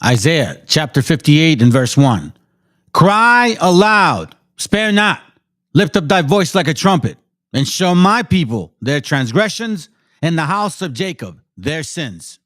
Isaiah chapter 58 and verse 1. Cry aloud, spare not, lift up thy voice like a trumpet, and show my people their transgressions, and the house of Jacob their sins.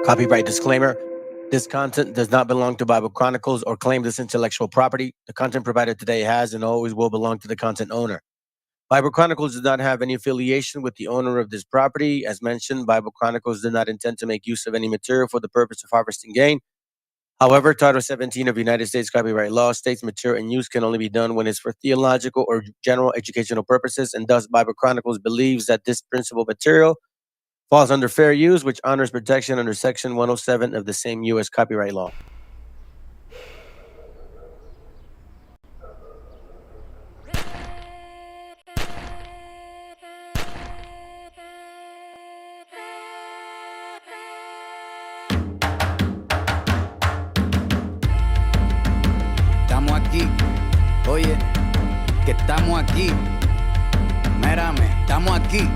Copyright disclaimer. This content does not belong to Bible Chronicles or claim this intellectual property. The content provided today has and always will belong to the content owner. Bible Chronicles does not have any affiliation with the owner of this property. As mentioned, Bible Chronicles did not intend to make use of any material for the purpose of harvesting gain. However, Title 17 of United States copyright law states material and use can only be done when it's for theological or general educational purposes, and thus Bible Chronicles believes that this principal material falls under fair use, which honors protection under Section 107 of the same U.S. copyright law. Estamos aquí, oye, que estamos aquí. Mírame, estamos aquí.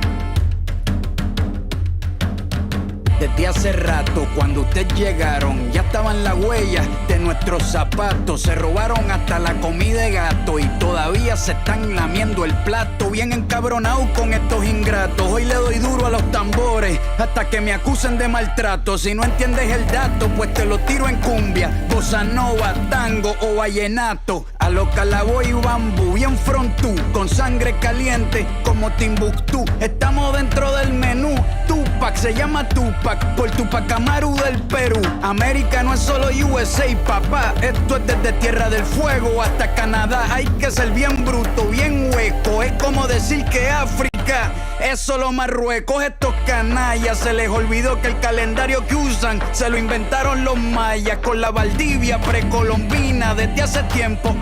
Desde hace rato, cuando ustedes llegaron, ya estaban las huellas de nuestros zapatos. Se robaron hasta la comida de gato y todavía se están lamiendo el plato. Bien encabronados con estos ingratos. Hoy le doy duro a los tambores hasta que me acusen de maltrato. Si no entiendes el dato, pues te lo tiro en cumbia, bossa nova, tango o vallenato. A lo calaboy y bambú, bien frontú, con sangre caliente como Timbuktu. Estamos dentro del menú. Tupac se llama Tupac por Tupac Amaru del Perú. América no es solo USA, papá. Esto es desde Tierra del Fuego hasta Canadá. Hay que ser bien bruto, bien hueco. Es como decir que África es solo Marruecos. Estos canallas se les olvidó que el calendario que usan se lo inventaron los mayas con la Valdivia precolombina. Desde hace tiempo,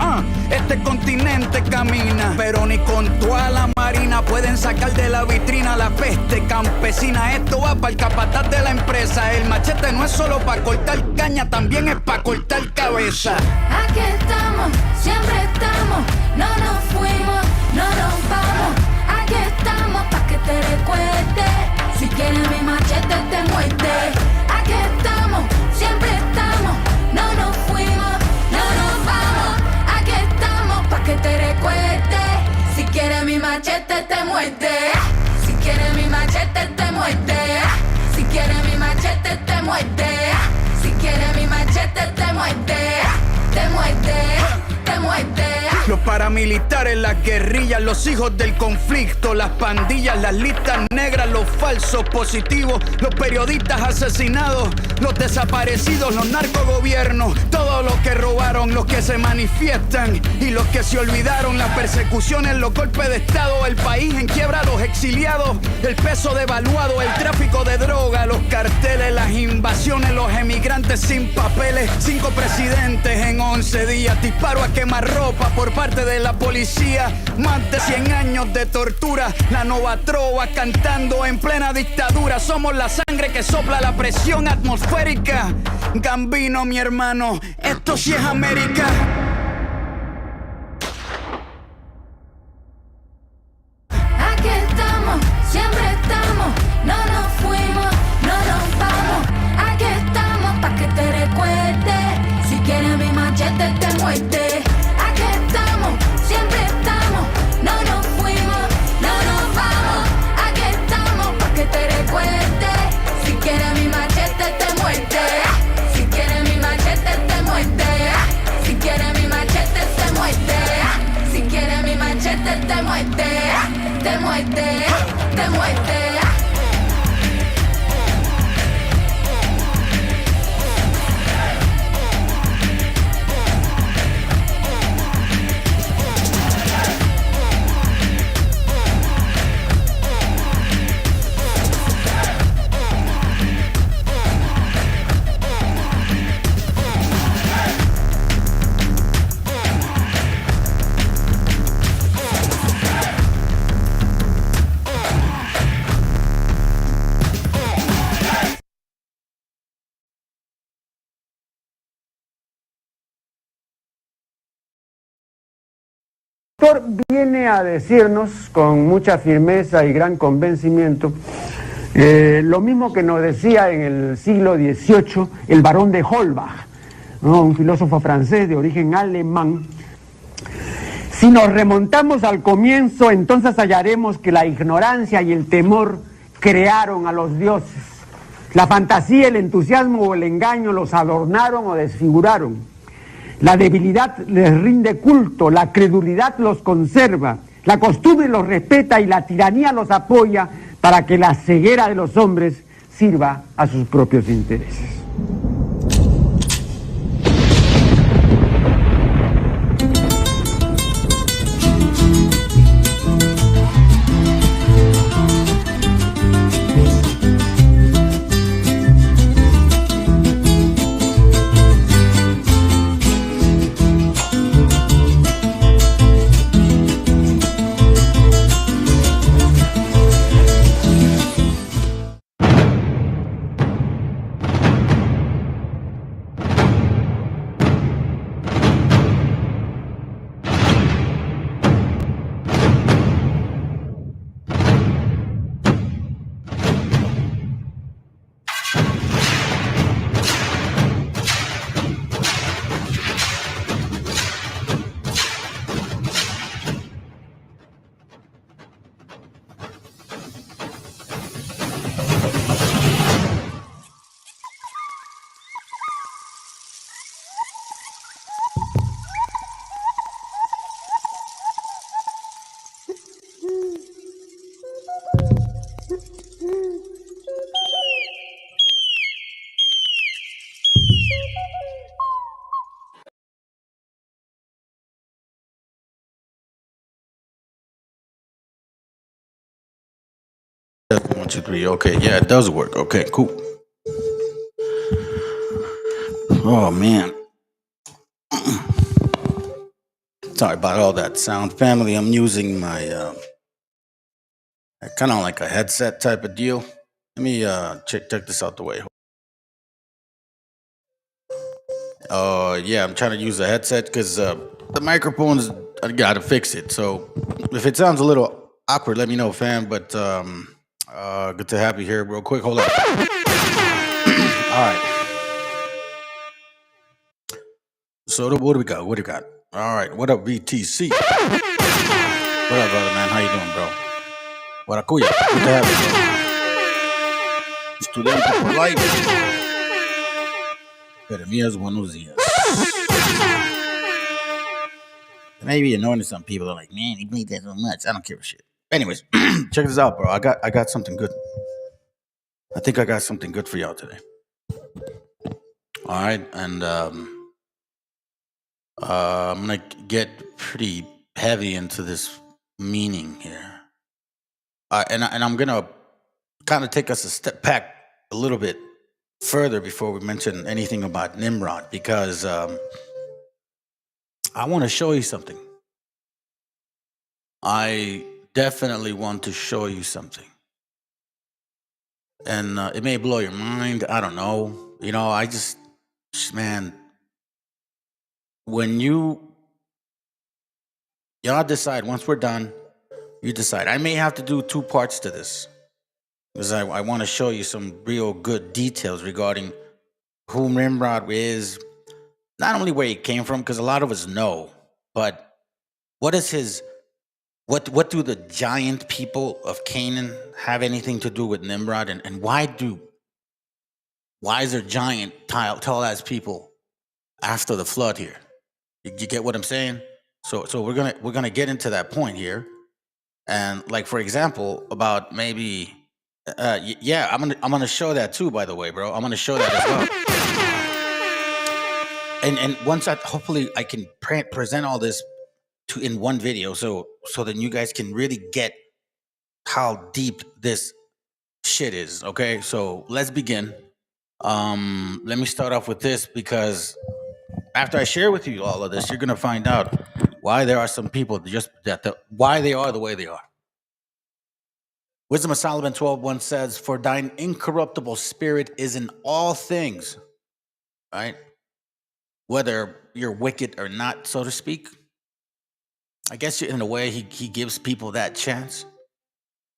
este continente camina, pero ni con toda la marina pueden sacar de la vitrina la peste campesina. Esto va para el capataz de la empresa. El machete no es solo para cortar caña, también es para cortar cabeza. Aquí estamos, siempre estamos, no nos fuimos, no nos vamos. Aquí estamos pa' que te recuerde. Si quieres mi machete te muerde. Aquí estamos, siempre estamos, no nos fuimos, no nos vamos. Aquí estamos pa' que te recuerde. Si quieres mi machete te muerde. Si quieres mi machete te muerde. Si quieres mi machete te muerde. Si quieres mi machete te muerde. Te muerde, te muerde. Los paramilitares, las guerrillas, los hijos del conflicto, las pandillas, las listas negras, los falsos positivos, los periodistas asesinados, los desaparecidos, los narcogobiernos, todos los que robaron, los que se manifiestan y los que se olvidaron, las persecuciones, los golpes de estado, el país en quiebra, los exiliados, el peso devaluado, el tráfico de droga, los carteles, las invasiones, los emigrantes sin papeles, 5 presidentes en 11 días, disparo a quemarropa por parte de la policía, más de 100 años de tortura, la nova trova cantando en plena dictadura. Somos la sangre que sopla la presión atmosférica. Gambino, mi hermano, esto sí es América. Aquí estamos, siempre estamos, no nos fuimos, no nos vamos. Aquí estamos pa' que te recuerde. Si quieres mi machete te muerde. Aquí estamos, siempre estamos, no nos fuimos, no nos vamos. Aquí estamos pa' que te recuerde. Si quieres mi machete te muerde. Si quieres mi machete te muerde. Si autor viene a decirnos con mucha firmeza y gran convencimiento lo mismo que nos decía en el siglo XVIII el barón de Holbach, ¿no? Un filósofo francés de origen alemán. Si nos remontamos al comienzo, entonces hallaremos que la ignorancia y el temor crearon a los dioses. La fantasía, el entusiasmo o el engaño los adornaron o desfiguraron. La debilidad les rinde culto, la credulidad los conserva, la costumbre los respeta y la tiranía los apoya para que la ceguera de los hombres sirva a sus propios intereses. One, two, three. Okay, yeah, it does work. Okay, cool. Oh man, sorry about all that sound, family. I'm using my kind of like a headset type of deal. Let me check this out the way. Yeah, I'm trying to use a headset because the microphones, I gotta fix it. So if it sounds a little awkward, let me know, fam. But good to have you here, real quick. Hold on. All right. So what do we got? What do we got? All right. What up, VTC? What up, brother, man? How you doing, bro? What up, Kuya? Good to have you, bro. Estudiante for life. Permías buenos días. Maybe annoying to some people. Are like, man, he played that so much. I don't give a shit. Anyways, check this out, bro. I got something good. I think I got something good for y'all today. All right, and I'm gonna get pretty heavy into this meaning here, and I'm gonna kind of take us a step back a little bit further before we mention anything about Nimrod, because I want to show you something. I definitely want to show you something, and it may blow your mind. I don't know. You know, I just, man, when y'all decide, once we're done, you decide. I may have to do 2 parts to this, because I want to show you some real good details regarding who Nimrod is, not only where he came from, because a lot of us know, but what is his, what do the giant people of Canaan have anything to do with Nimrod, and why is there giant tall as people after the flood here? You get what I'm saying? So we're gonna get into that point here, and like, for example, about maybe yeah, I'm gonna show that too, by the way, bro. I'm gonna show that as well. And once hopefully I can present all this in one video, so then you guys can really get how deep this shit is. Okay, so let's begin. Let me start off with this, because after I share with you all of this, you're gonna find out why there are some people why they are the way they are. Wisdom of Solomon 12:1 says, "For thine incorruptible spirit is in all things," right? Whether you're wicked or not, so to speak. I guess in a way he gives people that chance,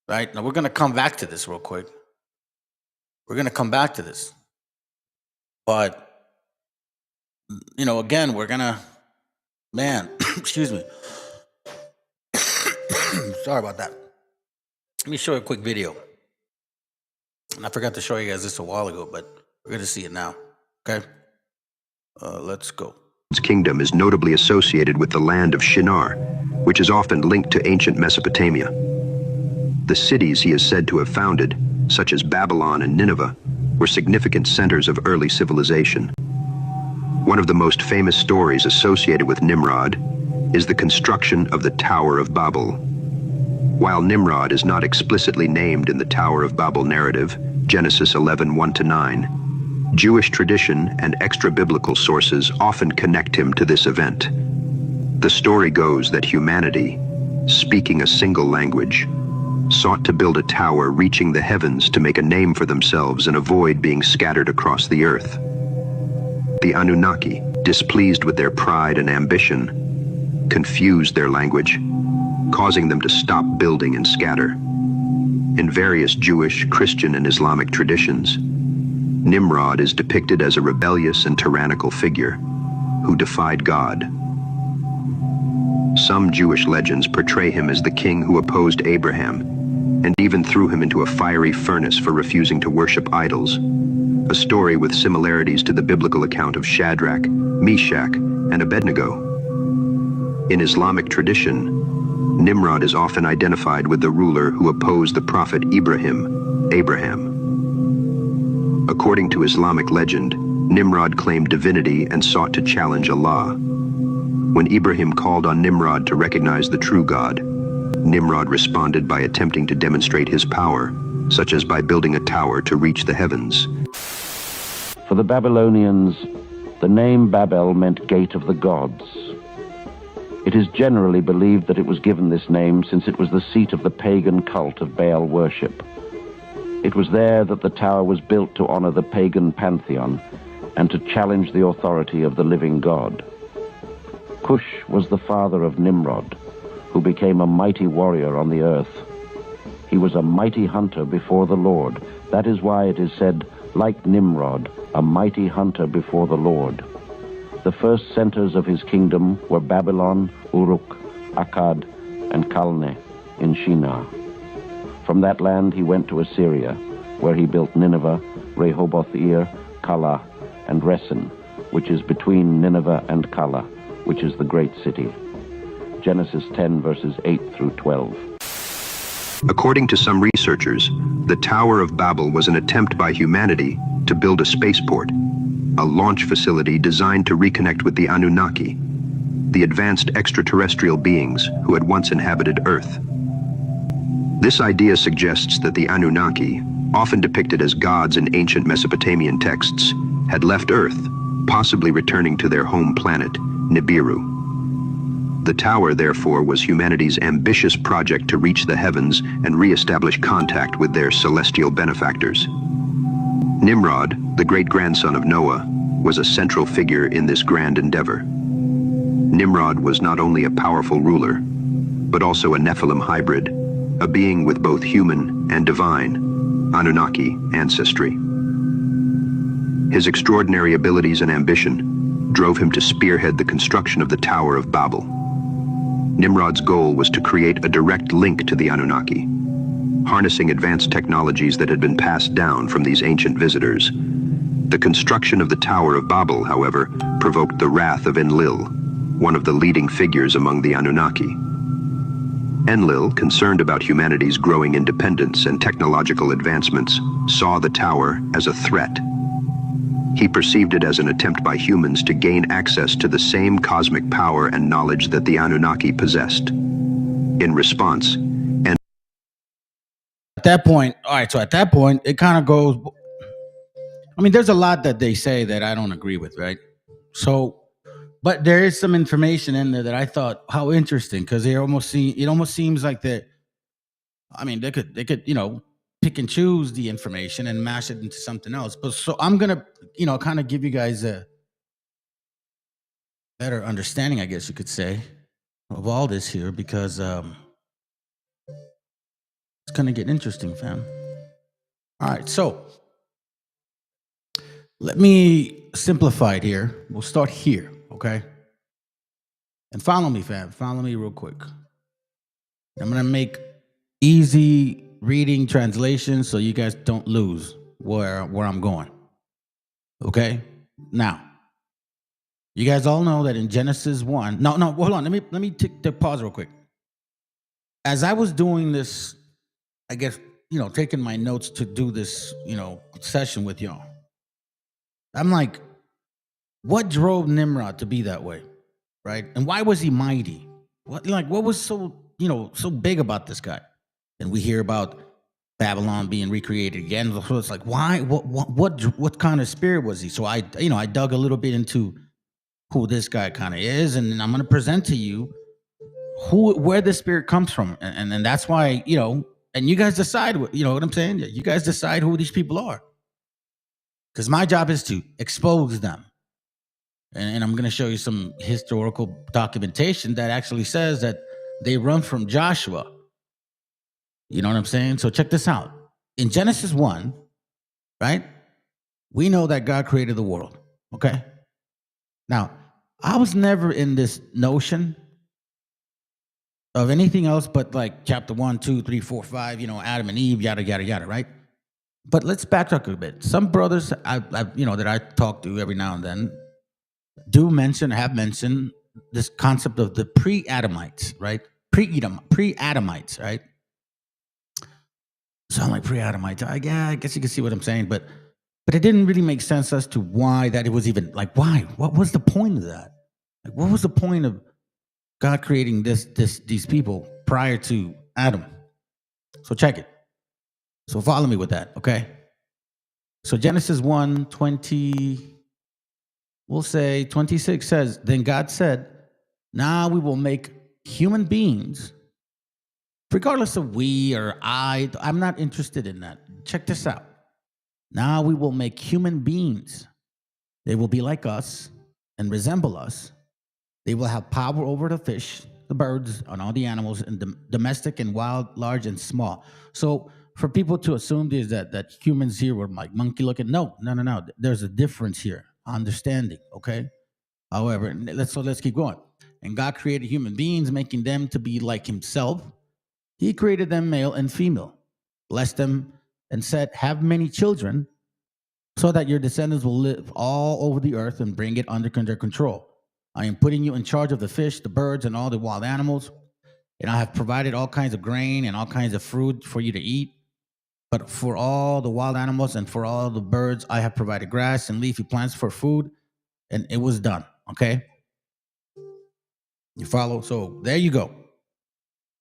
right? Now we're going to come back to this real quick. We're going to come back to this. But, again, we're going to, man, excuse me. Sorry about that. Let me show you a quick video. And I forgot to show you guys this a while ago, but we're going to see it now. Okay? Let's go. His kingdom is notably associated with the land of Shinar, which is often linked to ancient Mesopotamia. The cities he is said to have founded, such as Babylon and Nineveh, were significant centers of early civilization. One of the most famous stories associated with Nimrod is the construction of the Tower of Babel. While Nimrod is not explicitly named in the Tower of Babel narrative, Genesis 11:1-9, Jewish tradition and extra-biblical sources often connect him to this event. The story goes that humanity, speaking a single language, sought to build a tower reaching the heavens to make a name for themselves and avoid being scattered across the earth. The Anunnaki, displeased with their pride and ambition, confused their language, causing them to stop building and scatter. In various Jewish, Christian, and Islamic traditions, Nimrod is depicted as a rebellious and tyrannical figure who defied God. Some Jewish legends portray him as the king who opposed Abraham and even threw him into a fiery furnace for refusing to worship idols, a story with similarities to the biblical account of Shadrach, Meshach, and Abednego. In Islamic tradition, Nimrod is often identified with the ruler who opposed the prophet Abraham. According to Islamic legend, Nimrod claimed divinity and sought to challenge Allah. When Ibrahim called on Nimrod to recognize the true God, Nimrod responded by attempting to demonstrate his power, such as by building a tower to reach the heavens. For the Babylonians, the name Babel meant gate of the gods. It is generally believed that it was given this name since it was the seat of the pagan cult of Baal worship. It was there that the tower was built to honor the pagan pantheon and to challenge the authority of the living God. Cush was the father of Nimrod, who became a mighty warrior on the earth. He was a mighty hunter before the Lord. That is why it is said, like Nimrod, a mighty hunter before the Lord. The first centers of his kingdom were Babylon, Uruk, Akkad, and Calneh in Shinar. From that land he went to Assyria, where he built Nineveh, Rehoboth-ir, Calah, and Resen, which is between Nineveh and Calah, which is the great city. Genesis 10, verses 8-12. According to some researchers, the Tower of Babel was an attempt by humanity to build a spaceport, a launch facility designed to reconnect with the Anunnaki, the advanced extraterrestrial beings who had once inhabited Earth. This idea suggests that the Anunnaki, often depicted as gods in ancient Mesopotamian texts, had left Earth, possibly returning to their home planet, Nibiru. The tower, therefore, was humanity's ambitious project to reach the heavens and re-establish contact with their celestial benefactors. Nimrod, the great-grandson of Noah, was a central figure in this grand endeavor. Nimrod was not only a powerful ruler, but also a Nephilim hybrid, a being with both human and divine, Anunnaki ancestry. His extraordinary abilities and ambition drove him to spearhead the construction of the Tower of Babel. Nimrod's goal was to create a direct link to the Anunnaki, harnessing advanced technologies that had been passed down from these ancient visitors. The construction of the Tower of Babel, however, provoked the wrath of Enlil, one of the leading figures among the Anunnaki. Enlil, concerned about humanity's growing independence and technological advancements, saw the tower as a threat. He perceived it as an attempt by humans to gain access to the same cosmic power and knowledge that the Anunnaki possessed. In response, At that point, all right, so at that point, it kind of goes, I mean, there's a lot that they say that I don't agree with, right? So, but there is some information in there that I thought, how interesting, because it almost seems like that, I mean, they could, pick and choose the information and mash it into something else. But so I'm going to, kind of give you guys a better understanding, I guess you could say, of all this here because it's gonna get interesting, fam. All right, so let me simplify it here. We'll start here, okay? And follow me, fam. Follow me real quick. I'm gonna make easy reading translations so you guys don't lose where I'm going. Okay? Now, you guys all know that in Genesis 1. No, hold on. Let me take the pause real quick. As I was doing this, I guess, taking my notes to do this, session with y'all. I'm like, what drove Nimrod to be that way? Right? And why was he mighty? What was so big about this guy? And we hear about Babylon being recreated again. So it's like, why? What kind of spirit was he? So I dug a little bit into who this guy kind of is, and I'm going to present to you where the spirit comes from, and that's why and you guys decide what I'm saying. You guys decide who these people are, because my job is to expose them, and I'm going to show you some historical documentation that actually says that they run from Joshua. You know what I'm saying? So check this out. In Genesis 1, right? We know that God created the world. Okay. Now, I was never in this notion of anything else but like chapter 1, 2, 3, 4, 5, Adam and Eve, yada, yada, yada, right? But let's backtrack a bit. Some brothers that I talk to every now and then have mentioned this concept of the pre-Adamites, right? Pre-Adamites, right? Sound like pre-Adamites. I guess you can see what I'm saying, but it didn't really make sense as to why that it was even like, why? What was the point of that? Like, what was the point of God creating these people prior to Adam? So check it. So follow me with that, okay? So Genesis 1:20, we'll say 26 says, then God said, now we will make human beings, regardless of we or I'm not interested in that. Check this out. Now we will make human beings. They will be like us and resemble us. They will have power over the fish, the birds, and all the animals, and domestic and wild, large and small. So for people to assume is that humans here were like monkey looking, no. There's a difference here, understanding, okay? However, let's keep going. And God created human beings, making them to be like himself. He created them male and female, blessed them, and said, have many children, so that your descendants will live all over the earth and bring it under their control. I am putting you in charge of the fish, the birds, and all the wild animals, and I have provided all kinds of grain and all kinds of fruit for you to eat. But for all the wild animals and for all the birds, I have provided grass and leafy plants for food, and it was done, okay? You follow? So there you go.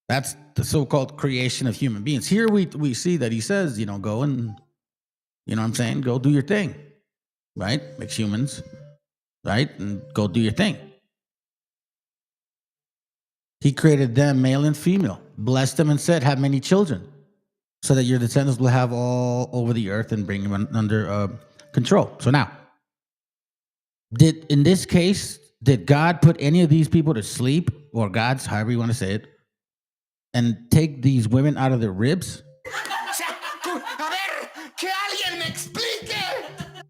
That's the so-called creation of human beings. Here we see that he says, go and, go do your thing, right? Makes humans, right? And go do your thing. He created them male and female, blessed them and said, have many children, so that your descendants will have all over the earth and bring them under control. So now, in this case, did God put any of these people to sleep, or God's, however you want to say it, and take these women out of their ribs?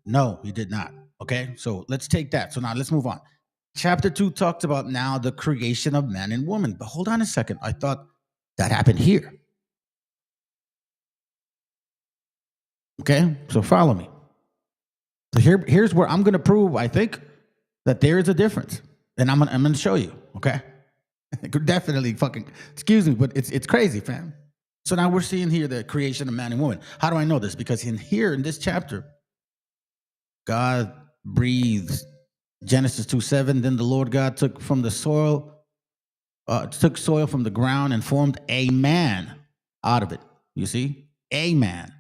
No, he did not. Okay, so let's take that. So now let's move on. Chapter 2 talks about now the creation of man and woman. But hold on a second. I thought that happened here. Okay, so follow me. So here's where I'm going to prove, I think, that there is a difference. And I'm going to show you, okay? Definitely excuse me, but it's crazy, fam. So now we're seeing here the creation of man and woman. How do I know this? Because in this chapter, God breathes. Genesis 2:7. Then the Lord God took soil from the ground and formed a man out of it. You see, a man.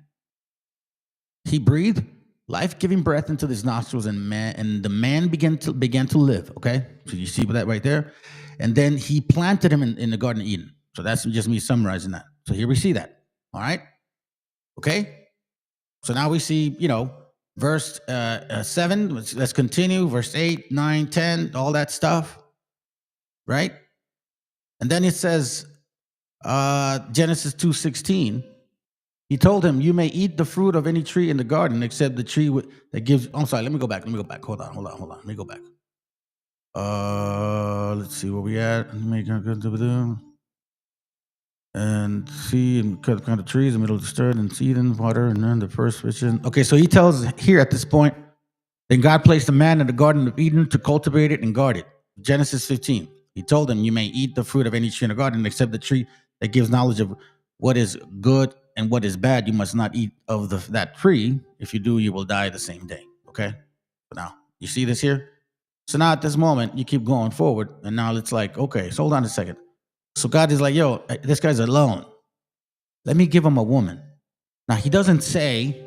He breathed life-giving breath into his nostrils, and the man began to live. Okay, so you see that right there. And then he planted him in the Garden of Eden. So that's just me summarizing that. So here we see that. All right. Okay. So now we see, verse 7. Let's continue. Verse 8, 9, 10, all that stuff. Right. And then it says, Genesis 2:16, he told him, you may eat the fruit of any tree in the garden except the tree that gives. I'm sorry, let me go back. Hold on. Let me go back. Let's see where we at. And see and cut kind of trees in the middle of the stirred and seed and water, and then the first vision. Okay, so he tells here at this point, then God placed a man in the Garden of Eden to cultivate it and guard it. Genesis 15. He told him, you may eat the fruit of any tree in the garden except the tree that gives knowledge of what is good and what is bad. You must not eat of that tree. If you do, you will die the same day. Okay? So now, you see this here? So now at this moment, you keep going forward, and now it's like, okay, so hold on a second. So God is like, yo, this guy's alone. Let me give him a woman. Now, he doesn't say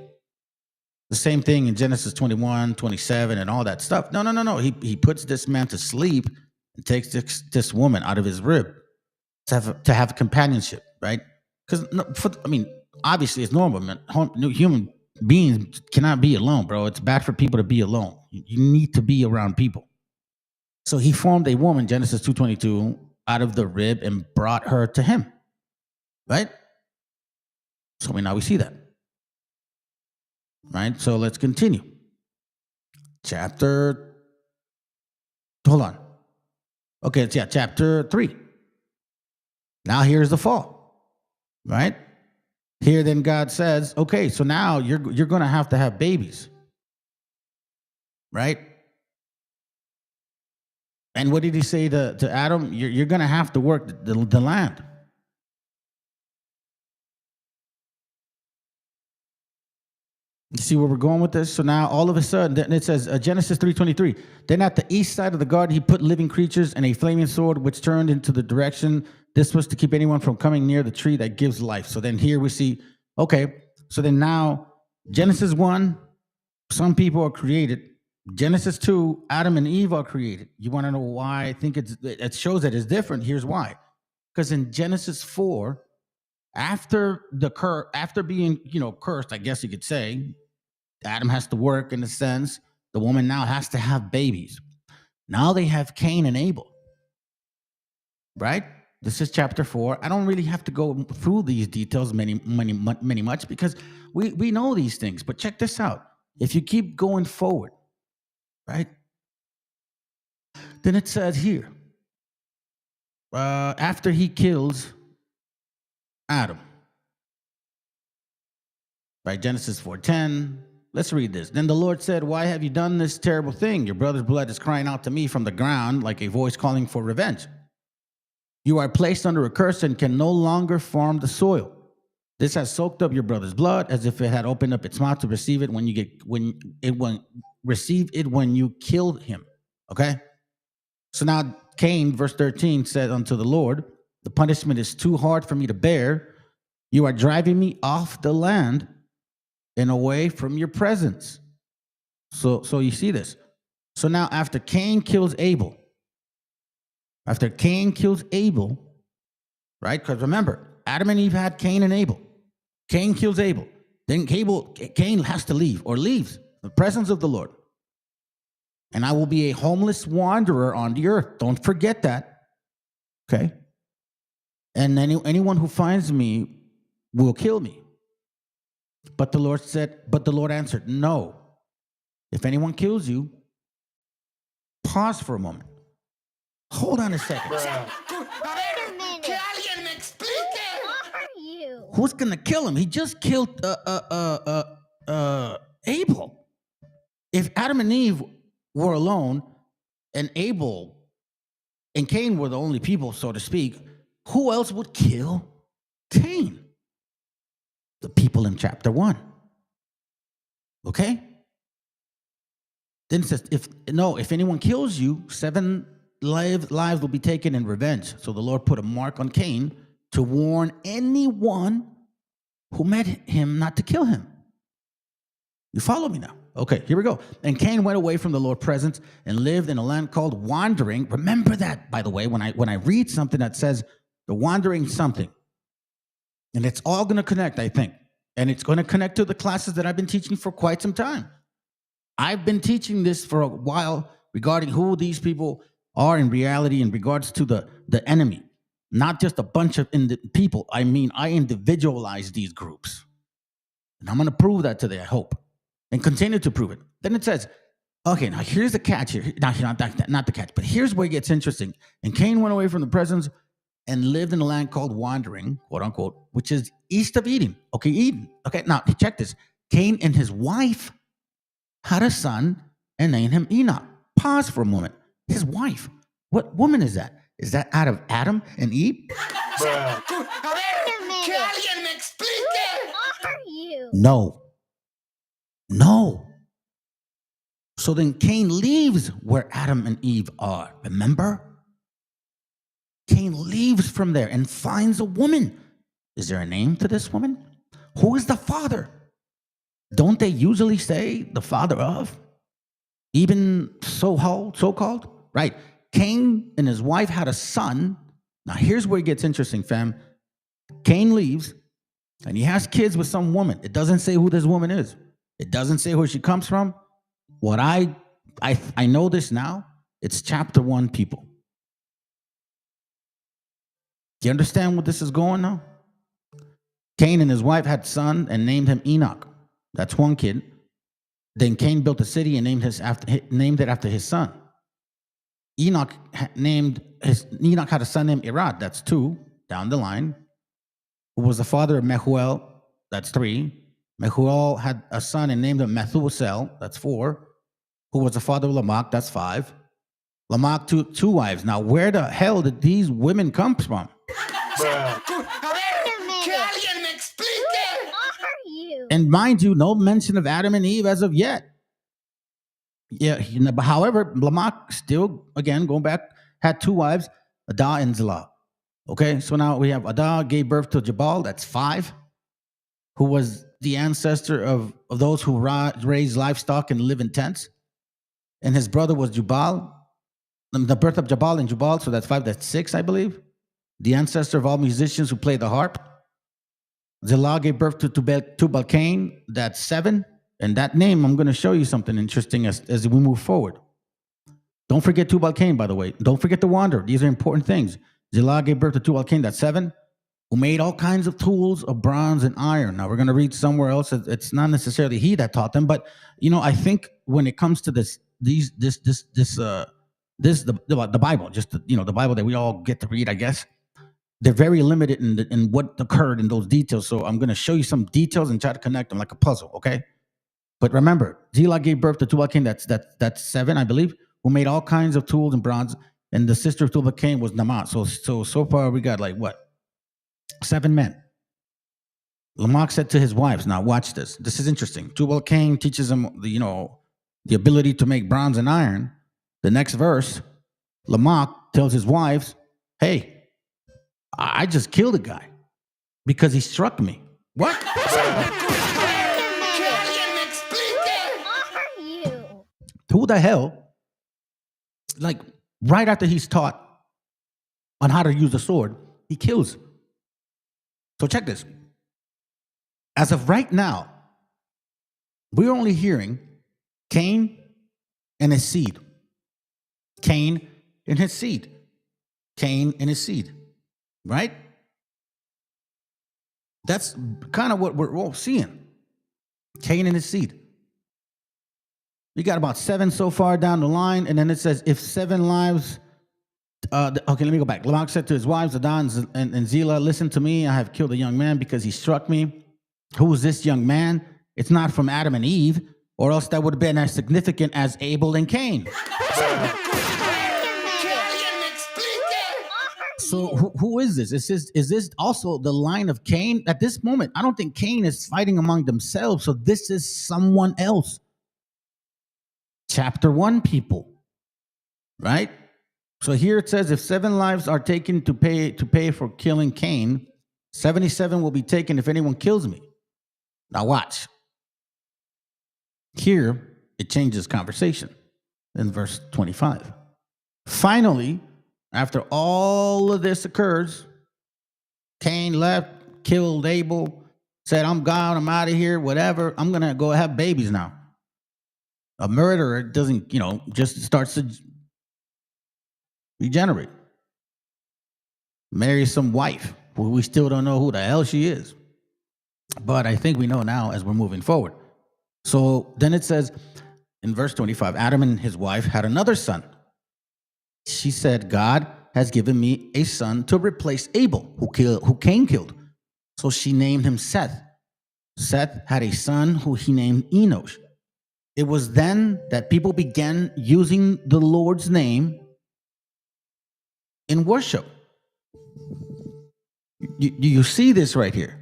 the same thing in Genesis 21, 27, and all that stuff. No. He puts this man to sleep and takes this woman out of his rib to have companionship, right? Because, obviously it's normal, man. Human beings cannot be alone, bro. It's bad for people to be alone. You need to be around people. So he formed a woman, Genesis 2:22, out of the rib and brought her to him, right? So now we see that, right? So let's continue. Hold on. Okay, chapter 3. Now here's the fall, right? Here then God says, okay, so now you're going to have babies, right? And what did he say to Adam? You're going to have to work the land. You see where we're going with this? So now all of a sudden, then it says Genesis 3:23. Then at the east side of the garden, he put living creatures and a flaming sword, which turned into the direction. This was to keep anyone from coming near the tree that gives life. So then here we see, okay, so then now Genesis 1, some people are created. Genesis 2, Adam and Eve are created. You want to know why? I think it shows that it's different. Here's why. Because in Genesis 4, after being, cursed, I guess you could say, Adam has to work in a sense. The woman now has to have babies. Now they have Cain and Abel. Right? This is chapter 4. I don't really have to go through these details many much because we know these things. But check this out. If you keep going forward, right? Then it says here, after he kills Adam, right? Genesis 4:10. Let's read this. Then the Lord said, why have you done this terrible thing? Your brother's blood is crying out to me from the ground like a voice calling for revenge. You are placed under a curse and can no longer farm the soil. This has soaked up your brother's blood as if it had opened up its mouth to receive it when you killed him. Okay? So now Cain, verse 13, said unto the Lord, the punishment is too hard for me to bear. You are driving me off the land and away from your presence. So you see this. So now after Cain kills Abel, right? Because remember, Adam and Eve had Cain and Abel. Cain kills Abel. Then Cain has to leave or leaves the presence of the Lord. And I will be a homeless wanderer on the earth. Don't forget that. Okay? And anyone who finds me will kill me. But the Lord answered, no. If anyone kills you, pause for a moment. Hold on a second. Who's gonna kill him? He just killed Abel. If Adam and Eve were alone, and Abel and Cain were the only people, so to speak, who else would kill Cain? The people in chapter 1. Okay? Then it says, if anyone kills you, 7 lives will be taken in revenge. So the Lord put a mark on Cain to warn anyone who met him not to kill him. You follow me now? Okay, here we go. And Cain went away from the Lord's presence and lived in a land called Wandering. Remember that, by the way, when I read something that says the wandering something, and it's all going to connect, I think. And it's going to connect to the classes that I've been teaching for quite some time. I've been teaching this for a while regarding who these people are in reality in regards to the enemy. not just a bunch of people. I mean, I individualize these groups. And I'm going to prove that today, I hope, and continue to prove it. Then it says, okay, now here's the catch here. Not the catch, but here's where it gets interesting. And Cain went away from the presence and lived in a land called Wandering, quote unquote, which is east of Eden. Okay, Eden. Okay, now check this. Cain and his wife had a son and named him Enoch. Pause for a moment. His wife. What woman is that? Is that out of Adam and Eve? No. So then Cain leaves where Adam and Eve are. Remember? Cain leaves from there and finds a woman. Is there a name to this woman? Who is the father? Don't they usually say the father of? Even so-called? Right. Cain and his wife had a son. Now here's where it gets interesting, fam. Cain leaves and he has kids with some woman. It doesn't say who this woman is. It doesn't say where she comes from. What I know this now. It's chapter 1 people. Do you understand what this is going now? Cain and his wife had a son and named him Enoch. That's one kid. Then Cain built a city and named it after his son. Enoch had a son named Irad. That's 2 down the line. Who was the father of Mehuel. That's 3. Mehuel had a son and named him Methuselah. That's 4. Who was the father of Lamech. That's 5. Lamech two wives. Now, where the hell did these women come from? And mind you, no mention of Adam and Eve as of yet. Yeah. But however, Lamech still, again, going back, had 2 wives, Adah and Zillah. Okay, so now we have Adah gave birth to Jabal. That's 5, who was the ancestor of those who raise livestock and live in tents. And his brother was Jubal. The birth of Jabal and Jubal, so that's 5. That's 6, I believe. The ancestor of all musicians who play the harp. Zillah gave birth to Tubal-Cain. That's 7. And that name, I'm going to show you something interesting as we move forward. Don't forget Tubal-Cain, by the way. Don't forget the wanderer. These are important things. Zillah gave birth to Tubal-Cain. That's 7. Who made all kinds of tools of bronze and iron. Now we're going to read somewhere else. It's not necessarily he that taught them, but I think when it comes to the Bible, just the Bible that we all get to read, I guess. They're very limited in what occurred in those details. So I'm going to show you some details and try to connect them like a puzzle, okay? But remember, Zillah gave birth to Tubal-Cain. That's 7, I believe, who made all kinds of tools and bronze. And the sister of Tubal-Cain was Naamah. So far we got 7 men. Lamech said to his wives, now watch this. This is interesting. Tubal-Cain teaches him the ability to make bronze and iron. The next verse, Lamech tells his wives, hey, I just killed a guy because he struck me. What? Who the hell? Right after he's taught on how to use the sword, he kills. So check this. As of right now, we're only hearing Cain and his seed. Cain and his seed. Cain and his seed. Right? That's kind of what we're all seeing. Cain and his seed. You got about 7 so far down the line, and then it says, if 7 lives... okay, let me go back. Lamech said to his wives, Adah and Zillah, listen to me. I have killed a young man because he struck me. Who is this young man? It's not from Adam and Eve, or else that would have been as significant as Abel and Cain. So who is this? Is this also the line of Cain? At this moment, I don't think Cain is fighting among themselves. So this is someone else. Chapter 1 people, right? So here it says, if 7 lives are taken to pay for killing Cain, 77 will be taken if anyone kills me. Now watch. Here it changes conversation in verse 25. Finally, after all of this occurs, Cain left, killed Abel, said, I'm gone, I'm out of here, whatever. I'm going to go have babies now. A murderer doesn't, just starts to regenerate. marries some wife who we still don't know who the hell she is. But I think we know now as we're moving forward. So then it says in verse 25, Adam and his wife had another son. She said, God has given me a son to replace Abel, who Cain killed. So she named him Seth. Seth had a son who he named Enosh. It was then that people began using the Lord's name in worship. You see this right here.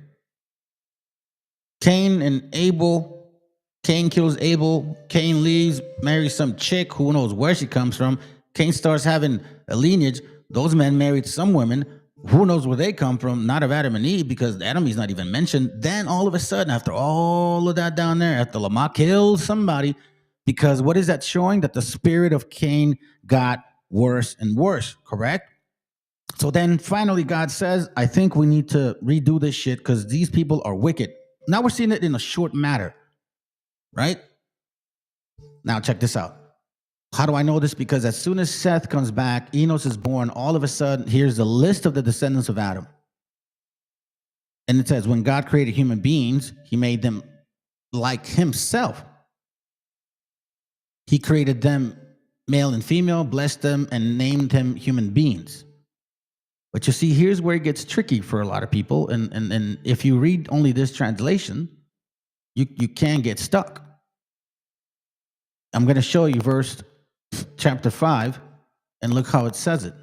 Cain and Abel. Cain kills Abel. Cain leaves, marries some chick, who knows where she comes from. Cain starts having a lineage. Those men married some women. Who knows where they come from? Not of Adam and Eve, because Adam is not even mentioned. Then all of a sudden, after all of that down there, after Lamech kills somebody, because what is that showing? That the spirit of Cain got worse and worse, correct? So then finally God says, I think we need to redo this shit because these people are wicked. Now we're seeing it in a short matter, right? Now check this out. How do I know this? Because as soon as Seth comes back, Enos is born. All of a sudden, here's the list of the descendants of Adam. And it says, when God created human beings, he made them like himself. He created them male and female, blessed them, and named them human beings. But you see, here's where it gets tricky for a lot of people. And if you read only this translation, you can get stuck. I'm going to show you chapter 5, and look how it says it.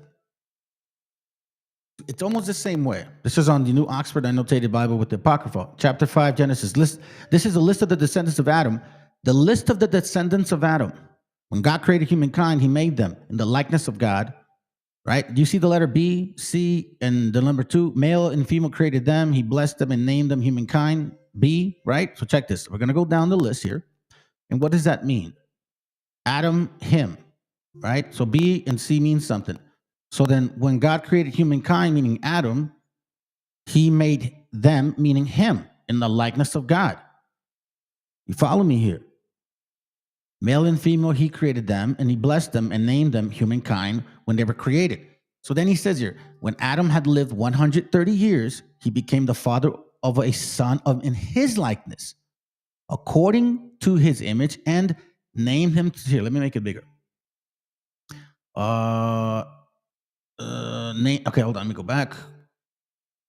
It's almost the same way. This is on the New Oxford Annotated Bible with the Apocrypha. Chapter 5, Genesis. This is a list of the descendants of Adam. The list of the descendants of Adam. When God created humankind, he made them in the likeness of God. Right? Do you see the letter B, C, and the number 2? Male and female created them. He blessed them and named them humankind. B, right? So check this. We're going to go down the list here. And what does that mean? Adam, him, right? So B and C means something. So then when God created humankind, meaning Adam, he made them, meaning him, in the likeness of God. You follow me here? Male and female, he created them, and he blessed them and named them humankind when they were created. So then he says here, when Adam had lived 130 years, he became the father of a son in his likeness, according to his image, and named him. Here, let me make it bigger. Okay, hold on, let me go back.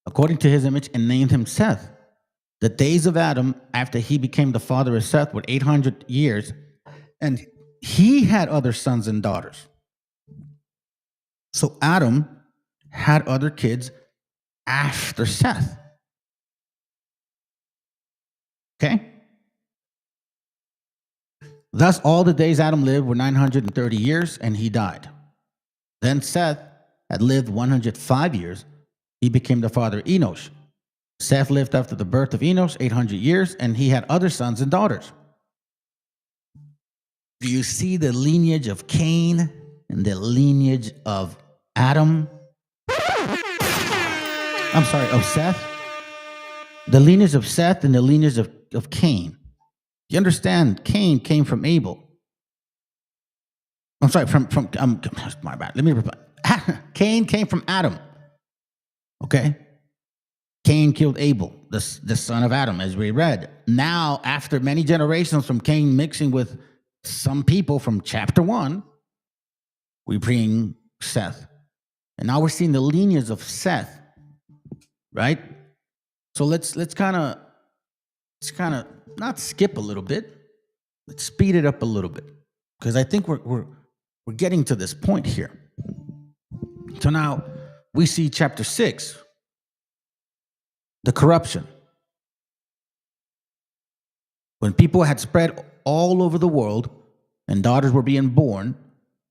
According to his image, and named him Seth. The days of Adam after he became the father of Seth were 800 years, and he had other sons and daughters. So Adam had other kids after Seth. Okay? Thus, all the days Adam lived were 930 years, and he died. Then Seth had lived 105 years. He became the father of Enosh. Seth lived after the birth of Enosh 800 years, and he had other sons and daughters. Do you see the lineage of Cain and the lineage of Adam? I'm sorry, of Seth? The lineage of Seth and the lineage of Cain. You understand, Cain came from Abel. I'm sorry, my bad. Let me reply. Cain came from Adam. Okay? Cain killed Abel, the son of Adam, as we read. Now, after many generations from Cain mixing with some people from chapter 1, we bring Seth. And now we're seeing the lineage of Seth, right? So let's kind of not skip a little bit. Let's speed it up a little bit, because I think we're getting to this point here. So now we see chapter 6, the corruption. When people had spread all over the world and daughters were being born,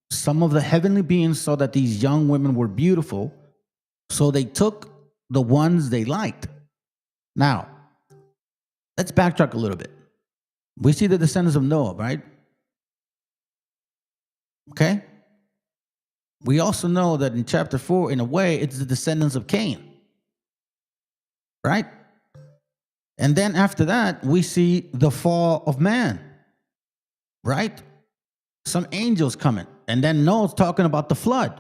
some of the heavenly beings saw that these young women were beautiful, so they took the ones they liked. Now, let's backtrack a little bit. We see the descendants of Noah, right? Okay? We also know that in chapter 4, in a way, it's the descendants of Cain. Right? And then after that, we see the fall of man. Right? Some angels coming. And then Noah's talking about the flood.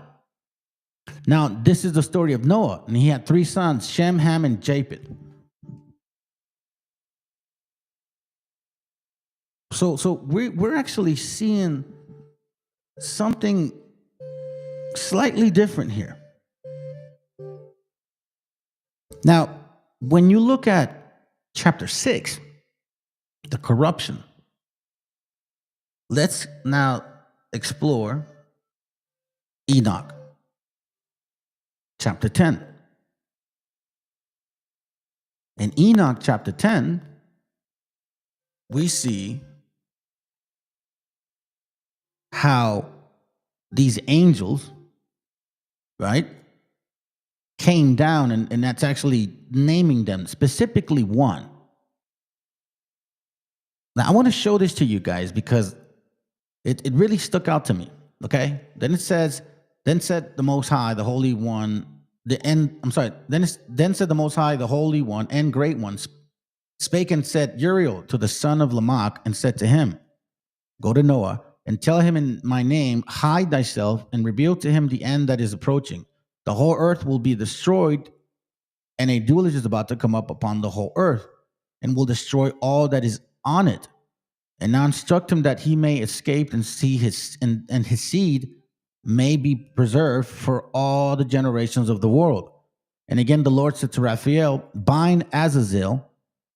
Now, this is the story of Noah, and he had 3 sons, Shem, Ham, and Japheth. So we're actually seeing something slightly different here. Now, when you look at chapter 6, the corruption, let's now explore Enoch, chapter 10. In Enoch, chapter 10, we see how these angels, right, came down, and that's actually naming them, specifically one. Now, I want to show this to you guys because it really stuck out to me, okay? Then it says, then said the Most High, the Holy One, then said the Most High, the Holy One, and Great One, spake and said, Uriel to the son of Lamech, and said to him, go to Noah, and tell him in my name, hide thyself, and reveal to him the end that is approaching. The whole earth will be destroyed, and a deluge is about to come up upon the whole earth, and will destroy all that is on it. And now instruct him that he may escape and see his and his seed may be preserved for all the generations of the world. And again, the Lord said to Raphael, bind Azazel,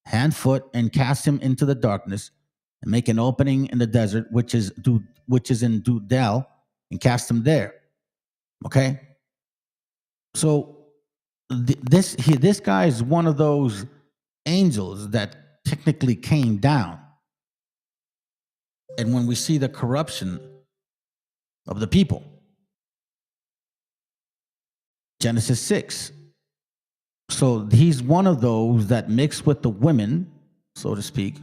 hand, foot, and cast him into the darkness, and make an opening in the desert, which is in Dudel, and cast him there. Okay. So this guy is one of those angels that technically came down. And when we see the corruption of the people, Genesis 6. So he's one of those that mixed with the women, so to speak,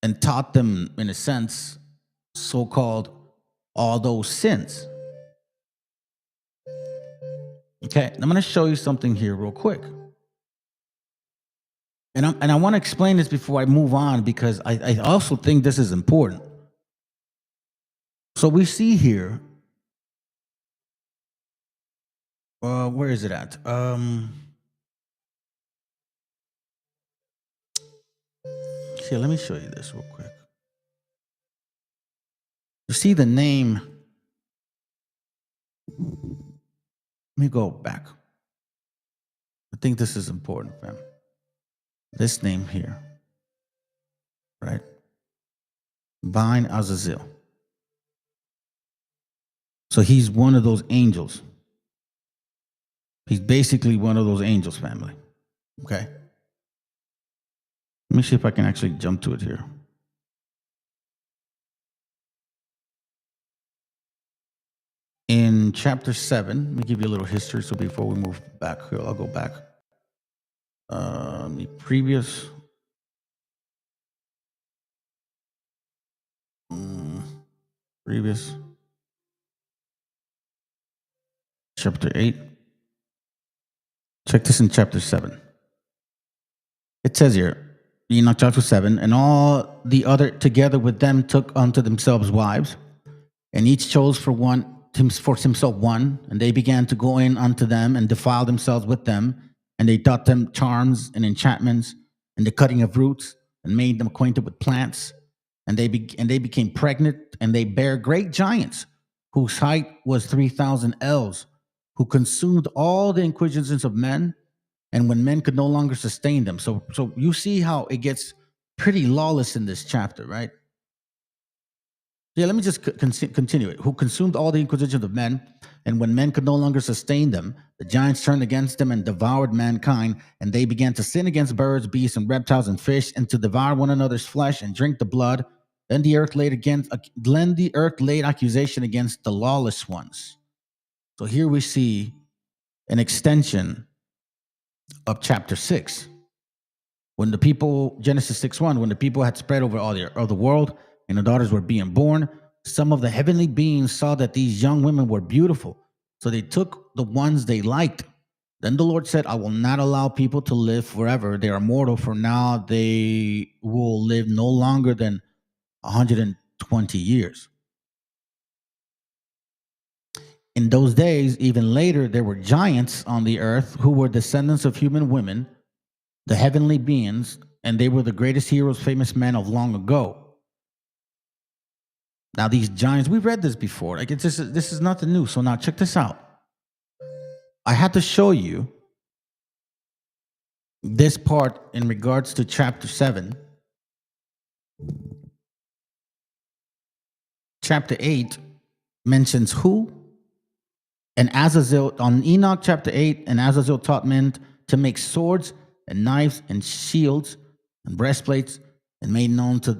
and taught them, in a sense, so-called all those sins. Okay, I'm going to show you something here real quick. And I want to explain this before I move on, because I also think this is important. So we see here, where is it at? Here, let me show you this real quick. You see the name. Let me go back. I think this is important, fam. This name here, right? Bind Azazel. So he's one of those angels. He's basically one of those angels, family. Okay? Let me see if I can actually jump to it here. In chapter 7, let me give you a little history. So before we move back here, I'll go back. The previous. Previous. Chapter 8. Check this in chapter 7. It says here, Enoch chapter 7, and all the other together with them took unto themselves wives, and each chose for himself one, and they began to go in unto them and defile themselves with them, and they taught them charms and enchantments and the cutting of roots, and made them acquainted with plants, and they became pregnant, and they bare great giants, whose height was 3,000 ells, who consumed all the inquisitions of men, and when men could no longer sustain them. So you see how it gets pretty lawless in this chapter, right? Yeah, let me just continue it. Who consumed all the inquisitions of men, and when men could no longer sustain them, the giants turned against them and devoured mankind, and they began to sin against birds, beasts, and reptiles, and fish, and to devour one another's flesh and drink the blood. Then the earth laid accusation against the lawless ones. So here we see an extension of chapter 6. When the people, Genesis 6:1, when the people had spread over all the world, and the daughters were being born, some of the heavenly beings saw that these young women were beautiful. So they took the ones they liked. Then the Lord said, I will not allow people to live forever. They are mortal, for now they will live no longer than 120 years. In those days, even later, there were giants on the earth who were descendants of human women, the heavenly beings, and they were the greatest heroes, famous men of long ago. Now, these giants, we've read this before. Like this is nothing new. So now check this out. I had to show you this part in regards to chapter 7. Chapter 8 mentions who? And Azazel, on Enoch chapter 8, and Azazel taught men to make swords and knives and shields and breastplates, and made known to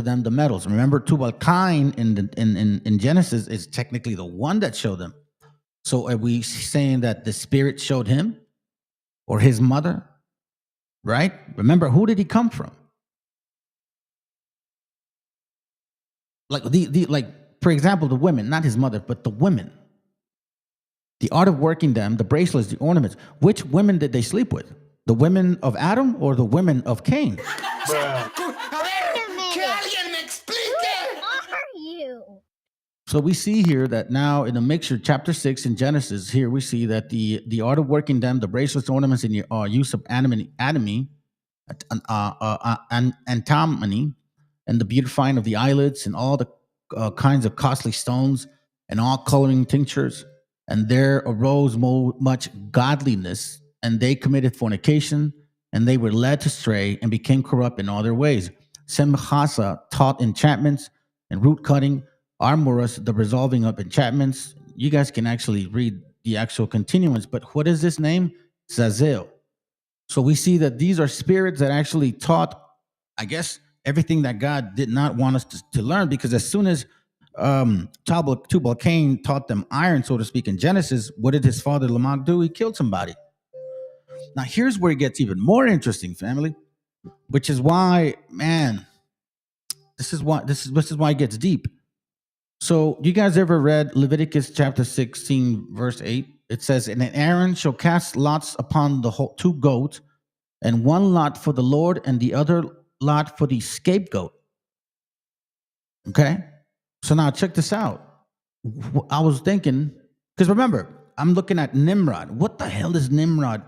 them the metals. Remember, Tubal-Cain in Genesis is technically the one that showed them. So are we saying that the Spirit showed him or his mother? Right? Remember, who did he come from? Like for example, the women, not his mother, but the women. The art of working them, the bracelets, the ornaments. Which women did they sleep with? The women of Adam or the women of Cain? So we see here that now in the mixture, chapter 6 in Genesis, here we see that the art of working them, the bracelets, ornaments, and the use of antimony, and the beautifying of the eyelids, and all the kinds of costly stones, and all coloring tinctures. And there arose much godliness, and they committed fornication, and they were led astray and became corrupt in all their ways. Semchasa taught enchantments and root cutting, Armorus, the resolving of enchantments. You guys can actually read the actual continuance, but what is this name? Zazel. So we see that these are spirits that actually taught, I guess, everything that God did not want us to learn, because as soon as Tubal-Cain taught them iron, so to speak, in Genesis, what did his father Lamech do? He killed somebody. Now here's where it gets even more interesting, family, which is why, man, this is why it gets deep. So you guys ever read Leviticus chapter 16, verse 8? It says, and Aaron shall cast lots upon the whole 2 goats, and 1 lot for the Lord, and the other lot for the scapegoat. Okay? So now check this out. I was thinking, because remember, I'm looking at Nimrod. What the hell is Nimrod?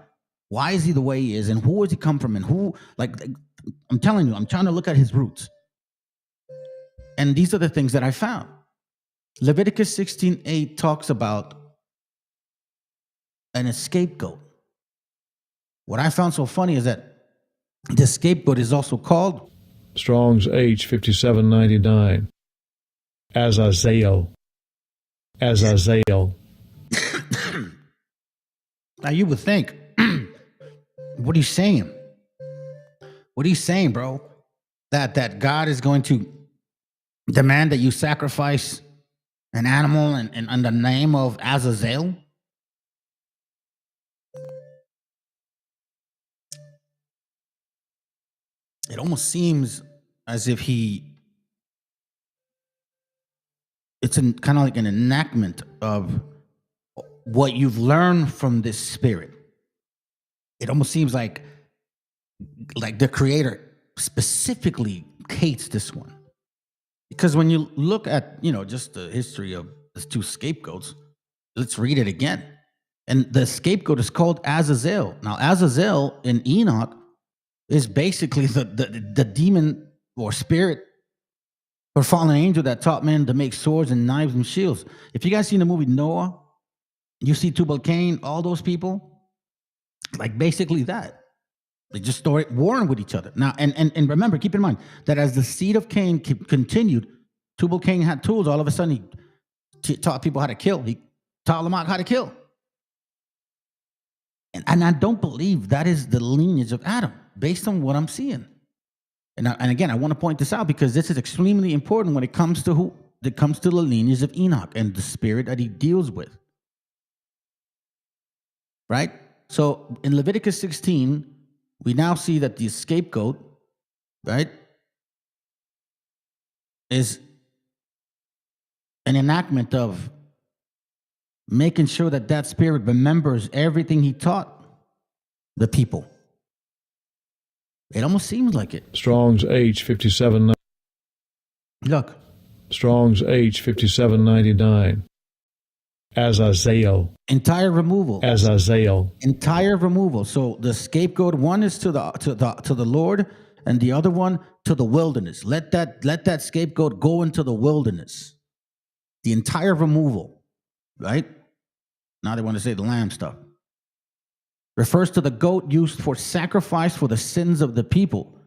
Why is he the way he is? And who does he come from? And who, I'm telling you, I'm trying to look at his roots. And these are the things that I found. Leviticus 16:8 talks about an scapegoat. What I found so funny is that the scapegoat is also called Strong's H 5799. Azazel. Now you would think, what are you saying? What are you saying, bro? That God is going to demand that you sacrifice an animal in the name of Azazel? It almost seems as if it's kind of like an enactment of what you've learned from this spirit. It almost seems like the creator specifically hates this one. Because when you look at, just the history of the 2 scapegoats, let's read it again. And the scapegoat is called Azazel. Now, Azazel in Enoch is basically the demon or spirit or fallen angel that taught men to make swords and knives and shields. If you guys seen the movie Noah, you see Tubal-Cain, all those people, like basically that. They just started warring with each other. Now, and remember, keep in mind that as the seed of Cain continued, Tubal-Cain had tools. All of a sudden, he taught people how to kill. He taught Lamech how to kill. And I don't believe that is the lineage of Adam, based on what I'm seeing. And again, I want to point this out because this is extremely important when it comes to the lineage of Enoch and the spirit that he deals with. Right? So in Leviticus 16, we now see that the scapegoat, right, is an enactment of making sure that spirit remembers everything he taught the people. It almost seems like it. Strong's H 57. Look. Strong's H 5799. Azazel. Entire removal. Azazel. Entire removal. So the scapegoat, one is to the Lord, and the other one to the wilderness. Let that scapegoat go into the wilderness. The entire removal, right? Now they want to say the lamb stuff. Refers to the goat used for sacrifice for the sins of the people.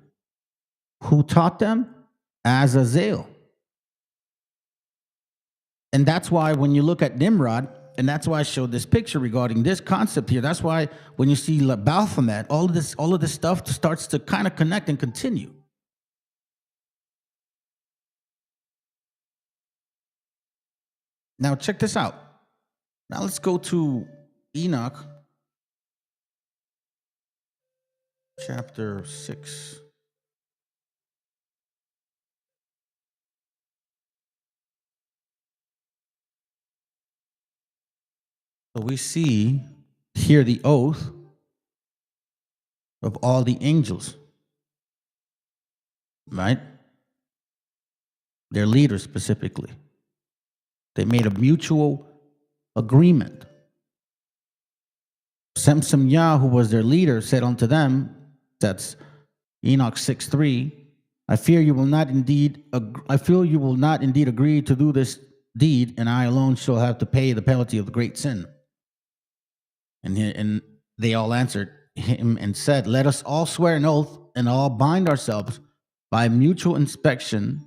Who taught them? Azazel. And that's why when you look at Nimrod, and that's why I showed this picture regarding this concept here. That's why when you see Baphomet, all of this stuff starts to kind of connect and continue. Now check this out. Now let's go to Enoch, chapter 6. So we see here the oath of all the angels, right? Their leaders specifically. They made a mutual agreement. Semsem-Yah, who was their leader, said unto them, that's Enoch 6:3, I fear you will not indeed agree to do this deed, and I alone shall have to pay the penalty of the great sin. And they all answered him and said, let us all swear an oath and all bind ourselves by mutual imprecation,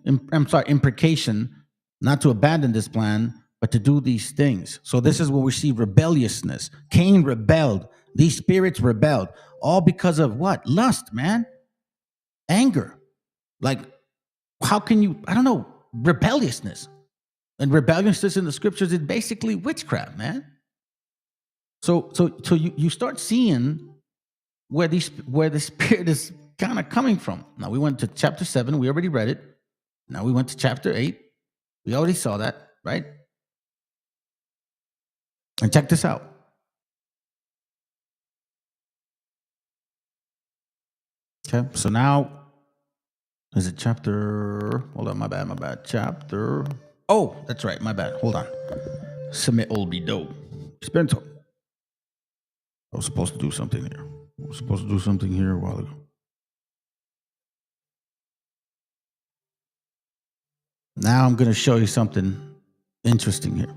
not to abandon this plan, but to do these things. So this is where we see rebelliousness. Cain rebelled. These spirits rebelled. All because of what? Lust, man. Anger. Like, how can you, I don't know, rebelliousness. And rebelliousness in the scriptures is basically witchcraft, man. So you start seeing where the spirit is kind of coming from. Now we went to chapter 7, we already read it. Now we went to chapter 8. We already saw that, right? And check this out. Okay, so now, is it chapter, hold on, my bad. Chapter, oh, that's right, my bad, hold on. Submit old be dope. Spend time. I was supposed to do something here. A while ago. Now I'm going to show you something interesting here.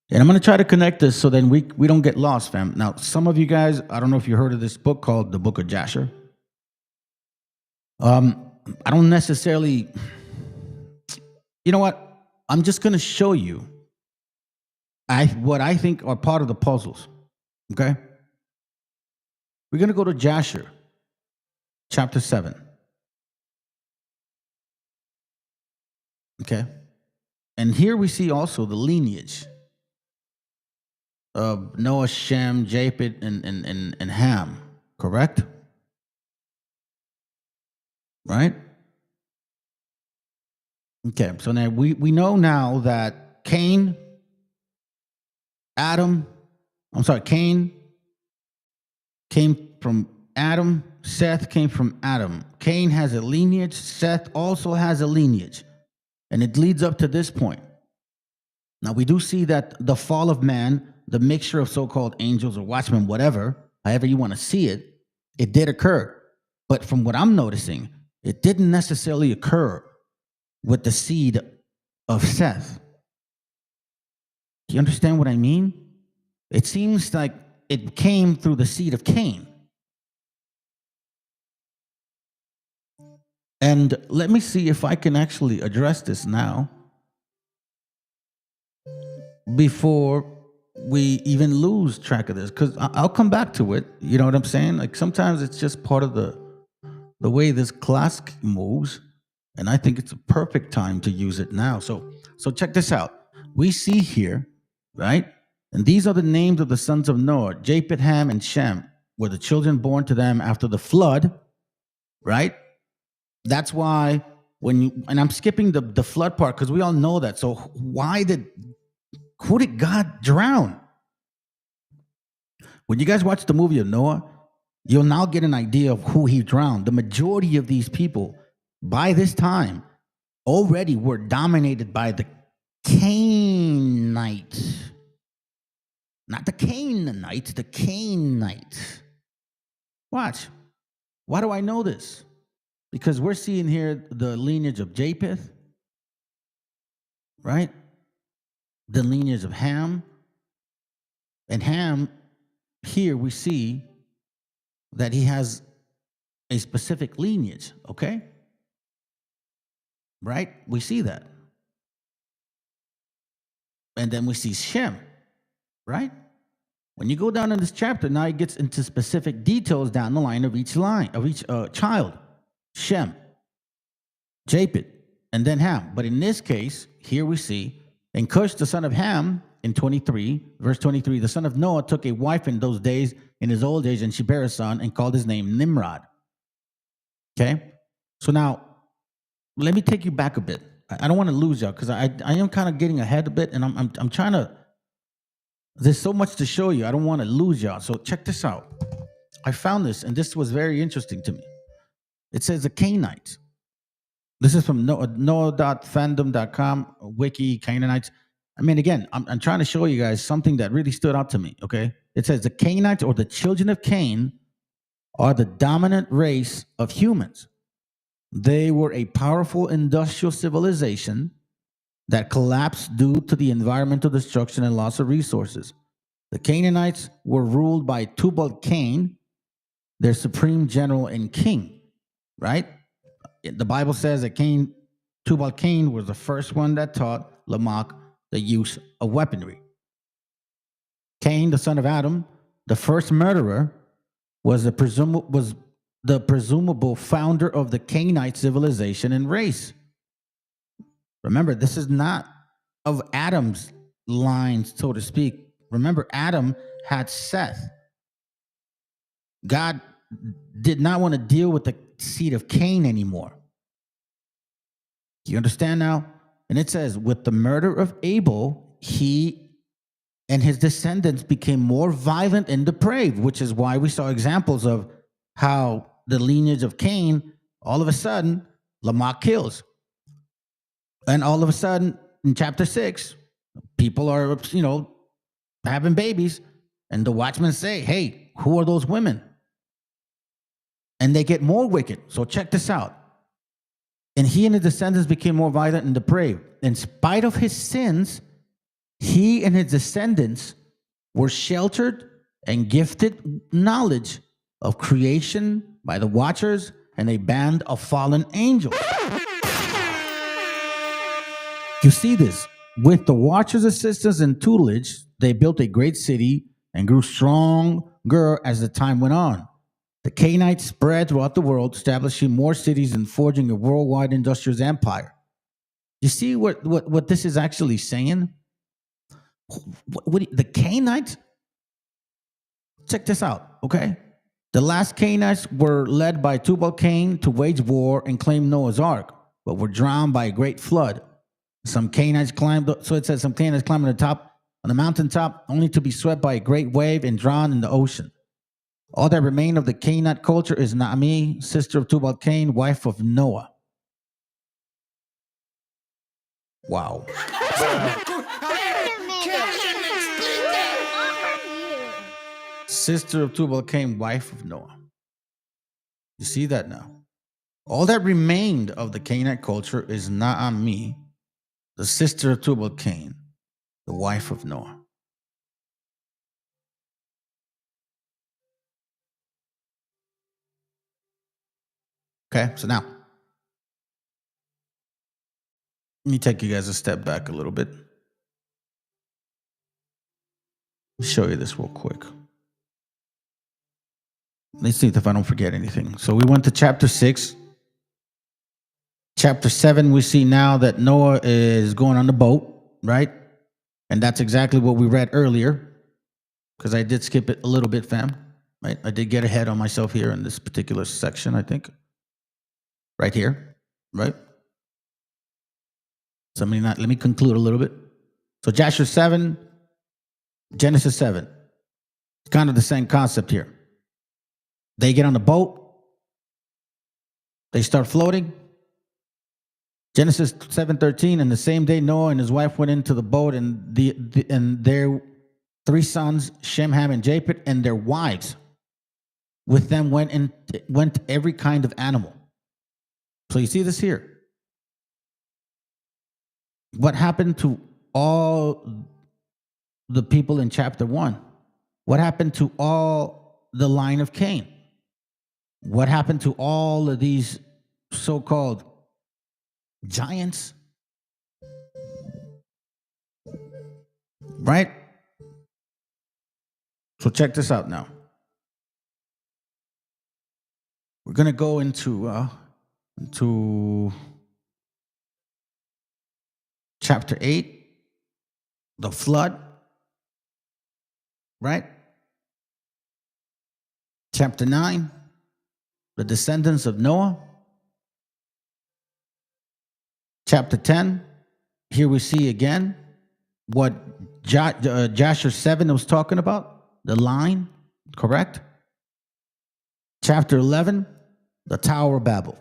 And I'm going to try to connect this so then we don't get lost, fam. Now, some of you guys, I don't know if you heard of this book called The Book of Jasher. I don't necessarily, you know what? I'm just going to show you what I think are part of the puzzles, okay? We're going to go to Jasher, chapter 7. Okay? And here we see also the lineage of Noah, Shem, Japheth, and Ham, correct? Right? Okay, so now we know now that Cain came from Adam. Seth came from Adam. Cain has a lineage. Seth also has a lineage. And it leads up to this point. Now, we do see that the fall of man, the mixture of so-called angels or watchmen, whatever, however you want to see it, it did occur. But from what I'm noticing, it didn't necessarily occur with the seed of Seth. Do you understand what I mean? It seems like it came through the seed of Cain. And let me see if I can actually address this now before we even lose track of this, because I'll come back to it. You know what I'm saying? Like sometimes it's just part of the way this class moves, and I think it's a perfect time to use it now. So check this out. We see here, right? And these are the names of the sons of Noah: Japheth, Ham, and Shem were the children born to them after the flood, right? That's why and I'm skipping the flood part because we all know that. So who did God drown? When you guys watch the movie of Noah, you'll now get an idea of who he drowned. The majority of these people by this time already were dominated by the Canaanites. Not the Canaanite, the Canaanite. Watch. Why do I know this? Because we're seeing here the lineage of Japheth, right? The lineage of Ham. And Ham, here we see that he has a specific lineage, okay? Right? We see that. And then we see Shem, right? When you go down in this chapter, now it gets into specific details down the line of each child. Shem, Japheth, and then Ham. But in this case, here we see, and Cush, the son of Ham, in 23, verse 23, the son of Noah took a wife in those days, in his old age, and she bare a son, and called his name Nimrod. Okay? So now, let me take you back a bit. I don't want to lose y'all, because I am kind of getting ahead a bit, and I'm trying to, there's so much to show you. I don't want to lose y'all. So check this out. I found this, and this was very interesting to me. It says the Canaanites. This is from Noah.fandom.com, wiki, Canaanites. I mean, again, I'm trying to show you guys something that really stood out to me, okay? It says the Canaanites, or the children of Cain, are the dominant race of humans. They were a powerful industrial civilization that collapsed due to the environmental destruction and loss of resources. The Canaanites were ruled by Tubal-Cain, their supreme general and king, right? The Bible says that Tubal-Cain was the first one that taught Lamech the use of weaponry. Cain, the son of Adam, the first murderer, was the presumable founder of the Canaanite civilization and race. Remember, this is not of Adam's lines, so to speak. Remember, Adam had Seth. God did not want to deal with the seed of Cain anymore. Do you understand now? And it says, with the murder of Abel, he and his descendants became more violent and depraved, which is why we saw examples of how the lineage of Cain, all of a sudden, Lamech kills. And all of a sudden, in chapter 6, people are, having babies, and the watchmen say, hey, who are those women? And they get more wicked. So check this out. And he and his descendants became more violent and depraved. In spite of his sins, he and his descendants were sheltered and gifted knowledge of creation by the watchers and a band of fallen angels. You see this. With the watchers' assistance and tutelage, they built a great city and grew stronger as the time went on. The Canaanites spread throughout the world, establishing more cities and forging a worldwide industrial empire. You see what this is actually saying? The Canaanites? Check this out, okay? The last Canaanites were led by Tubal-Cain to wage war and claim Noah's Ark, but were drowned by a great flood. Some Canaanites climbed, so it says some Canaanites climbed on the mountaintop, only to be swept by a great wave and drowned in the ocean. All that remained of the Canaanite culture is Naomi, sister of Tubal-Cain, wife of Noah. Wow. Sister of Tubal-Cain, wife of Noah. You see that now? All that remained of the Canaanite culture is Naomi, the sister of Tubal-Cain, the wife of Noah. Okay, so now, let me take you guys a step back a little bit. Show you this real quick. Let's see if I don't forget anything. So we went to chapter 6. Chapter 7, we see now that Noah is going on the boat, right? And that's exactly what we read earlier, because I did skip it a little bit, fam. Right? I did get ahead on myself here in this particular section, I think. Right here, right? So let me conclude a little bit. So Joshua 7, Genesis 7. It's kind of the same concept here. They get on the boat. They start floating. Genesis 7:13, and the same day Noah and his wife went into the boat, and the 3 sons, Shem, Ham, and Japheth, and their wives. With them went every kind of animal. So you see this here. What happened to all the people in chapter 1? What happened to all the line of Cain? What happened to all of these so-called giants? Right? So check this out now. We're going to go into chapter 8, the flood. Right? Chapter 9, the descendants of Noah. Chapter 10, here we see again what Joshua 7 was talking about, the line, correct? Chapter 11, the Tower of Babel.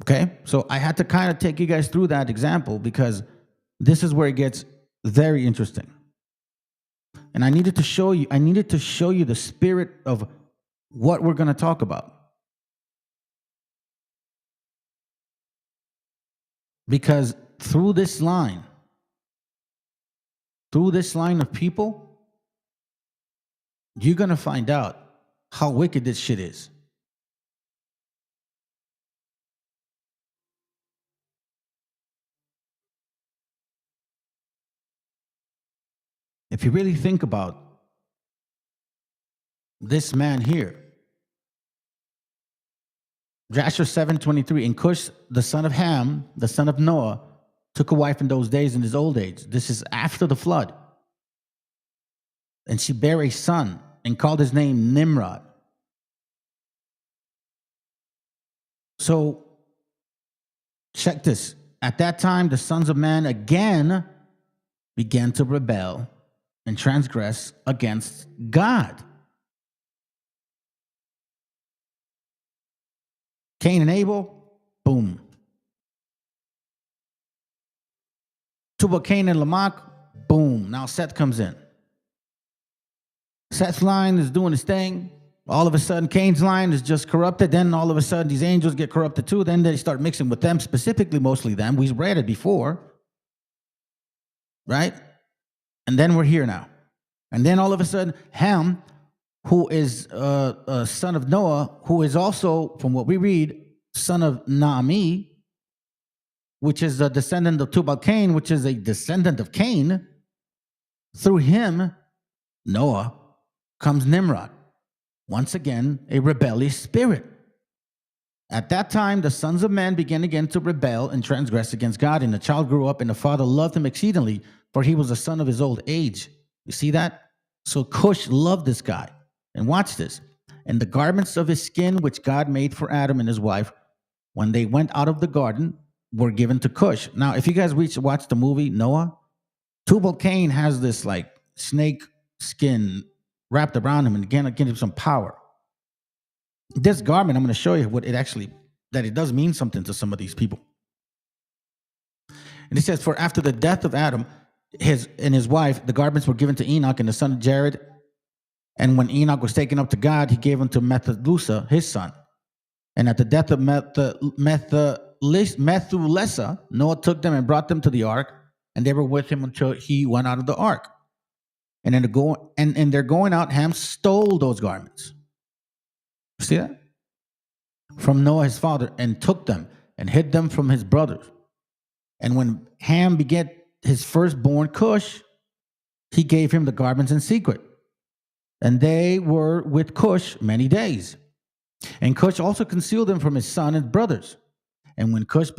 Okay, so I had to kind of take you guys through that example because this is where it gets very interesting. And I needed to show you the spirit of what we're going to talk about. Because through this line of people, you're going to find out how wicked this shit is. If you really think about this man here, Joshua 7:23, and Cush, the son of Ham, the son of Noah, took a wife in those days in his old age. This is after the flood. And she bare a son and called his name Nimrod. So, check this. At that time, the sons of man again began to rebel and transgress against God. Cain and Abel, boom. Tubal Cain and Lamech, boom. Now Seth comes in. Seth's line is doing his thing. All of a sudden, Cain's line is just corrupted. Then all of a sudden, these angels get corrupted too. Then they start mixing with them, specifically mostly them. We've read it before. Right? And then we're here now. And then all of a sudden, Ham, who is a son of Noah, who is also, from what we read, son of Naami, which is a descendant of Tubal Cain, which is a descendant of Cain. Through him, Noah, comes Nimrod. Once again, a rebellious spirit. At that time, the sons of men began again to rebel and transgress against God, and the child grew up, and the father loved him exceedingly, for he was a son of his old age. You see that? So Cush loved this guy. And watch this. And the garments of his skin, which God made for Adam and his wife, when they went out of the garden, were given to Cush. Now, if you guys watch the movie Noah, Tubal Cain has this like snake skin wrapped around him, and again, it gives him some power. This garment, I'm going to show you what it actually, that it does mean something to some of these people. And it says, for after the death of Adam and his wife, the garments were given to Enoch and the son of Jared. And when Enoch was taken up to God, he gave them to Methuselah, his son. And at the death of Methuselah, Noah took them and brought them to the ark, and they were with him until he went out of the ark. And then they're going out, Ham stole those garments. See that? From Noah his father, and took them and hid them from his brothers. And when Ham begat his firstborn Cush, he gave him the garments in secret. And they were with Cush many days. And Cush also concealed them from his son and brothers. And when Cush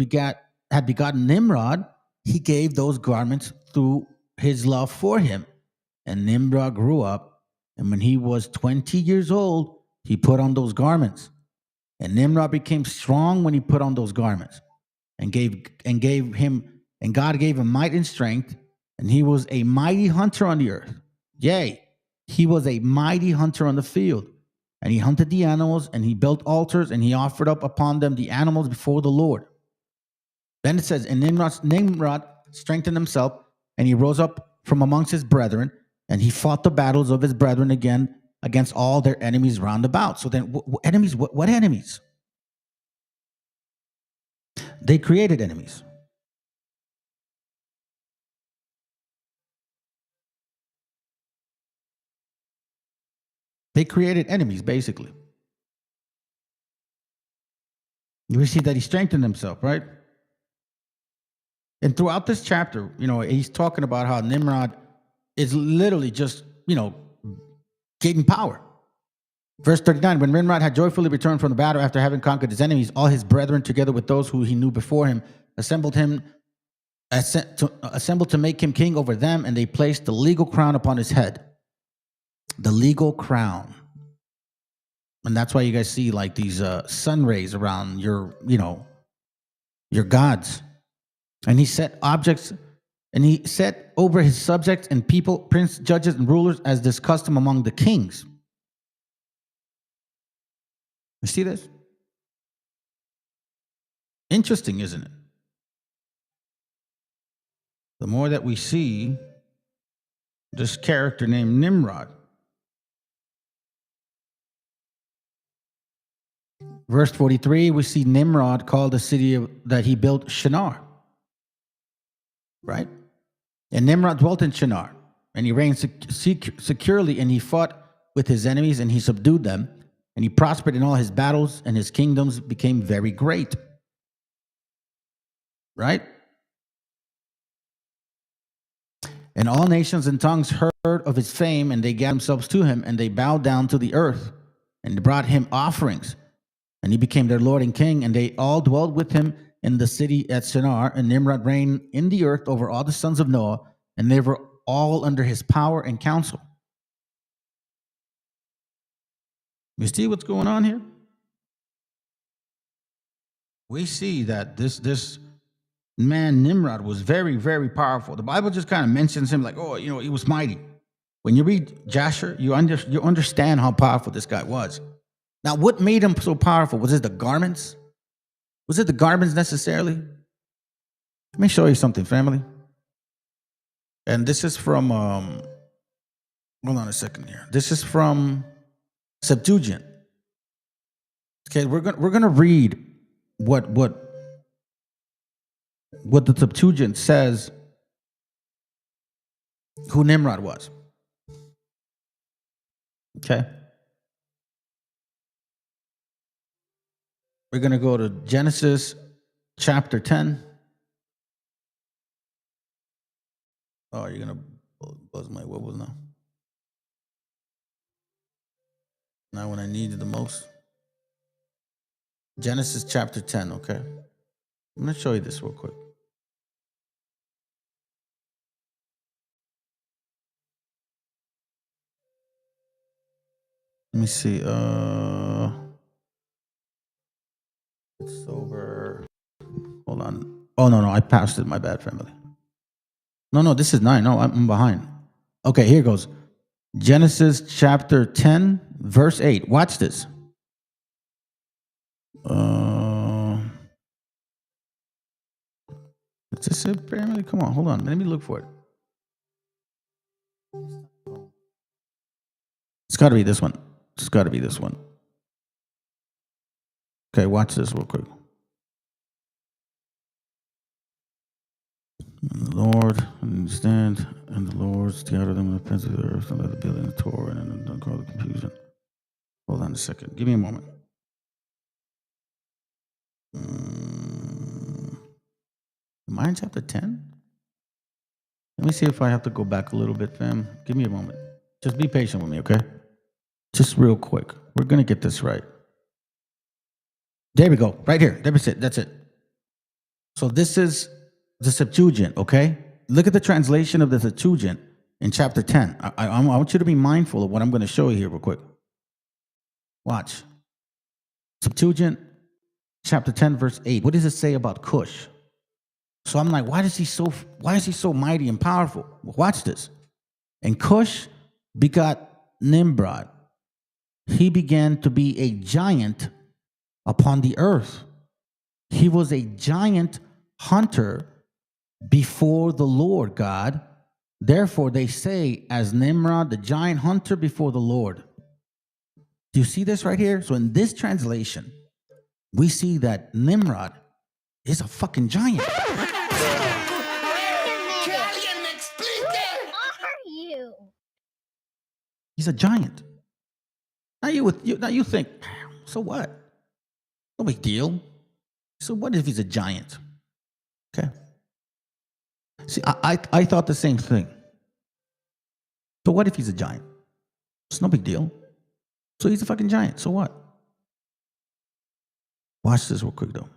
had begotten Nimrod, he gave those garments through his love for him. And Nimrod grew up, and when he was 20 years old, he put on those garments. And Nimrod became strong when he put on those garments, and God gave him might and strength, and he was a mighty hunter on the earth. Yea, he was a mighty hunter on the field. And he hunted the animals, and he built altars, and he offered up upon them the animals before the Lord. Then it says, and Nimrod strengthened himself, and he rose up from amongst his brethren, And he fought the battles of his brethren again against all their enemies round about. So then, enemies? What enemies? They created enemies. They created enemies, basically. We see that he strengthened himself, right? And throughout this chapter, he's talking about how Nimrod is literally just, gaining power. Verse 39, when Nimrod had joyfully returned from the battle after having conquered his enemies, all his brethren, together with those who he knew before him, assembled to make him king over them, and they placed the legal crown upon his head. The legal crown. And that's why you guys see like these sun rays around your gods. And he set over his subjects and people, prince, judges, and rulers, as this custom among the kings. You see this? Interesting, isn't it? The more that we see this character named Nimrod. Verse 43, we see Nimrod called the city that he built Shinar. Right? And Nimrod dwelt in Shinar, and he reigned securely, and he fought with his enemies, and he subdued them, and he prospered in all his battles, and his kingdoms became very great. Right? And all nations and tongues heard of his fame, and they gathered themselves to him, and they bowed down to the earth, and brought him offerings. And he became their Lord and King, and they all dwelled with him in the city at Shinar. And Nimrod reigned in the earth over all the sons of Noah, and they were all under his power and counsel. You see what's going on here? We see that this man Nimrod was very, very powerful. The Bible just kind of mentions him like, he was mighty. When you read Jasher, you understand how powerful this guy was. Now, what made him so powerful? Was it the garments? Was it the garments necessarily? Let me show you something, family. And this is from, hold on a second here. This is from Septuagint. Okay, we're gonna read what the Septuagint says who Nimrod was. Okay. We're going to go to Genesis chapter 10. Oh, you're going to buzz my wobbles now. Now when I need it the most. Genesis chapter 10, okay? I'm going to show you this real quick. Let me see. It's over. Hold on. Oh, no, I passed it. My bad, family. No, this is 9. No, I'm behind. Okay, here goes. Genesis chapter 10, verse 8. Watch this. Is this it, family? Come on, hold on. Let me look for it. It's got to be this one. It's got to be this one. Okay, watch this real quick. And the Lord understand, and the Lord scattered them in the pens of the earth, and let the building of Torah, and don't call the confusion. Hold on a second. Give me a moment. Am I in chapter 10? Let me see if I have to go back a little bit, fam. Give me a moment. Just be patient with me, okay? Just real quick. We're going to get this right. There we go. Right here. That's it. That's it. So this is the Septuagint, okay? Look at the translation of the Septuagint in chapter 10. I want you to be mindful of what I'm going to show you here real quick. Watch. Septuagint, chapter 10, verse 8. What does it say about Cush? So I'm like, why is he so mighty and powerful? Well, watch this. And Cush begot Nimrod. He began to be a giant upon the earth. He was a giant hunter before the Lord God, Therefore, they say, as Nimrod, the giant hunter before the Lord. Do you see this right here? So in this translation, we see that Nimrod is a fucking giant. He's a giant. Now you think, so what? No big deal. So what if he's a giant? Okay. See, I thought the same thing. So what if he's a giant? It's no big deal. So he's a fucking giant. So what? Watch this real quick though.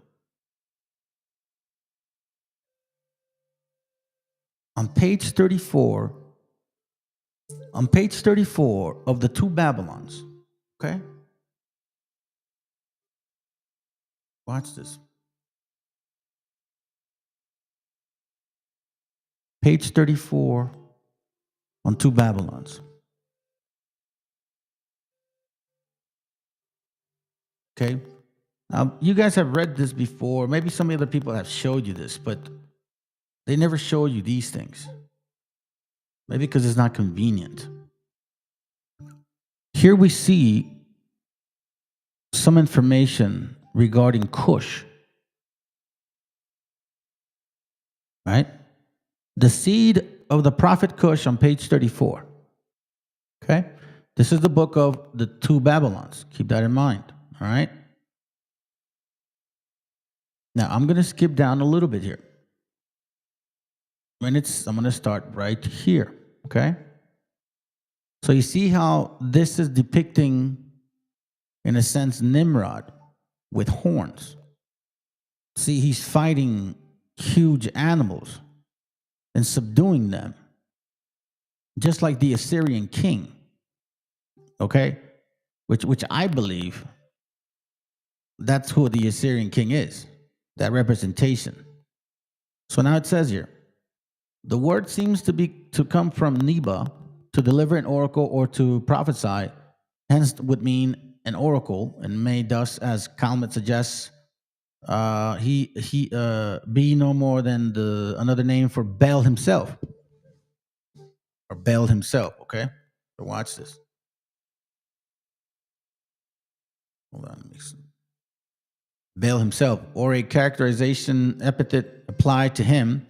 On page 34 of the two Babylons, okay? Watch this. Page 34 on two Babylons. Okay? Now, you guys have read this before. Maybe some other people have showed you this, but they never show you these things. Maybe because it's not convenient. Here we see some information regarding Cush. Right? The seed of the prophet Cush on page 34. Okay? This is the book of the two Babylons. Keep that in mind. All right? Now, I'm going to skip down a little bit here. I'm going to start right here. Okay? So you see how this is depicting, in a sense, Nimrod with horns. See, he's fighting huge animals and subduing them, just like the Assyrian king. Okay? Which I believe that's who the Assyrian king is, that representation. So now it says here, the word seems to come from Neba, to deliver an oracle or to prophesy, hence would mean an oracle, and may thus, as Calmet suggests, he be no more than another name for Baal himself, or Baal himself. Okay, so watch this. Hold on, let me see. Baal himself, or a characterization epithet applied to him,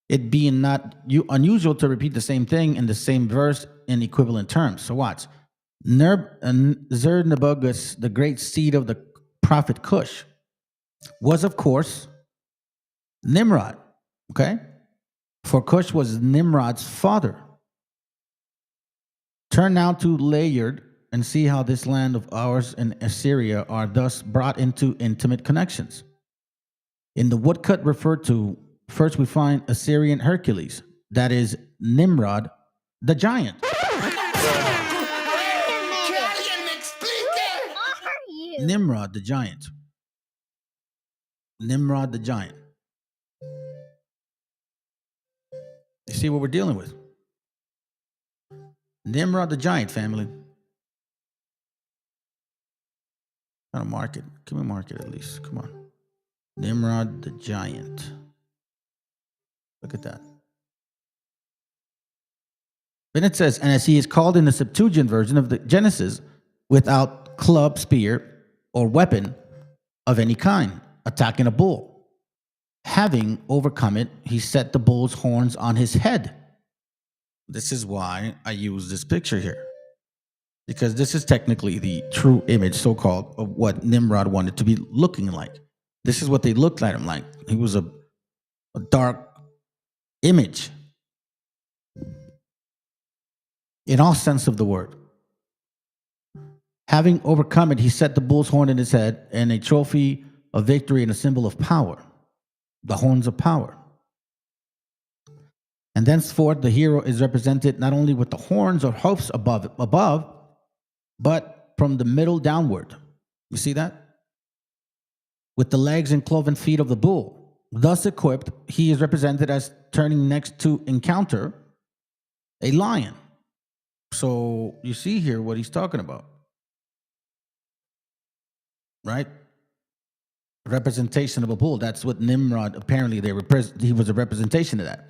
it being not unusual to repeat the same thing in the same verse in equivalent terms. So watch. Zer-Nebugus, the great seed of the prophet Cush, was, of course, Nimrod. Okay? For Cush was Nimrod's father. Turn now to Layard and see how this land of ours and Assyria are thus brought into intimate connections. In the woodcut referred to, first we find Assyrian Hercules, that is Nimrod, the giant. Nimrod, the giant. Nimrod, the giant. You see what we're dealing with? Nimrod, the giant, family. Gotta mark it. Can we mark it at least? Come on. Nimrod, the giant. Look at that. Then it says, and as he is called in the Septuagint version of the Genesis, without club, spear, or weapon of any kind, attacking a bull. Having overcome it, he set the bull's horns on his head. This is why I use this picture here, because this is technically the true image, so-called, of what Nimrod wanted to be looking like. This is what they looked at him like. He was a dark image in all sense of the word. Having overcome it, he set the bull's horn in his head, and a trophy of victory and a symbol of power, the horns of power. And thenceforth, the hero is represented not only with the horns or hoofs above, but from the middle downward. You see that? With the legs and cloven feet of the bull. Thus equipped, he is represented as turning next to encounter a lion. So you see here what he's talking about. Right? Representation of a bull. That's what Nimrod, apparently he was a representation of that.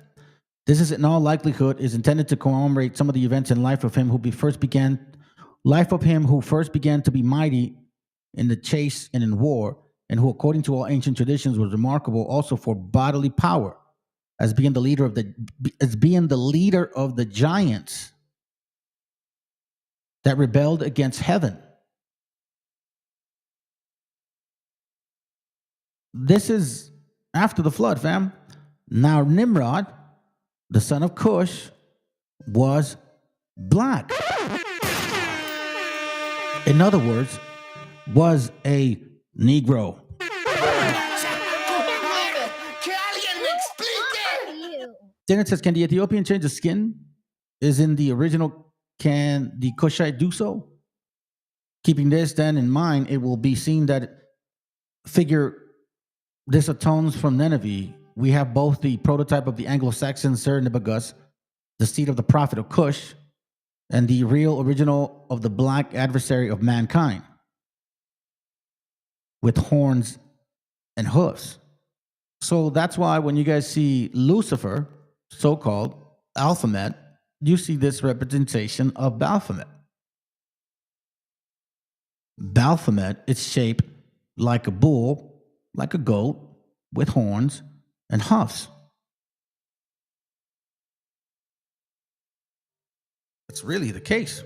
This is in all likelihood is intended to commemorate some of the events in life of him who first began to be mighty in the chase and in war, and who, according to all ancient traditions, was remarkable also for bodily power, as being the leader of the giants that rebelled against heaven. This is after the flood, fam. Now Nimrod, the son of Cush, was black. In other words, was a Negro. Then it says, can the Ethiopian change the skin? Is in the original, can the Cushite do so? Keeping this then in mind, it will be seen that this atones from Nineveh. We have both the prototype of the Anglo-Saxon Zer-Nibbagus, the seed of the prophet of Cush, and the real original of the black adversary of mankind, with horns and hoofs. So that's why when you guys see Lucifer, so-called Baphomet, you see this representation of Baphomet. Baphomet is shaped like a bull, like a goat, with horns and hoofs. It's really the case.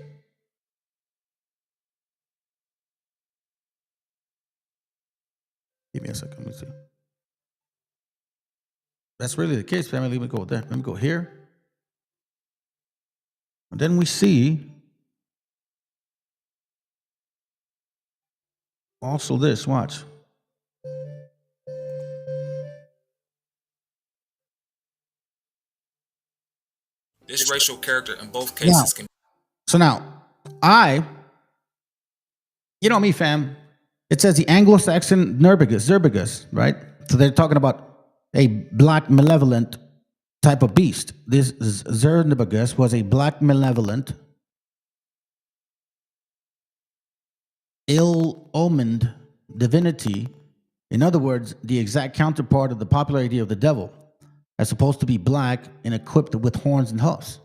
Give me a second. Let me see. That's really the case, family. Let me go there. Let me go here. And then we see also this. Watch. This racial character in both cases can. So now, you know me, fam. It says the Anglo-Saxon Zerbigus, right? So they're talking about a black malevolent type of beast. This Zer-Nibbagus was a black malevolent, ill-omened divinity. In other words, the exact counterpart of the popular idea of the devil, as supposed to be black and equipped with horns and hoofs.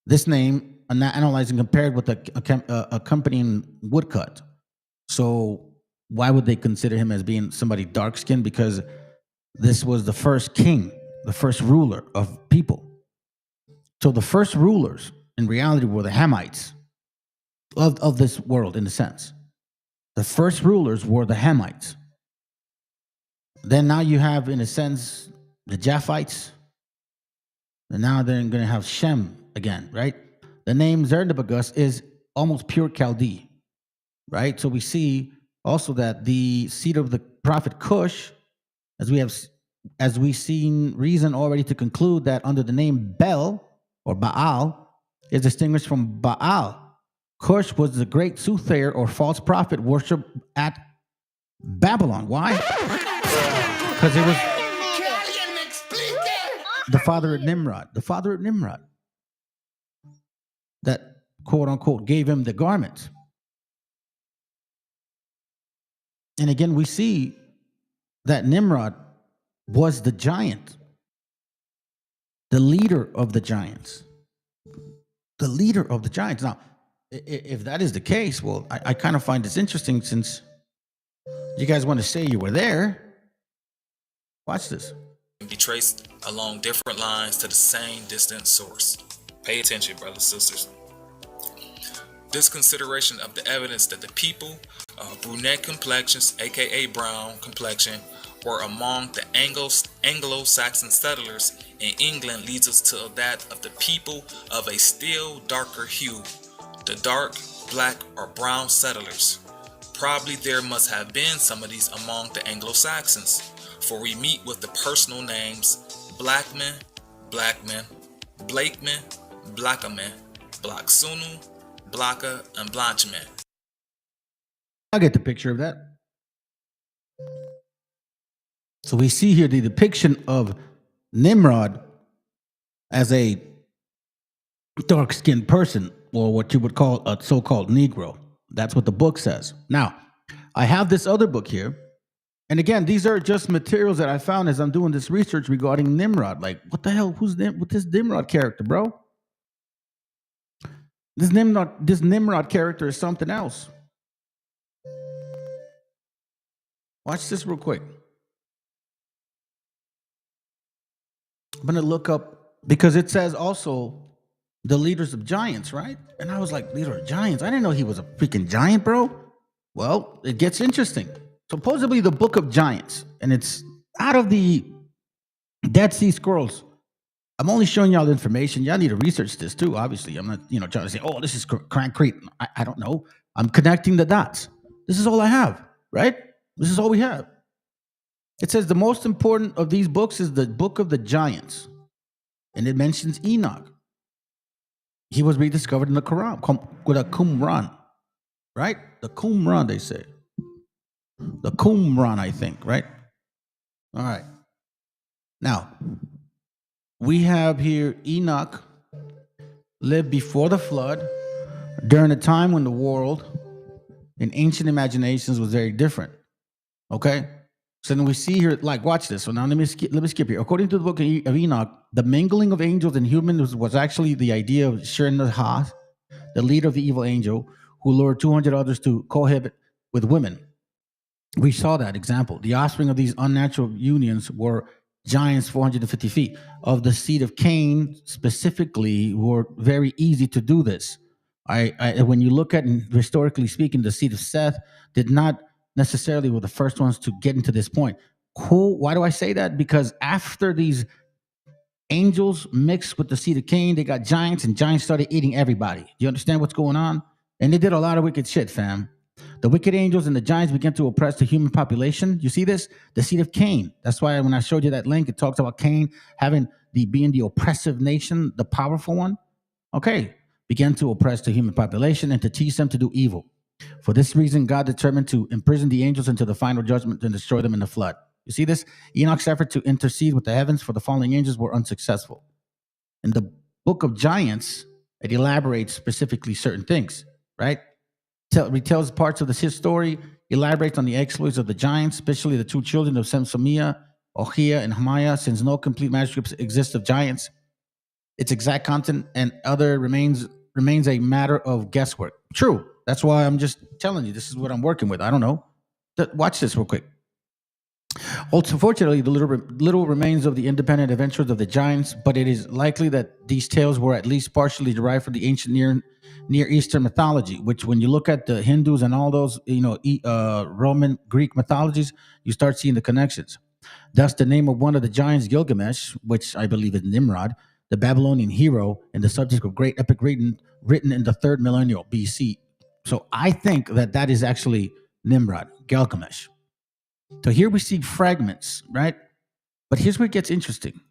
This name, analyzing compared with a accompanying woodcut. So why would they consider him as being somebody dark-skinned? Because this was the first king, the first ruler of people. So the first rulers, in reality, were the Hamites of this world, in a sense. The first rulers were the Hamites. Then now you have, in a sense, the Japhites. And now they're going to have Shem again, right? The name Zer-Nibbagus is almost pure Chaldee, right? So we see also that the seed of the prophet Cush, as we've seen reason already to conclude that under the name Bel or Baal is distinguished from Baal. Cush was the great soothsayer or false prophet worshipped at Babylon. Why? Because it was the father of Nimrod. The father of Nimrod that, quote unquote, gave him the garments. And again, we see that Nimrod was the giant, the leader of the giants. The leader of the giants. Now, if that is the case, well, I kind of find this interesting, since you guys want to say you were there. Watch this. Be traced along different lines to the same distant source. Pay attention, brothers and sisters. This consideration of the evidence that the people of brunette complexions, aka brown complexion, were among the Anglo-Saxon settlers in England leads us to that of the people of a still darker hue, the dark, black, or brown settlers. Probably there must have been some of these among the Anglo-Saxons, for we meet with the personal names Blackman, Blackman, Blakeman, Blackaman, Blacksunu, Blacka, and Blanchman. I get the picture of that. So we see here the depiction of Nimrod as a dark-skinned person, or what you would call a so-called Negro. That's what the book says. Now, I have this other book here, And again, these are just materials that I found as I'm doing this research regarding Nimrod. Like, what the hell? Who's with this Nimrod character, bro? This Nimrod character is something else. Watch this real quick. I'm gonna look up because it says also the leaders of giants, right? And I was like, leader of giants. I didn't know he was a freaking giant, bro. Well, it gets interesting. Supposedly the book of giants, and it's out of the Dead Sea Scrolls. I'm only showing y'all the information. Y'all need to research this too. Obviously, I'm not, trying to say, oh, this is concrete. I don't know. I'm connecting the dots. This is all I have, right? This is all we have. It says the most important of these books is the book of the giants, and it mentions Enoch. He was rediscovered in the Quran with a Qumran, right? The Qumran, they say. The Qumran, I think, right? All right. Now, we have here Enoch lived before the flood during a time when the world in ancient imaginations was very different. Okay? So then we see here, like, watch this. So now let me skip here. According to the book of Enoch, the mingling of angels and humans was actually the idea of Shir-Nahath, the leader of the evil angel, who lured 200 others to cohabit with women. We saw that example. The offspring of these unnatural unions were giants 450 feet. Of the seed of Cain, specifically, were very easy to do this. When you look at, historically speaking, the seed of Seth did not necessarily were the first ones to get into this point. Cool. Why do I say that? Because after these angels mixed with the seed of Cain, they got giants, and giants started eating everybody. Do you understand what's going on? And they did a lot of wicked shit, fam. The wicked angels and the giants began to oppress the human population. You see this? The seed of Cain. That's why when I showed you that link, it talks about Cain being the oppressive nation, the powerful one. Okay. Began to oppress the human population and to teach them to do evil. For this reason, God determined to imprison the angels until the final judgment and destroy them in the flood. You see this? Enoch's effort to intercede with the heavens for the falling angels were unsuccessful. In the book of giants, it elaborates specifically certain things, right? Retells parts of the story, elaborates on the exploits of the giants, especially the two children of Semsomia, Ohia, and Hamaya. Since no complete manuscripts exist of giants, its exact content and other remains a matter of guesswork. True. That's why I'm just telling you, this is what I'm working with. I don't know. Watch this real quick. Also, fortunately, the little remains of the independent adventures of the giants, but it is likely that these tales were at least partially derived from the ancient Near Eastern mythology, which when you look at the Hindus and all those, Roman, Greek mythologies, you start seeing the connections. Thus, the name of one of the giants, Gilgamesh, which I believe is Nimrod, the Babylonian hero and the subject of great epic written in the 3rd millennium BC. So I think that is actually Nimrod, Gilgamesh. So here we see fragments, right? But here's where it gets interesting.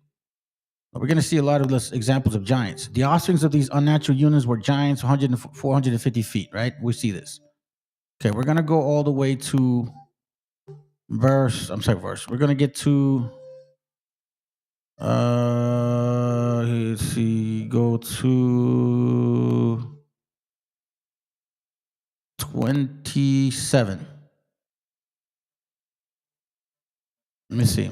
We're going to see a lot of those examples of giants. The offsprings of these unnatural unions were giants 450 feet, right? We see this. Okay, we're going to go all the way to verse. We're going to get to, let's see, go to 27. Let me see.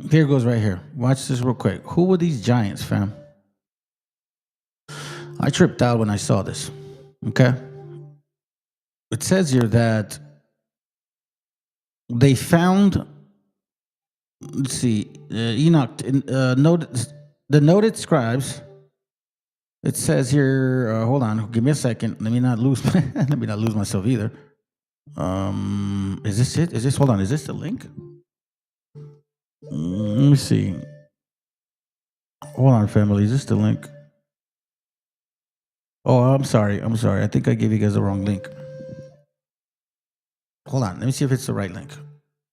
Here goes right here. Watch this real quick. Who were these giants, fam? I tripped out when I saw this. Okay. It says here that they found, let's see, Enoch, the noted scribes. It says here, hold on, give me a second. Let me not lose myself either. Is this it? Hold on, is this the link? Let me see. Hold on, family. Is this the link? Oh, I'm sorry. I think I gave you guys the wrong link. Hold on. Let me see if it's the right link.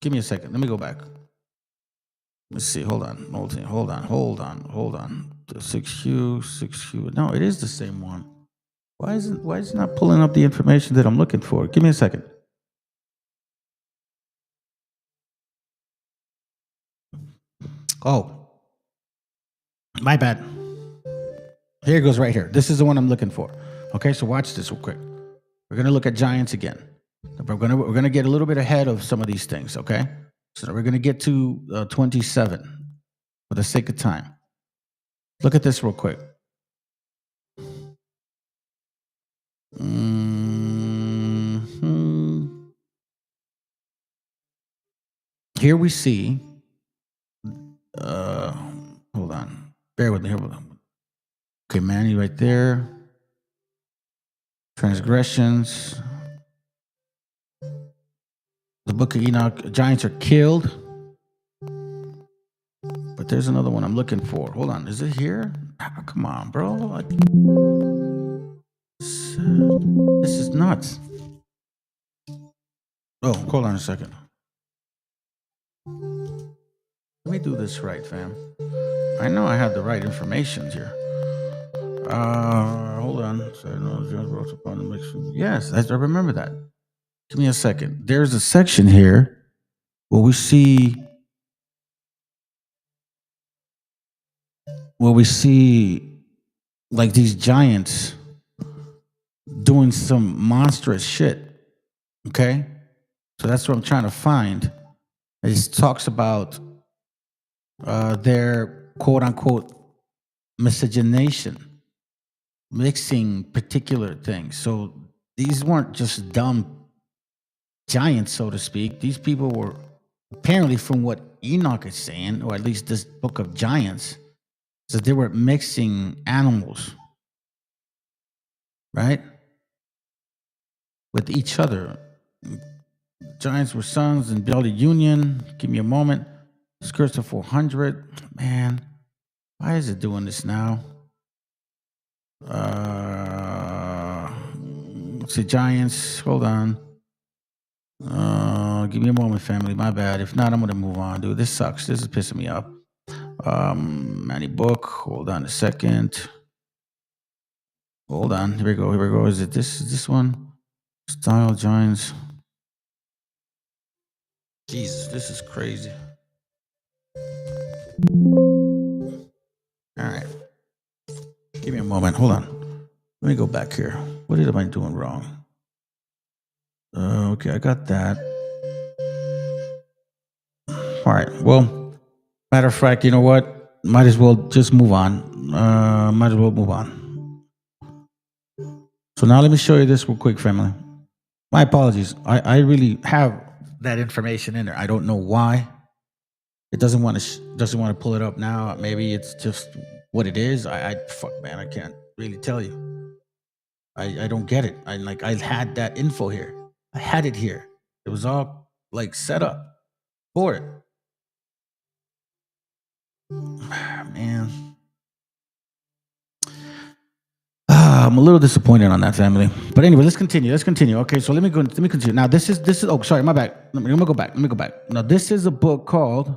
Give me a second. Let me go back. Let's see. Hold on. Hold on. The 6Q. No, it is the same one. Why is it not pulling up the information that I'm looking for? Give me a second. Oh, my bad. Here it goes right here. This is the one I'm looking for. Okay, so watch this real quick. We're gonna look at giants again. We're gonna get a little bit ahead of some of these things. Okay, so we're gonna get to 27 for the sake of time. Look at this real quick. Here we see. Hold on. Bear with me. Hold on. Okay, Manny, right there. Transgressions. The book of Enoch. Giants are killed. But there's another one I'm looking for. Hold on. Is it here? Oh, come on, bro. This is nuts. Oh, hold on a second. Let me do this right, fam. I know I have the right information here. Hold on. Yes, I remember that. Give me a second. There's a section here where we see like these giants doing some monstrous shit. Okay? So that's what I'm trying to find. It talks about their quote unquote miscegenation, mixing particular things. So these weren't just dumb giants, so to speak. These people were apparently, from what Enoch is saying, or at least this book of giants, that they were mixing animals, right, with each other. Giants were sons and built a union. Give me a moment. Skirts of 400. Man, why is it doing this now? Let's see, giants. Hold on. Give me a moment, family. My bad. If not, I'm gonna move on, dude. This sucks. This is pissing me off. Manny book. Hold on a second. Hold on. Here we go. Here we go. Is it this? Is this one? Style giants. Jesus, this is crazy. All right. Give me a moment. Hold on. Let me go back here. What am I doing wrong? Okay, I got that. All right. Well, matter of fact, you know what? Might as well just move on. Might as well move on. So now let me show you this real quick, family. My apologies. I really have that information in there. I don't know why. It doesn't want to pull it up now. Maybe it's just what it is. Fuck, man, I can't really tell you. I don't get it. I had that info here. I had it here. It was all like set up for it. Man. I'm a little disappointed on that, family. But anyway, let's continue. Okay, so let me continue. Now this is oh, sorry, my bad. Let me go back. Now this is a book called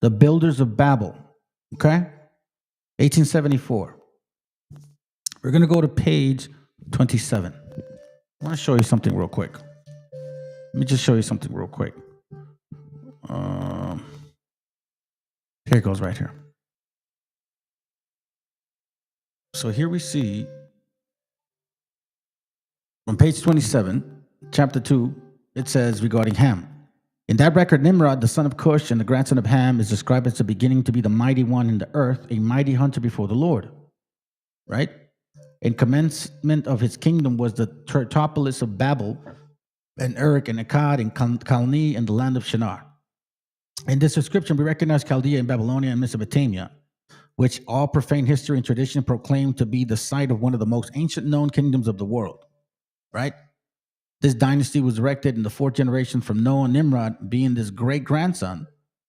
The Builders of Babel. Okay? 1874. We're going to go to page 27. I want to show you something real quick. Let me just show you something real quick. Here it goes right here. So here we see on page 27, chapter 2, it says regarding Ham. In that record, Nimrod, the son of Cush and the grandson of Ham, is described as the beginning to be the mighty one in the earth, a mighty hunter before the Lord. Right? In commencement of his kingdom was the Tertopolis of Babel, and Uruk and Akkad and Calneh and the land of Shinar. In this description, we recognize Chaldea and Babylonia and Mesopotamia, which all profane history and tradition proclaim to be the site of one of the most ancient known kingdoms of the world. Right? This dynasty was erected in the fourth generation from Noah and Nimrod being this great-grandson.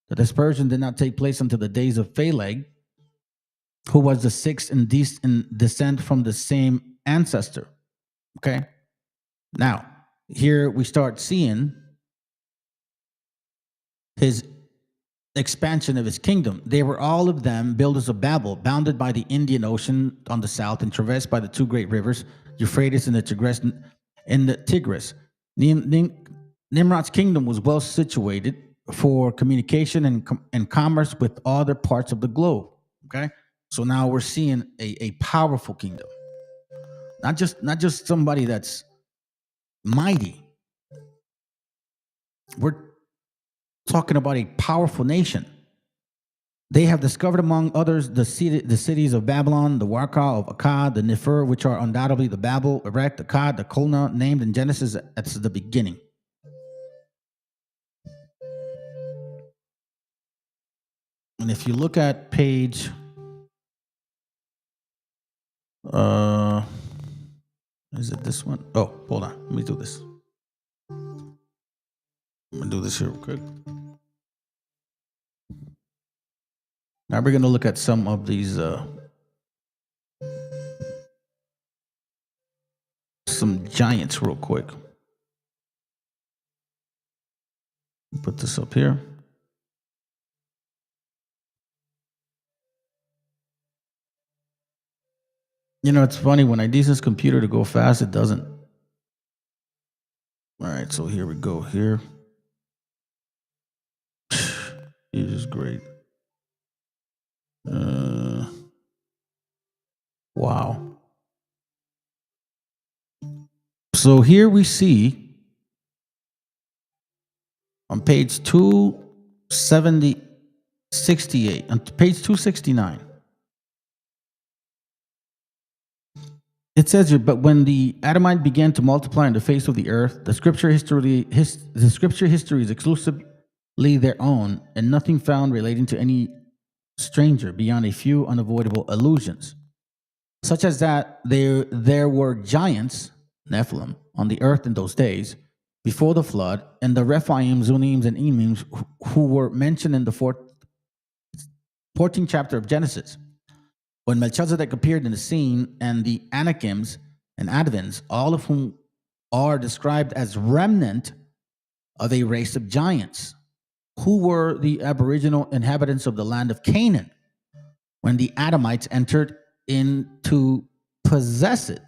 The dispersion did not take place until the days of Phaleg, who was the sixth in descent from the same ancestor. Okay? Now, here we start seeing his expansion of his kingdom. They were all of them builders of Babel, bounded by the Indian Ocean on the south and traversed by the two great rivers, Euphrates and the Tigris. Nimrod's kingdom was well situated for communication and commerce with other parts of the globe. Okay, So now we're seeing a powerful kingdom, not just somebody that's mighty. We're talking about a powerful nation. They have discovered, among others, the cities of Babylon, the Warka of Akkad, the Nefer, which are undoubtedly the Babel, Erech, the Akkad, the Kolna, named in Genesis at the beginning. And if you look at page, is it this one? Oh, hold on. Let me do this. I'm gonna do this here real quick. Now we're gonna look at some of these some giants real quick. Put this up here. You know, it's funny, when I use this computer to go fast, it doesn't. All right, so here we go. Here. It is great. Wow. So here we see on page 268, on page 269, it says here, but when the Adamite began to multiply on the face of the earth, the scripture history is exclusively their own, and nothing found relating to any stranger beyond a few unavoidable allusions, such as that there were giants, Nephilim, on the earth in those days before the flood, and the Rephaim, Zunims, and Emims who were mentioned in the 14th chapter of Genesis. When Melchizedek appeared in the scene, and the Anakims and Advins, all of whom are described as remnant of a race of giants, who were the aboriginal inhabitants of the land of Canaan, when the Adamites entered in to possess it.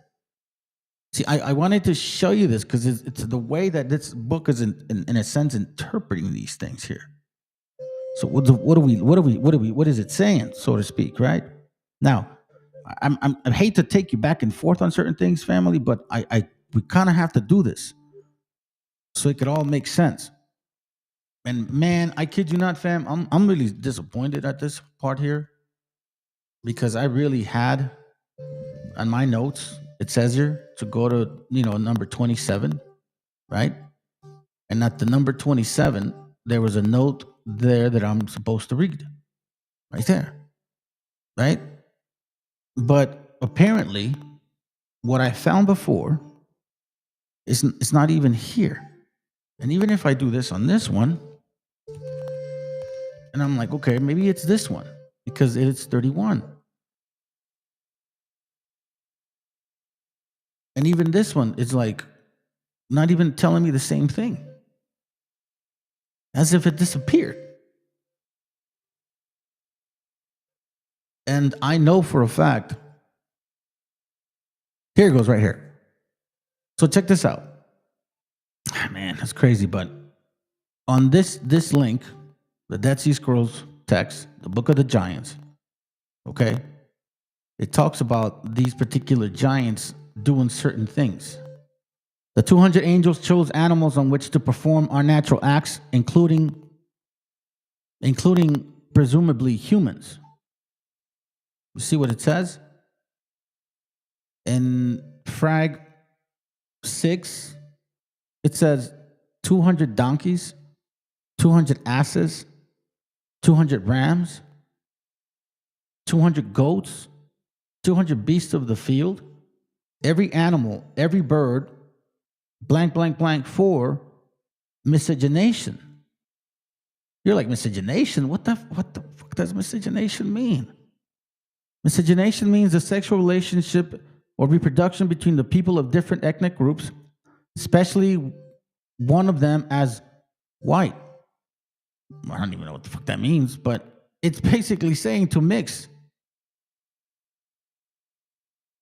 See, I wanted to show you this because it's the way that this book is, in a sense, interpreting these things here. So what is it saying, so to speak, right? Now, I hate to take you back and forth on certain things, family, but we kind of have to do this so it could all make sense. And man, I kid you not, fam, I'm really disappointed at this part here, because I really had on my notes, it says here to go to, number 27, right? And at the number 27, there was a note there that I'm supposed to read right there, right? But apparently, what I found before it's not even here. And even if I do this on this one, and I'm like, okay, maybe it's this one because it's 31. And even this one is like not even telling me the same thing, as if it disappeared. And I know for a fact, here it goes right here. So check this out. Man, that's crazy. But on this link, the Dead Sea Scrolls text, the Book of the Giants, okay, it talks about these particular giants doing certain things. The 200 angels chose animals on which to perform our natural acts, including presumably humans. You see what it says? In Frag 6, it says 200 donkeys, 200 asses, 200 rams, 200 goats, 200 beasts of the field, every animal, every bird, blank, blank, blank, for miscegenation. You're like, miscegenation? What the fuck does miscegenation mean? Miscegenation means a sexual relationship or reproduction between the people of different ethnic groups, especially one of them as white. I don't even know what the fuck that means, but it's basically saying to mix.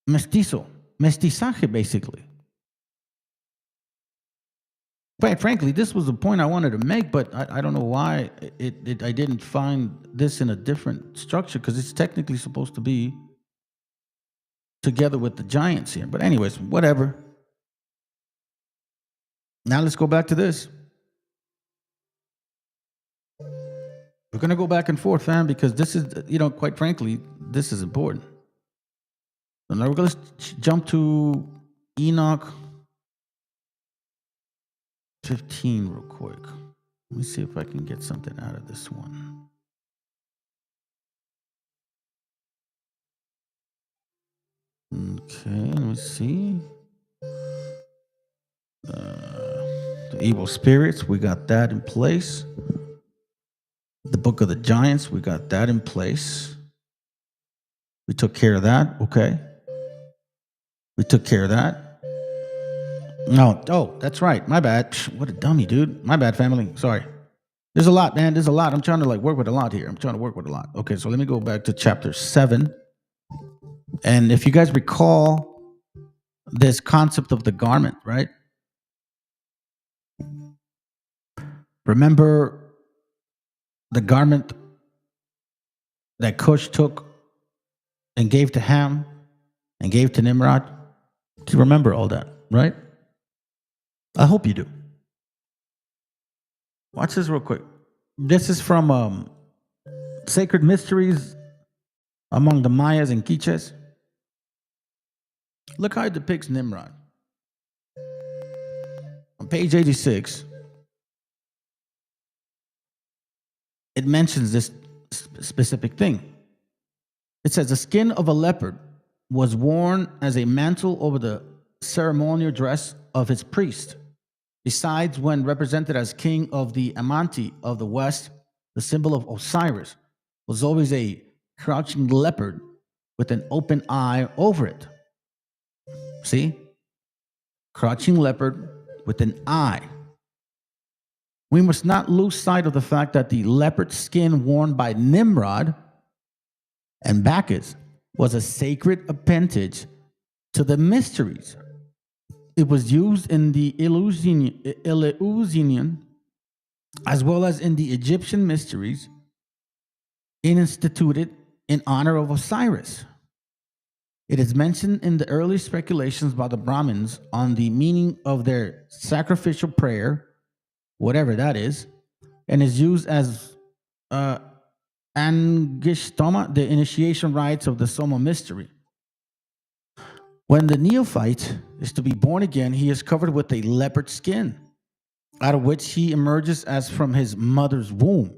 Mestizo, mestizaje, basically. Quite frankly, this was the point I wanted to make, but I don't know why I didn't find this in a different structure, because it's technically supposed to be together with the giants here. But anyways, whatever. Now let's go back to this. We're going to go back and forth, fam, because this is, quite frankly, this is important. So now we're going to jump to Enoch 15 real quick. Let me see if I can get something out of this one. Okay, let me see. The evil spirits, we got that in place. The book of the giants, we got that in place. We took care of that. Okay. We took care of that. No, that's right. My bad. What a dummy, dude. My bad, family. Sorry. There's a lot, man. There's a lot. I'm trying to work with a lot here. Okay, so let me go back to chapter 7. And if you guys recall this concept of the garment, right? Remember the garment that Cush took and gave to Ham and gave to Nimrod? Do you remember all that, right? I hope you do. Watch this real quick. This is from Sacred Mysteries Among the Mayas and Quiches. Look how it depicts Nimrod. On page 86, it mentions this specific thing. It says, the skin of a leopard was worn as a mantle over the ceremonial dress of his priest. Besides, when represented as king of the Amanti of the West, the symbol of Osiris was always a crouching leopard with an open eye over it. See? Crouching leopard with an eye. We must not lose sight of the fact that the leopard skin worn by Nimrod and Bacchus was a sacred appendage to the mysteries. It was used in the Eleusinian as well as in the Egyptian mysteries, instituted in honor of Osiris. It is mentioned in the early speculations by the Brahmins on the meaning of their sacrificial prayer, whatever that is, and is used as Angishtoma, the initiation rites of the Soma mystery. When the neophyte is to be born again, he is covered with a leopard skin, out of which he emerges as from his mother's womb.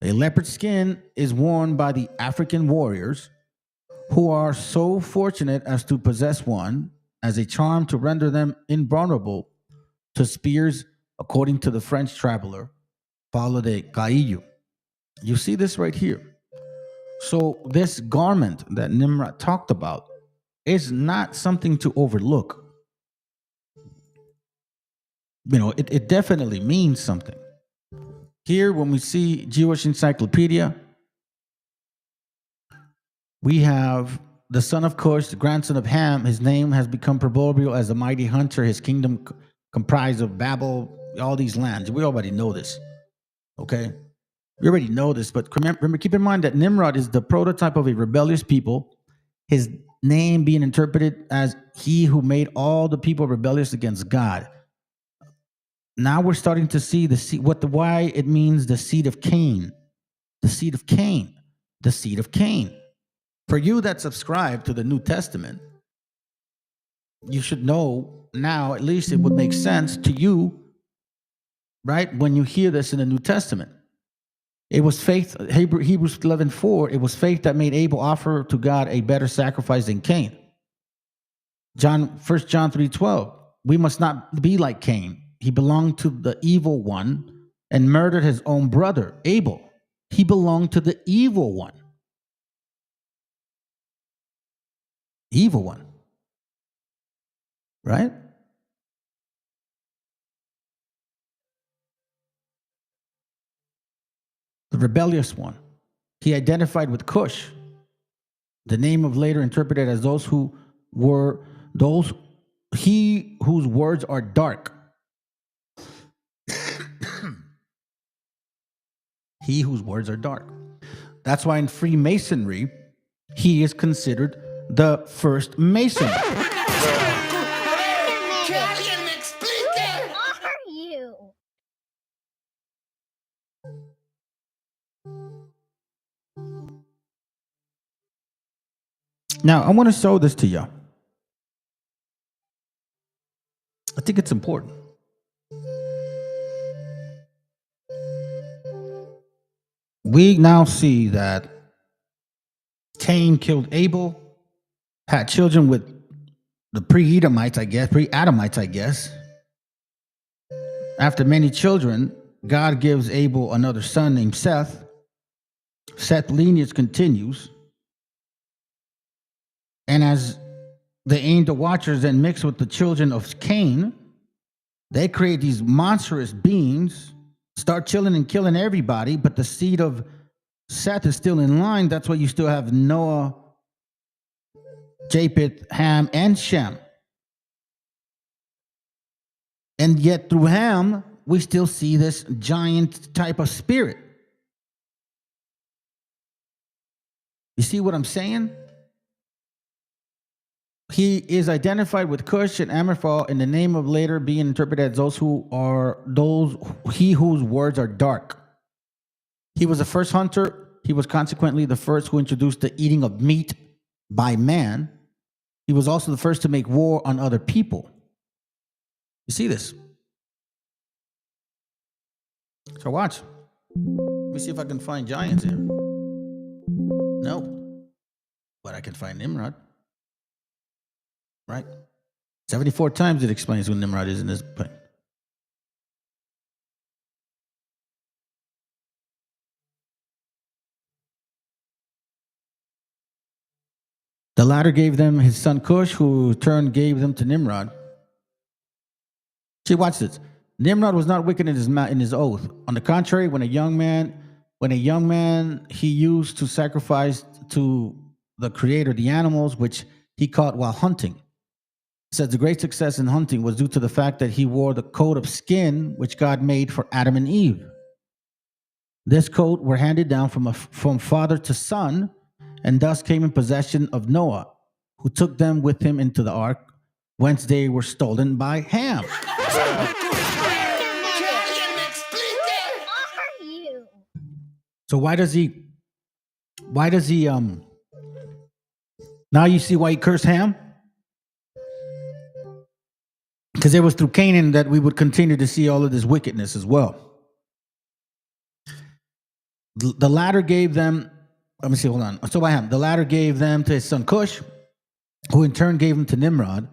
A leopard skin is worn by the African warriors who are so fortunate as to possess one as a charm to render them invulnerable to spears, according to the French traveler Paulo de Caillo. You see this right here. So this garment that Nimrod talked about is not something to overlook. It definitely means something. Here, when we see Jewish Encyclopedia, we have the son of Cush, the grandson of Ham. His name has become proverbial as a mighty hunter. His kingdom comprised of Babel, all these lands. We already know this, okay? We already know this, but remember, keep in mind that Nimrod is the prototype of a rebellious people. His name being interpreted as he who made all the people rebellious against God. Now we're starting to see why it means the seed of Cain. The seed of Cain. The seed of Cain. For you that subscribe to the New Testament, you should know now, at least it would make sense to you, right? When you hear this in the New Testament. It was faith, Hebrews 11:4, it was faith that made Abel offer to God a better sacrifice than Cain. 1 John 3:12, we must not be like Cain. He belonged to the evil one and murdered his own brother, Abel. He belonged to the evil one. Evil one. Right? The rebellious one. He identified with Cush, the name of later interpreted as those whose words are dark. He whose words are dark. That's why in Freemasonry, he is considered the first Mason. Now, I want to show this to you. I think it's important. We now see that Cain killed Abel, had children with the pre-Adamites, I guess. After many children, God gives Abel another son named Seth. Seth's lineage continues. And as the angel watchers then mix with the children of Cain, they create these monstrous beings, start chilling and killing everybody, but the seed of Seth is still in line. That's why you still have Noah, Japheth, Ham, and Shem. And yet through Ham, we still see this giant type of spirit. You see what I'm saying? He is identified with Cush and Amraphel in the name of later being interpreted as he whose words are dark. He was the first hunter. He was consequently the first who introduced the eating of meat by man. He was also the first to make war on other people. You see this? So watch. Let me see if I can find giants here. No. But I can find Nimrod. Right? 74 times it explains who Nimrod is in this point. The latter gave them his son Cush, who in turn gave them to Nimrod. See, watch this. Nimrod was not wicked in his oath. On the contrary, when a young man he used to sacrifice to the Creator the animals which he caught while hunting. It says the great success in hunting was due to the fact that he wore the coat of skin which God made for Adam and Eve. This coat were handed down from father to son, and thus came in possession of Noah, who took them with him into the ark, whence they were stolen by Ham. So why does he now you see why he cursed Ham? Because it was through Canaan that we would continue to see all of this wickedness as well. The latter gave them, let me see, hold on. So by Ham, the latter gave them to his son Cush, who in turn gave them to Nimrod.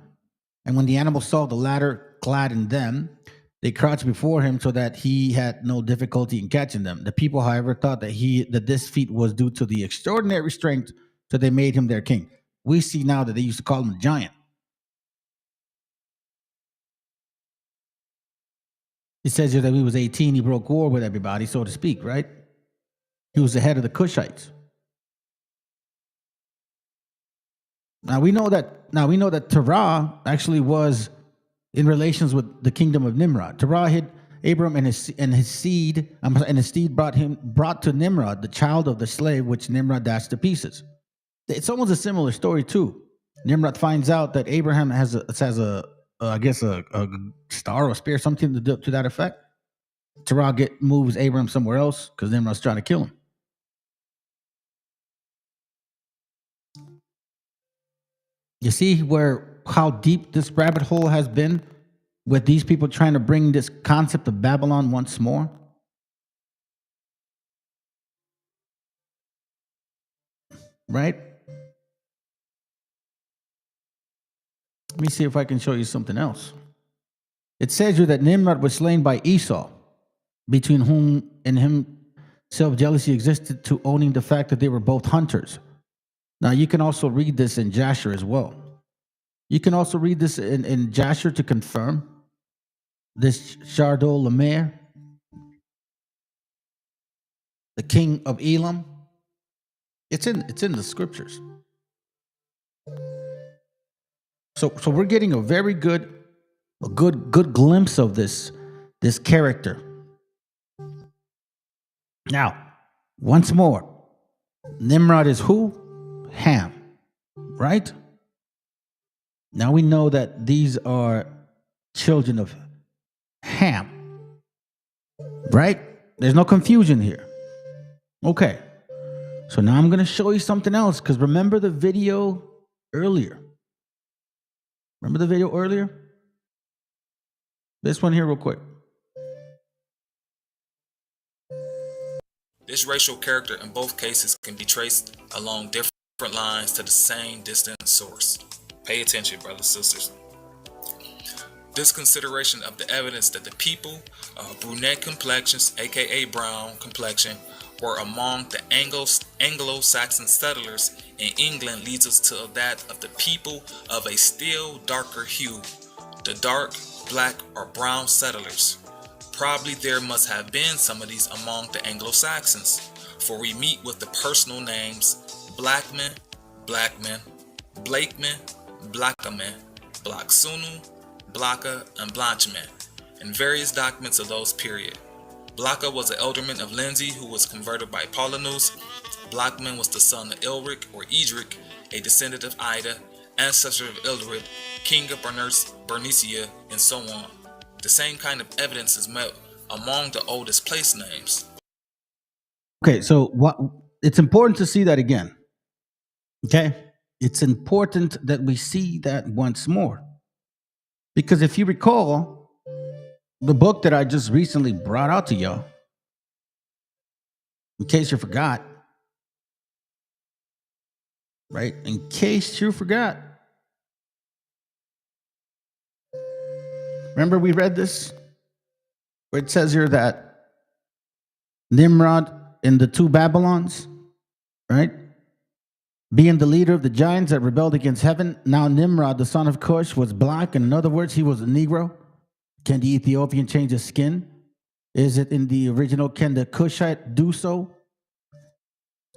And when the animals saw the latter clad in them, they crouched before him so that he had no difficulty in catching them. The people, however, thought that this feat was due to the extraordinary strength, so they made him their king. We see now that they used to call him a giant. It says here that he was 18, he broke war with everybody, so to speak, right? He was the head of the Cushites. Now we know that Terah actually was in relations with the kingdom of Nimrod. Terah hid Abram and his seed brought to Nimrod the child of the slave which Nimrod dashed to pieces. It's almost a similar story too. Nimrod finds out that Abraham has a star or spear, something to that effect. Terah moves Abraham somewhere else because Nimrod's trying to kill him. You see how deep this rabbit hole has been with these people trying to bring this concept of Babylon once more? Right? Let me see if I can show you something else. It says here that Nimrod was slain by Esau, between whom and himself jealousy existed to owning the fact that they were both hunters. Now, you can also read this in Jasher as well. You can also read this in Jasher to confirm this Chardol Lamer, the king of Elam. It's in the scriptures. So we're getting a very good glimpse of this character. Now, once more, Nimrod is who? Ham, right? Now we know that these are children of Ham, right? There's no confusion here. Okay. So now I'm going to show you something else, because remember the video earlier? This one here real quick. This racial character in both cases can be traced along different lines to the same distant source. Pay attention, brothers and sisters. This consideration of the evidence that the people of brunette complexions, aka brown complexion, were among the Anglo-Saxon settlers in England leads us to that of the people of a still darker hue, the dark, black, or brown settlers. Probably there must have been some of these among the Anglo-Saxons, for we meet with the personal names Blackman, Blackman, Blakeman, Blackaman, Blacksunu, Blaka, and Blanchman in various documents of those period. Blaka was an alderman of Lindsey who was converted by Paulinus. Blackman was the son of Ilric or Edric, a descendant of Ida, ancestor of Ildrid, king of Bernicia, and so on. The same kind of evidence is met among the oldest place names. Okay, so it's important to see that again. Okay? It's important that we see that once more. Because if you recall, the book that I just recently brought out to y'all, in case you forgot, right? In case you forgot. Remember we read this? Where it says here that Nimrod in the two Babylons, right? Being the leader of the giants that rebelled against heaven. Now Nimrod, the son of Cush, was black. And in other words, he was a Negro. Can the Ethiopian change his skin? Is it in the original? Can the Cushite do so?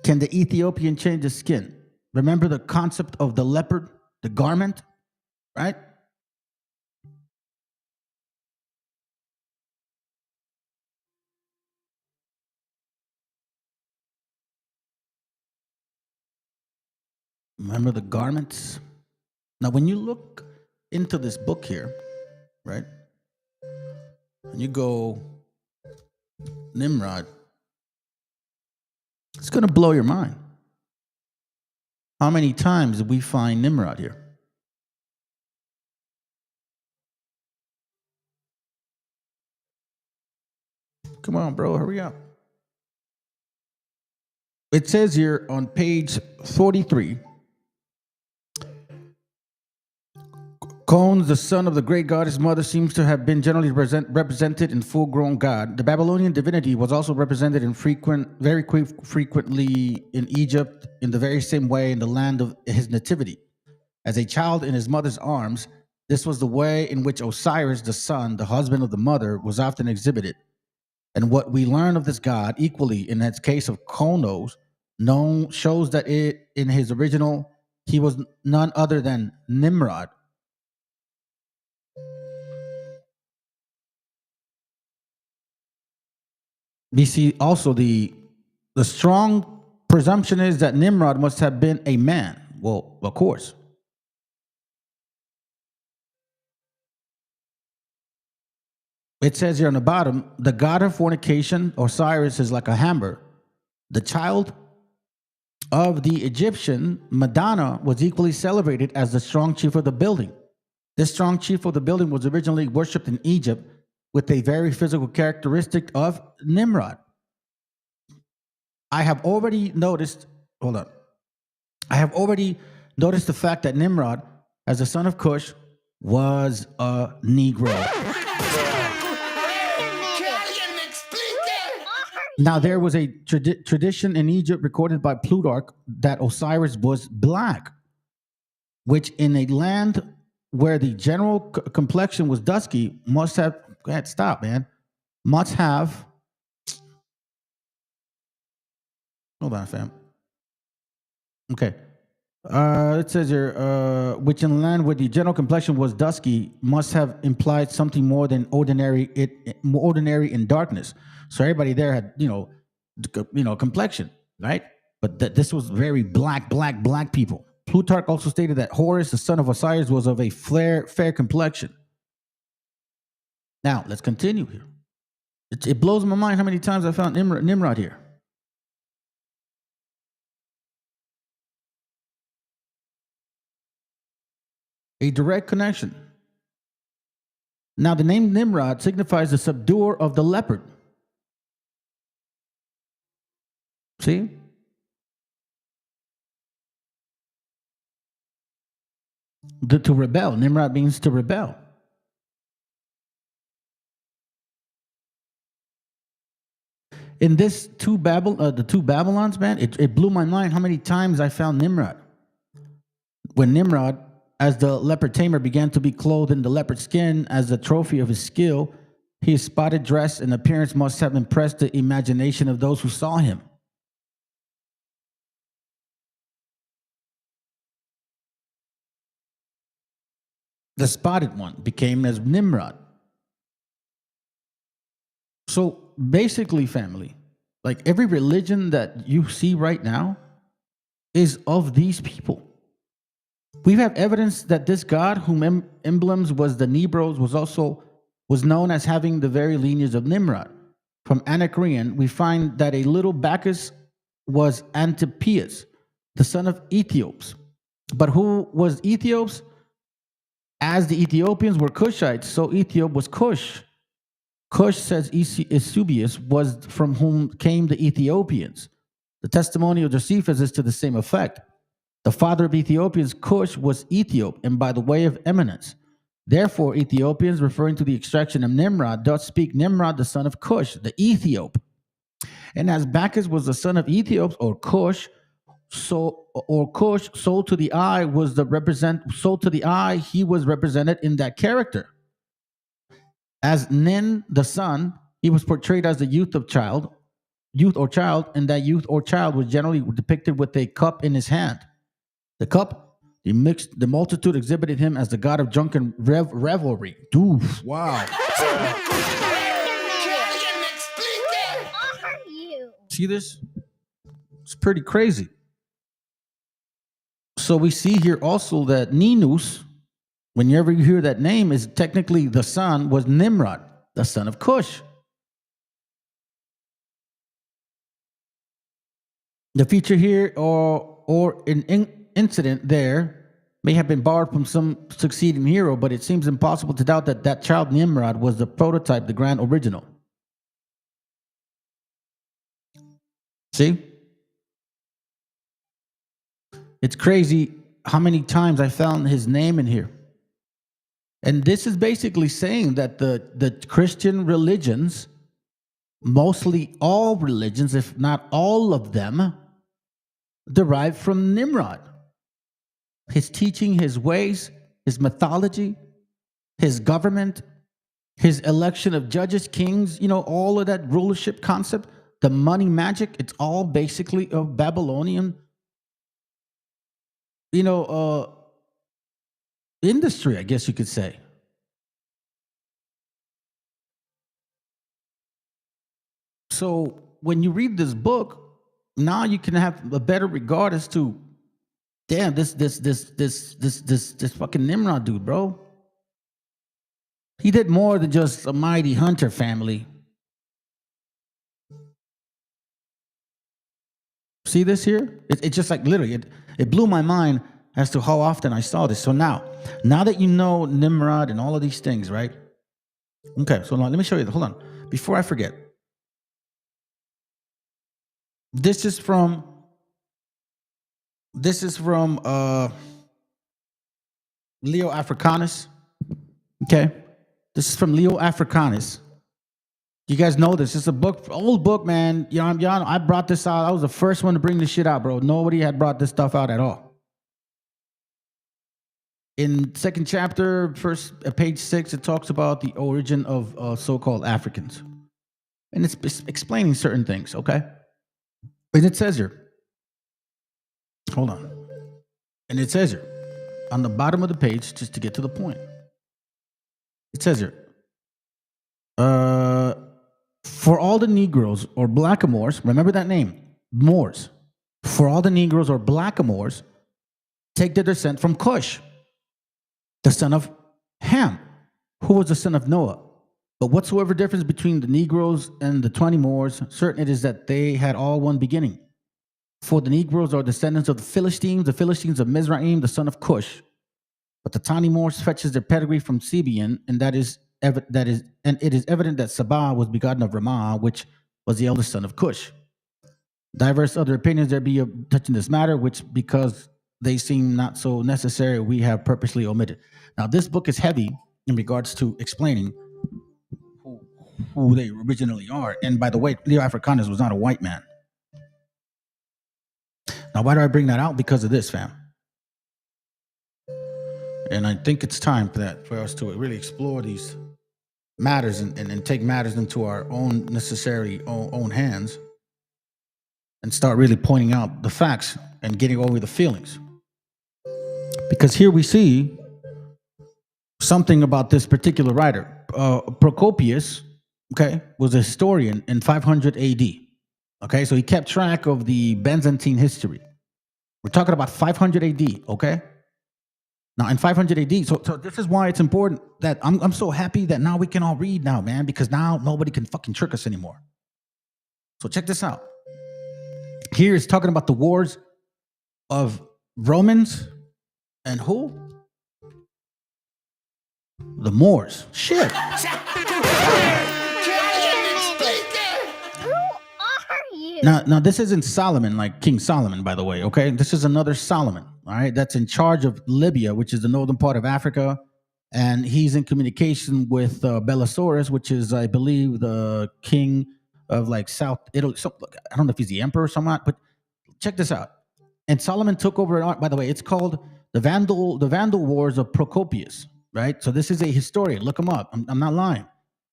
Can the Ethiopian change his skin? Remember the concept of the leopard, the garment, right? Remember the garments? Now, when you look into this book here, right? And you go Nimrod, it's going to blow your mind. How many times did we find Nimrod here? Come on, bro, hurry up. It says here on page 43, Cones, the son of the great god, his mother seems to have been generally represented in full-grown god. The Babylonian divinity was also represented in very frequently in Egypt in the very same way in the land of his nativity. As a child in his mother's arms, this was the way in which Osiris, the son, the husband of the mother, was often exhibited. And what we learn of this god, equally in its case of Konos, shows that in his original, he was none other than Nimrod. We see also the strong presumption is that Nimrod must have been a man. Well, of course. It says here on the bottom, the god of fornication, Osiris, is like a hammer. The child of the Egyptian, Madonna, was equally celebrated as the strong chief of the building. This strong chief of the building was originally worshipped in Egypt with a very physical characteristic of Nimrod. I have already noticed the fact that Nimrod, as a son of Cush, was a Negro. Now, there was a tradition in Egypt recorded by Plutarch that Osiris was black, which in a land where the general complexion was dusky must have... Go ahead, stop, man. Must have... Hold on, fam. Okay. It says here, which in land where the general complexion was dusky must have implied something more than ordinary in darkness. So everybody there had, complexion, right? But this was very black people. Plutarch also stated that Horus, the son of Osiris, was of a fair complexion. Now, let's continue here. It blows my mind how many times I found Nimrod here. A direct connection. Now, the name Nimrod signifies the subduer of the leopard. See? To rebel. Nimrod means to rebel. In this the two Babylons, man, it blew my mind how many times I found Nimrod. When Nimrod, as the leopard tamer, began to be clothed in the leopard skin as a trophy of his skill, his spotted dress and appearance must have impressed the imagination of those who saw him. The spotted one became as Nimrod. So basically, family, like every religion that you see right now is of these people. We have evidence that this god, whom emblems was the NEGROs, was known as having the very lineage of Nimrod. From Anacreon, we find that a little Bacchus was Antipaeus, the son of Ethiops. But who was Ethiops? As the Ethiopians were Cushites, so Ethiop was Cush. Cush, says Eusebius, was from whom came the Ethiopians. The testimony of Josephus is to the same effect. The father of Ethiopians, Cush, was Ethiop, and by the way of eminence. Therefore, Ethiopians, referring to the extraction of Nimrod, doth speak Nimrod, the son of Cush, the Ethiop. And as Bacchus was the son of Ethiops, or Cush, sold to the eye, he was represented in that character. As Nin, the son, he was portrayed as the youth or child, and that youth or child was generally depicted with a cup in his hand. The cup, the multitude exhibited him as the god of drunken revelry. Doof, wow. See this? It's pretty crazy. So we see here also that Ninus, whenever you hear that name, is technically the son was Nimrod, the son of Cush. The feature here or an incident there may have been borrowed from some succeeding hero, but it seems impossible to doubt that that child Nimrod was the prototype, the grand original. See? It's crazy how many times I found his name in here. And this is basically saying that the Christian religions, mostly all religions, if not all of them, derive from Nimrod. His teaching, his ways, his mythology, his government, his election of judges, kings, all of that rulership concept, the money magic, it's all basically a Babylonian, industry, I guess you could say. So when you read this book, now you can have a better regard as to, damn, this fucking Nimrod dude, bro. He did more than just a mighty hunter family. See this here? It's just like literally, it blew my mind as to how often I saw this. So now that you know Nimrod and all of these things, right? Okay, so let me show you. Hold on. Before I forget. This is from Leo Africanus. Okay. This is from Leo Africanus. You guys know this. It's a book, old book, man. I brought this out. I was the first one to bring this shit out, bro. Nobody had brought this stuff out at all. In second chapter, page 6, it talks about the origin of so-called Africans. And it's explaining certain things, okay? And it says here, hold on. And it says here, on the bottom of the page, just to get to the point, it says here, For all the Negroes or blackamoors, remember that name, Moors. For all the Negroes or blackamoors, take their descent from Cush, the son of Ham, who was the son of Noah. But whatsoever difference between the Negroes and the 20 Moors, certain it is that they had all one beginning. For the Negroes are descendants of the Philistines of Mizraim, the son of Cush. But the tiny Moors fetches their pedigree from Sibeon, and it is evident that Sabah was begotten of Ramah, which was the eldest son of Cush. Diverse other opinions there be touching this matter, which because they seem not so necessary, we have purposely omitted. Now, this book is heavy in regards to explaining who they originally are. And by the way, Leo Africanus was not a white man. Now, why do I bring that out? Because of this, fam. And I think it's time for us to really explore these matters and take matters into our own necessary own hands and start really pointing out the facts and getting over the feelings. Because here we see something about this particular writer. Procopius, was a historian in 500 AD. Okay, so he kept track of the Byzantine history. We're talking about 500 AD, okay? Now, in 500 AD, so this is why it's important that I'm so happy that now we can all read now, man, because now nobody can fucking trick us anymore. So check this out. Here it's talking about the wars of Romans and who? The Moors. Shit. Now, this isn't Solomon, like King Solomon, by the way, okay? This is another Solomon, all right? That's in charge of Libya, which is the northern part of Africa. And he's in communication with Belisarius, which is, I believe, the king of, like, South Italy. So, look, I don't know if he's the emperor or something, but check this out. And Solomon took over, by the way, it's called the Vandal Wars of Procopius, right? So this is a historian. Look him up. I'm not lying.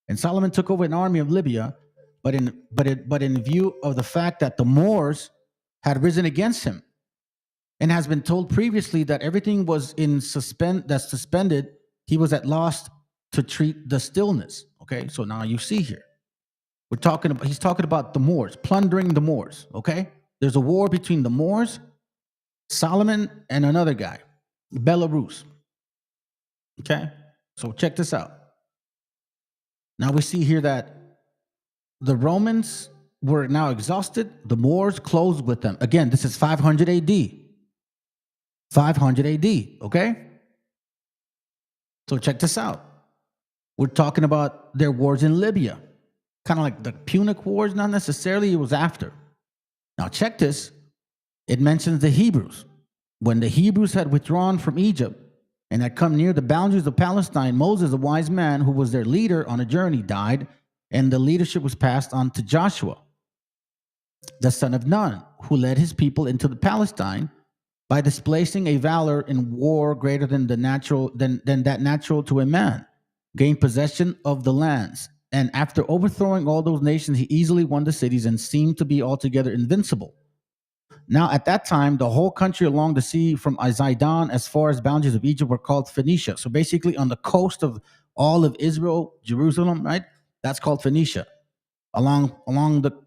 And Solomon took over an army of Libya, but in view of the fact that the Moors had risen against him, and has been told previously that everything was suspended, he was at loss to treat the stillness. Okay, so now you see here, he's talking about the Moors, plundering the Moors. Okay, there's a war between the Moors, Solomon, and another guy, Belarus. Okay, so check this out. Now we see here that the Romans were now exhausted. The Moors closed with them. Again, this is 500 AD. 500 AD, okay? So check this out. We're talking about their wars in Libya. Kind of like the Punic Wars, not necessarily, it was after. Now check this. It mentions the Hebrews. When the Hebrews had withdrawn from Egypt and had come near the boundaries of Palestine, Moses, a wise man who was their leader on a journey, died, and the leadership was passed on to Joshua, the son of Nun, who led his people into the Palestine by displacing a valor in war greater than that natural to a man, gained possession of the lands. And after overthrowing all those nations, he easily won the cities and seemed to be altogether invincible. Now, at that time, the whole country along the sea from Zidon as far as boundaries of Egypt were called Phoenicia. So basically on the coast of all of Israel, Jerusalem, right? That's called Phoenicia. Along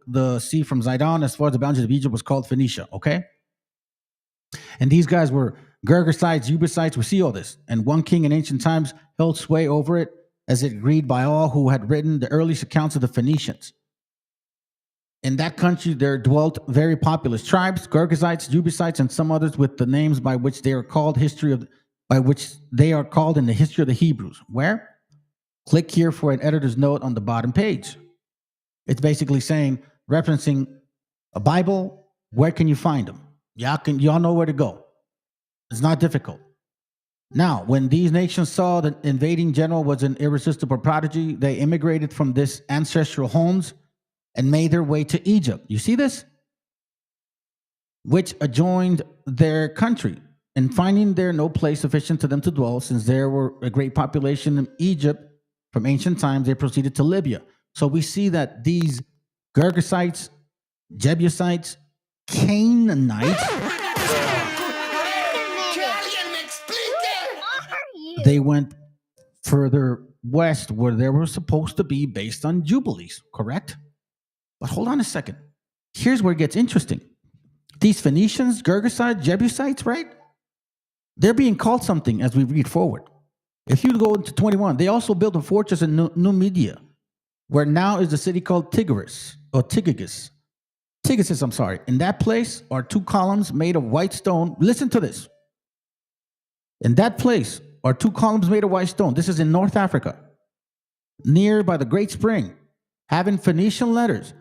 the sea from Zidon as far as the boundaries of Egypt was called Phoenicia, okay? And these guys were Gergesites, Eubusites, we see all this. And one king in ancient times held sway over it, as it agreed by all who had written the earliest accounts of the Phoenicians. In that country there dwelt very populous tribes, Gergesites, Eubusites, and some others with the names by which they are called in the history of the Hebrews. Where? Click here for an editor's note on the bottom page. It's basically saying, referencing a Bible, where can you find them? Y'all know where to go. It's not difficult. Now, when these nations saw the invading general was an irresistible prodigy, they immigrated from this ancestral homes and made their way to Egypt. You see this? Which adjoined their country. And finding there no place sufficient to them to dwell, since there were a great population in Egypt from ancient times, they proceeded to Libya. So we see that these Gergesites, Jebusites, Canaanites, they went further west where they were supposed to be based on jubilees, correct? But hold on a second. Here's where it gets interesting. These Phoenicians, Girgasites, Jebusites, right? They're being called something as we read forward. If you go into 21, they also built a fortress in Numidia, where now is the city called Tigris, or Tigris. Tigris, I'm sorry. In that place are 2 columns made of white stone. Listen to this. In that place are 2 columns made of white stone. This is in North Africa, near by the Great Spring, having Phoenician letters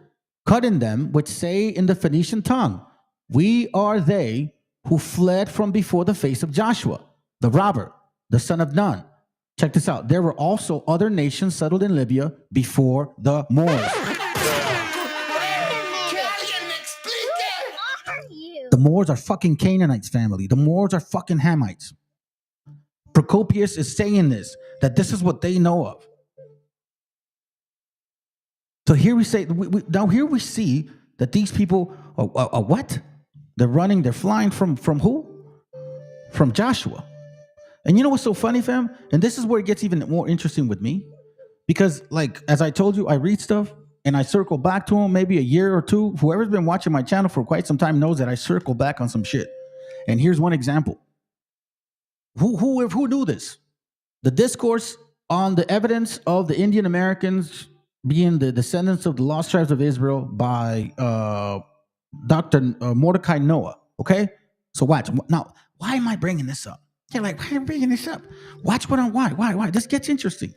cut in them, which say in the Phoenician tongue, "We are they who fled from before the face of Joshua, the robber, the son of Nun." Check this out. There were also other nations settled in Libya before the Moors. The Moors are fucking Canaanites, family. The Moors are fucking Hamites. Procopius is saying this, that this is what they know of. So here we say, now here we see that these people are what? They're running, they're flying from who? From Joshua. And you know what's so funny, fam? And this is where it gets even more interesting with me. Because, like, as I told you, I read stuff and I circle back to them maybe a year or two. Whoever's been watching my channel for quite some time knows that I circle back on some shit. And here's one example. Who knew this? The discourse on the evidence of the Indian Americans being the descendants of the lost tribes of Israel by Dr. Mordecai Noah. Okay? So watch. Now, why am I bringing this up? You're like, why are you bringing this up? Watch what I'm, why? This gets interesting.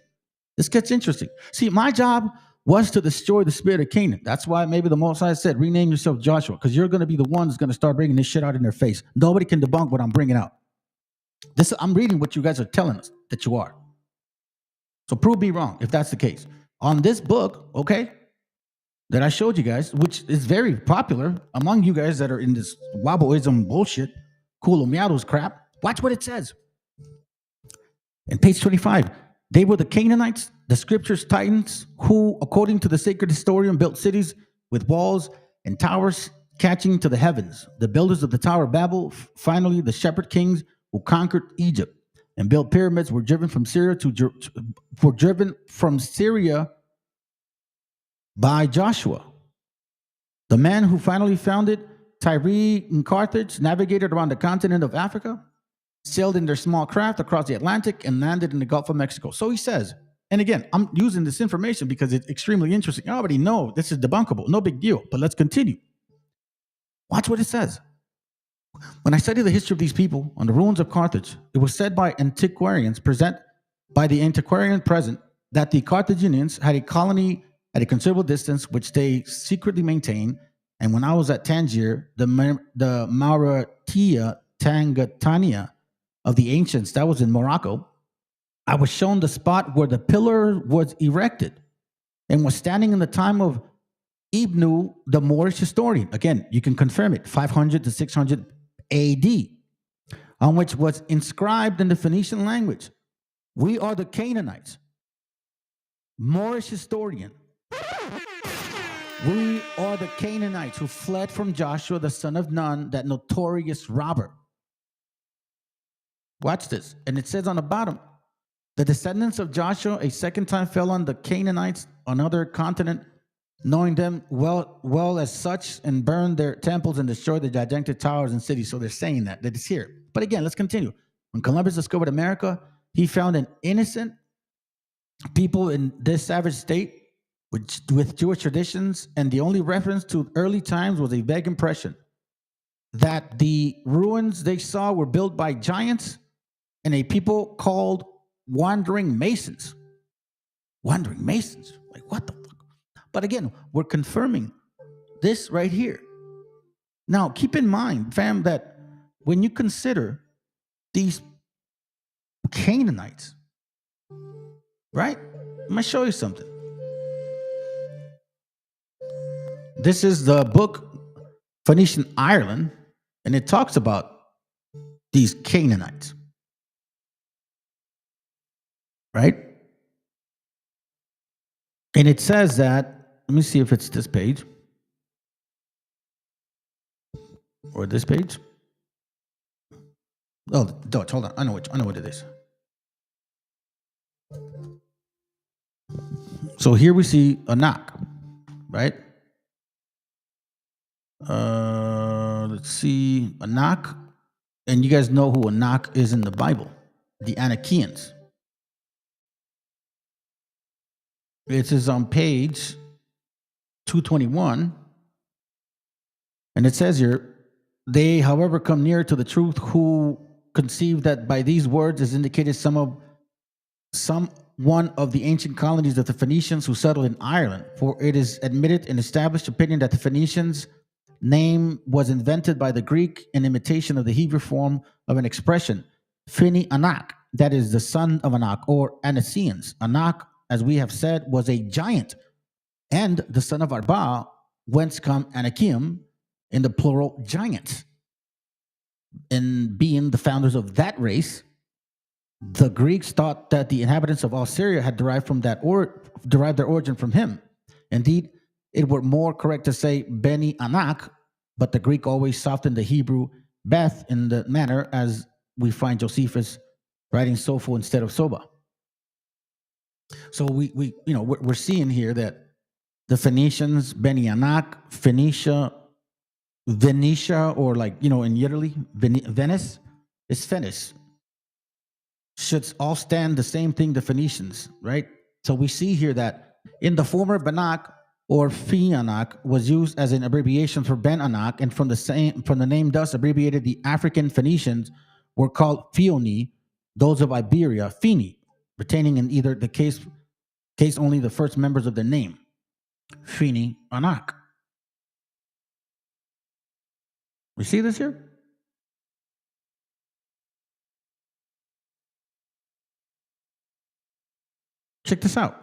See, my job was to destroy the spirit of Canaan. That's why maybe the Most High said, rename yourself Joshua, because you're going to be the one that's going to start bringing this shit out in their face. Nobody can debunk what I'm bringing out. I'm reading what you guys are telling us that you are. So prove me wrong if that's the case. On this book, okay, that I showed you guys, which is very popular among you guys that are in this Waboism bullshit, Kulomiados crap, watch what it says. In page 25, they were the Canaanites, the scriptures' titans, who, according to the sacred historian, built cities with walls and towers catching to the heavens. The builders of the Tower of Babel, finally the shepherd kings who conquered Egypt and built pyramids, were driven from Syria by Joshua. The man who finally founded Tyre and Carthage navigated around the continent of Africa, sailed in their small craft across the Atlantic, and landed in the Gulf of Mexico. So he says, and again, I'm using this information because it's extremely interesting. I already know this is debunkable, no big deal, but let's continue. Watch what it says. When I studied the history of these people on the ruins of Carthage, it was said by antiquarians present that the Carthaginians had a colony at a considerable distance, which they secretly maintained. And when I was at Tangier, the Mauritania Tangatania of the ancients, that was in Morocco, I was shown the spot where the pillar was erected and was standing in the time of Ibnu, the Moorish historian. Again, you can confirm it, 500 to 600 AD, on which was inscribed in the Phoenician language, "We are the Canaanites." Moorish historian. We are the Canaanites who fled from Joshua, the son of Nun, that notorious robber. Watch this. And it says on the bottom, the descendants of Joshua a second time fell on the Canaanites, another continent, knowing them well as such, and burned their temples and destroyed the gigantic towers and cities. So they're saying that it's here. But again, let's continue. When Columbus discovered America, he found an innocent people in this savage state with Jewish traditions, and the only reference to early times was a vague impression that the ruins they saw were built by giants and a people called wandering masons. Wandering masons? Like, what the fuck? But again, we're confirming this right here. Now, keep in mind, fam, that when you consider these Canaanites, right? I'm going to show you something. This is the book Phoenician Ireland, and it talks about these Canaanites, right? And it says that, let me see if it's this page or this page. Oh, Dutch, hold on. I know what it is. So here we see a knock, right? Let's see, Anak. And you guys know who Anak is in the Bible, the Anakians. It is on page 221. And it says here, they, however, come near to the truth who conceive that by these words is indicated one of the ancient colonies of the Phoenicians who settled in Ireland. For it is admitted and established opinion that the Phoenicians' name was invented by the Greek in imitation of the Hebrew form of an expression, Fini Anak, that is the son of Anak, or Anaseans. Anak, as we have said, was a giant and the son of Arba, whence come Anakim, in the plural giants. And being the founders of that race, the Greeks thought that the inhabitants of all Syria had derived their origin from him. Indeed, it were more correct to say Beni Anak, but the Greek always softened the Hebrew Beth in the manner as we find Josephus writing Sopho instead of Soba. So we're seeing here that the Phoenicians, Beni Anak, Venetia, or in Italy, Venice, is Venice. Should all stand the same thing, the Phoenicians, right? So we see here that in the former Banak or Fianak was used as an abbreviation for Ben Anak, and from the name thus abbreviated, the African Phoenicians were called Fioni, those of Iberia, Fini, retaining in either the case only the first members of the name, Fini Anak. We see this here? Check this out.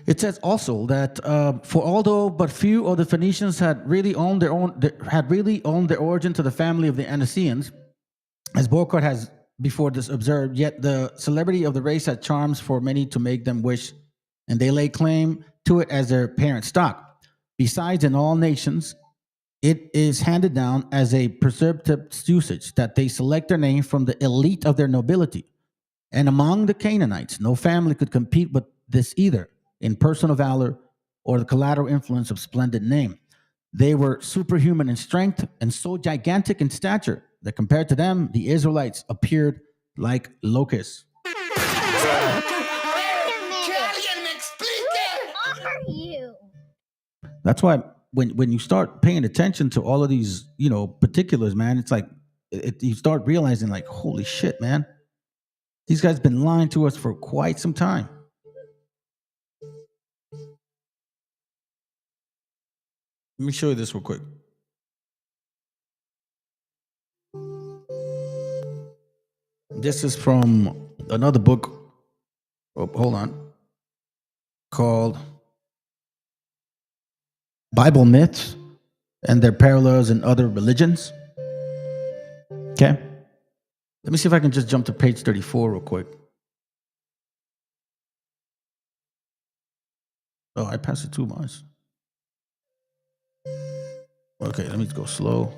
It says also that for although but few of the Phoenicians had really owned their origin to the family of the Anaseans, as Borchardt has before this observed, yet the celebrity of the race had charms for many to make them wish, and they lay claim to it as their parent stock. Besides, in all nations, it is handed down as a preserved usage that they select their name from the elite of their nobility. And among the Canaanites, no family could compete with this either in personal valor or the collateral influence of splendid name. They were superhuman in strength and so gigantic in stature that compared to them, the Israelites appeared like locusts. That's why when you start paying attention to all of these, particulars, man, it's like you start realizing, like, holy shit, man. These guys been lying to us for quite some time. Let me show you this real quick. This is from another book. Oh, hold on. Called Bible Myths and Their Parallels in Other Religions. Okay. Let me see if I can just jump to page 34 real quick. Oh, I passed it too much. Okay, let me go slow.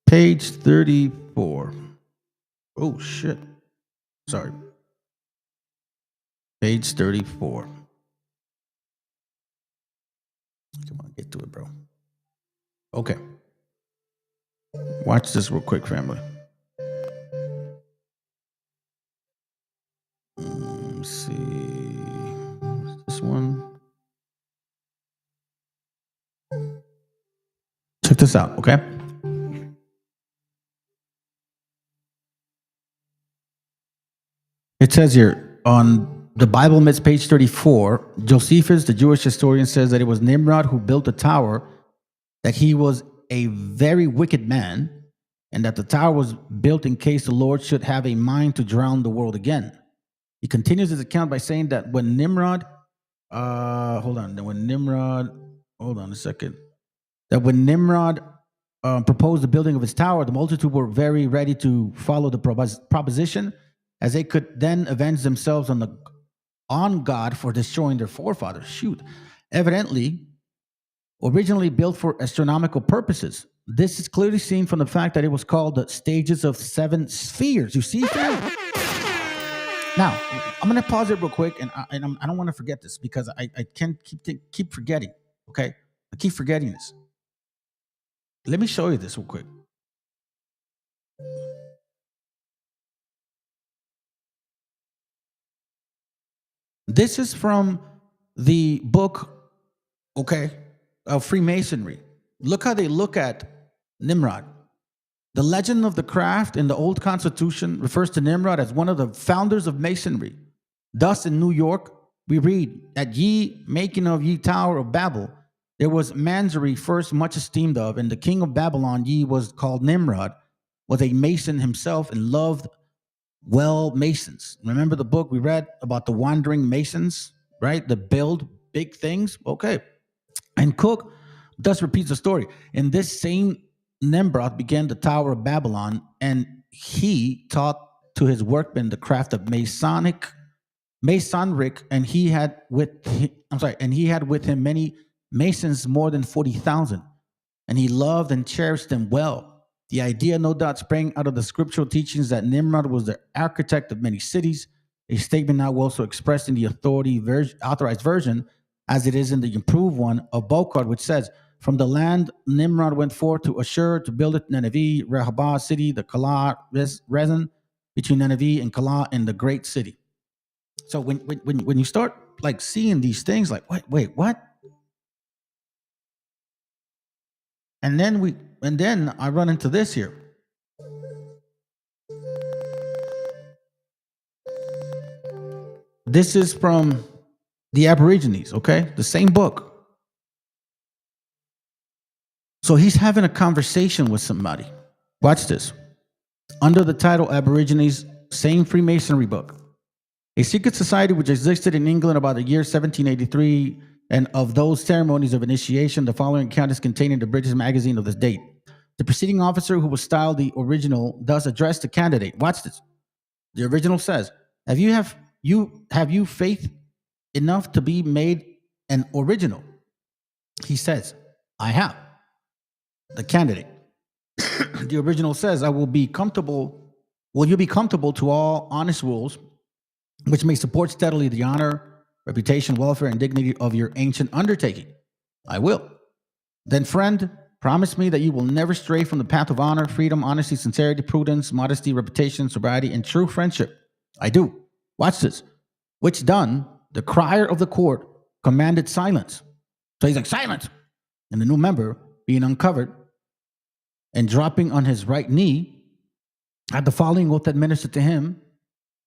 Page 34. Oh, shit. Sorry. Page 34. Come on, get to it, bro. Okay. Watch this real quick, family. Let's see. This one. Check this out, okay? It says here on the Bible Myths, page 34, Josephus, the Jewish historian, says that it was Nimrod who built the tower, that he was a very wicked man, and that the tower was built in case the Lord should have a mind to drown the world again. He continues his account by saying that when Nimrod, proposed the building of his tower, the multitude were very ready to follow the proposition, as they could then avenge themselves on God for destroying their forefathers. Evidently, originally built for astronomical purposes. This is clearly seen from the fact that it was called the stages of 7 spheres. You see, Now, I'm going to pause it real quick, and I don't want to forget this because I can't keep forgetting. Okay, I keep forgetting this. Let me show you this real quick. This is from the book, okay, of Freemasonry. Look how they look at Nimrod. The legend of the craft in the old Constitution refers to Nimrod as one of the founders of Masonry. Thus, in New York, we read, "At ye making of ye Tower of Babel, there was Mansory first much esteemed of, and the king of Babylon ye was called Nimrod, was a mason himself, and loved well masons." Remember the book we read about the wandering masons, right? That build big things? Okay. And Cook thus repeats the story. In this same Nimrod began the Tower of Babylon, and he taught to his workmen the craft of masonry, and he had with him many masons, more than 40,000, and he loved and cherished them well. The idea no doubt sprang out of the scriptural teachings that Nimrod was the architect of many cities, a statement now also expressed in the authorized version, as it is in the improved one of Bokar, which says, "From the land Nimrod went forth to Ashur to build it Nineveh, Rehoboth city, the Calah Rezin, between Nineveh and Calah, in the great city." So when you start like seeing these things, like wait, what? And then I run into this here. This is from the Aborigines, okay? The same book. So he's having a conversation with somebody. Watch this. Under the title Aborigines, same Freemasonry book. A secret society which existed in England about the year 1783, and of those ceremonies of initiation, the following account is contained in the British magazine of this date. The preceding officer, who was styled the original, thus addressed the candidate. Watch this. The original says, have you faith enough to be made an original? He says, I have. The candidate. The original says, will you be comfortable to all honest rules, which may support steadily the honor, reputation, welfare, and dignity of your ancient undertaking? I will. Then, friend, promise me that you will never stray from the path of honor, freedom, honesty, sincerity, prudence, modesty, reputation, sobriety, and true friendship. I do. Watch this. Which done, the crier of the court commanded silence. So he's like, silence. And the new member, being uncovered and dropping on his right knee, had the following oath administered to him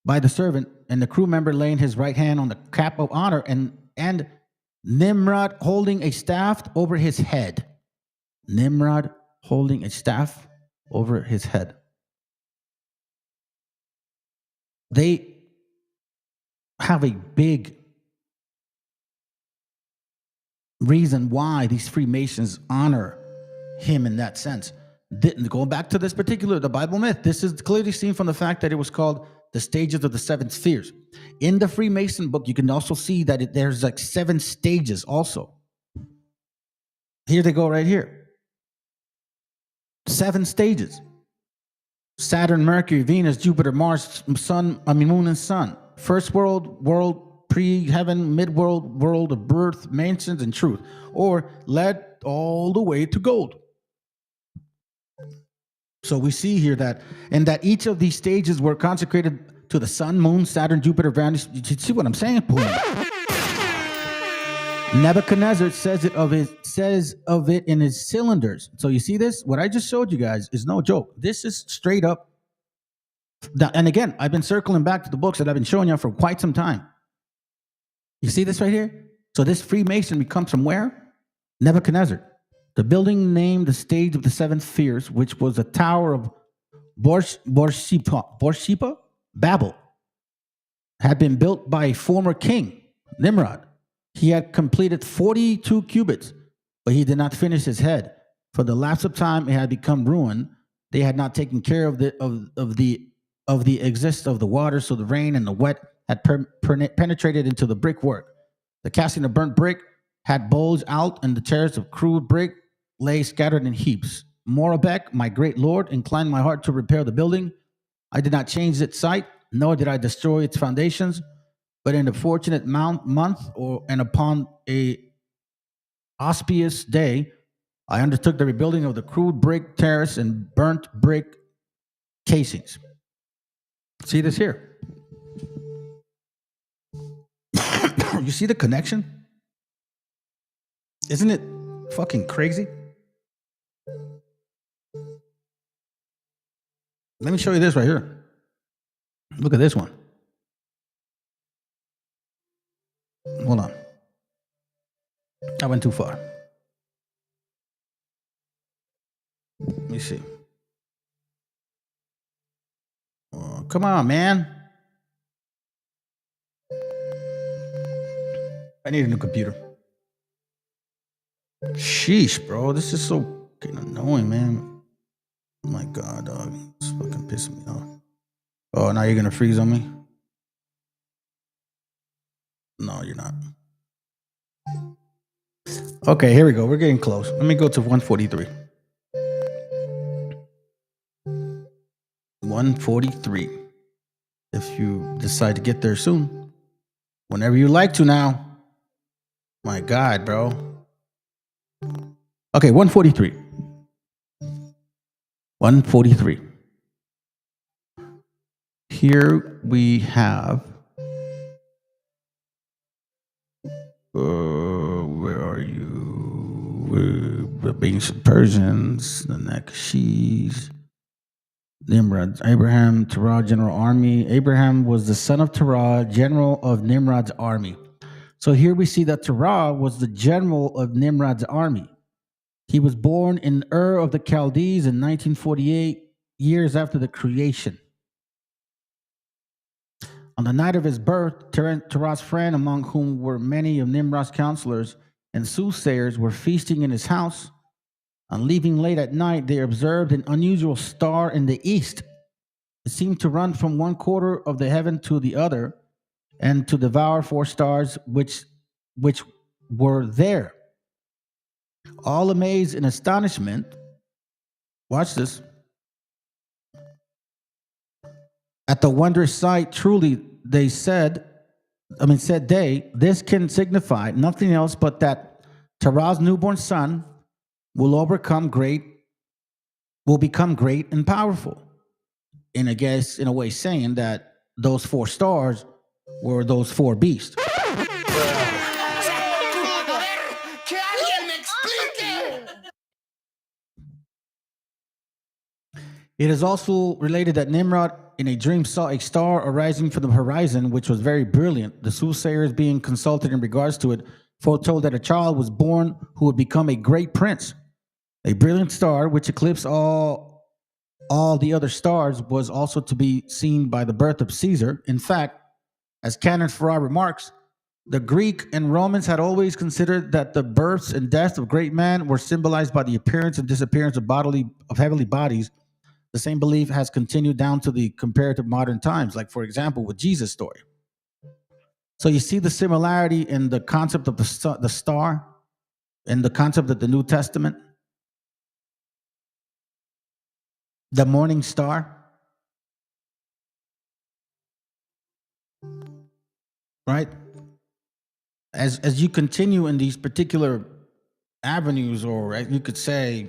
by the servant, and the crew member laying his right hand on the cap of honor, and Nimrod holding a staff over his head. Nimrod holding a staff over his head. They have a big reason why these Freemasons honor him in that sense. Going back to this particular, the Bible myth, this is clearly seen from the fact that it was called the stages of the seven spheres. In the Freemason book, you can also see that there's like 7 stages also. Here they go right here. 7 stages. Saturn, Mercury, Venus, Jupiter, Mars, Moon, and Sun. First world, pre-heaven, mid-world, world of birth, mansions, and truth. Or led all the way to gold. So we see here that each of these stages were consecrated to the sun, moon, Saturn, Jupiter, Venus. You see what I'm saying? Nebuchadnezzar says of it in his cylinders. So you see this? What I just showed you guys is no joke. This is straight up. And again, I've been circling back to the books that I've been showing you for quite some time. You see this right here? So this Freemasonry comes from where? Nebuchadnezzar. The building named the stage of the 7 spheres, which was a tower of Borsippa, Babel, had been built by a former king, Nimrod. He had completed 42 cubits, but he did not finish his head. For the lapse of time, it had become ruined. They had not taken care of the existence of the water, so the rain and the wet had penetrated into the brickwork. The casting of burnt brick had bulged out, and the tears of crude brick lay scattered in heaps. Morebek, my great lord, inclined my heart to repair the building. I did not change its site, nor did I destroy its foundations, but in a fortunate month and upon a auspicious day, I undertook the rebuilding of the crude brick terrace and burnt brick casings. See this here? You see the connection? Isn't it fucking crazy? Let me show you this right here. Look at this one. Hold on. I went too far. Let me see. Oh, come on, man. I need a new computer. Sheesh, bro. This is so fucking annoying, man. Oh my God, dog. It's fucking pissing me off. Oh, now you're going to freeze on me? No, you're not. Okay, here we go. We're getting close. Let me go to 143. 143. If you decide to get there soon. Whenever you like to now. My God, bro. Okay, 143. 143. Here we have. Where are you? The ancient Persians, the Nakashis, Nimrod, Abraham, Terah, general army. Abraham was the son of Terah, general of Nimrod's army. So here we see that Terah was the general of Nimrod's army. He was born in Ur of the Chaldees in 1948, years after the creation. On the night of his birth, Terah's friend, among whom were many of Nimrod's counselors and soothsayers, were feasting in his house. On leaving late at night, they observed an unusual star in the east. It seemed to run from one quarter of the heaven to the other, and to devour 4 stars which were there. All amazed in astonishment, watch this, at the wondrous sight, truly they said they, this can signify nothing else but that Terah's newborn son will become great and powerful. And I guess, in a way, saying that those 4 stars were those 4 beasts. It is also related that Nimrod in a dream saw a star arising from the horizon, which was very brilliant. The soothsayers, being consulted in regards to it, foretold that a child was born who would become a great prince. A brilliant star, which eclipsed all the other stars, was also to be seen by the birth of Caesar. In fact, as Canon Farrar remarks, the Greek and Romans had always considered that the births and deaths of great men were symbolized by the appearance and disappearance of heavenly bodies. The same belief has continued down to the comparative modern times, like, for example, with Jesus' story. So you see the similarity in the concept of the star and the concept of the New Testament. The morning star. Right? As you continue in these particular avenues, or you could say,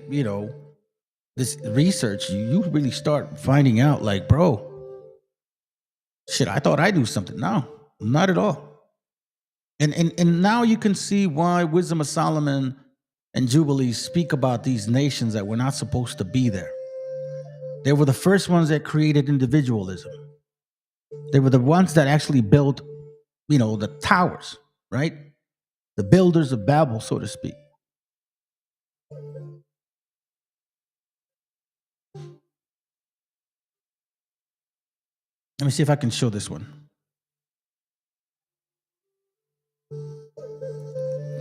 this research, you really start finding out, like, bro, shit, I thought I knew something. No, not at all. And now you can see why Wisdom of Solomon and Jubilees speak about these nations that were not supposed to be there. They were the first ones that created individualism. They were the ones that actually built, the towers, right? The builders of Babel, so to speak. Let me see if I can show this one.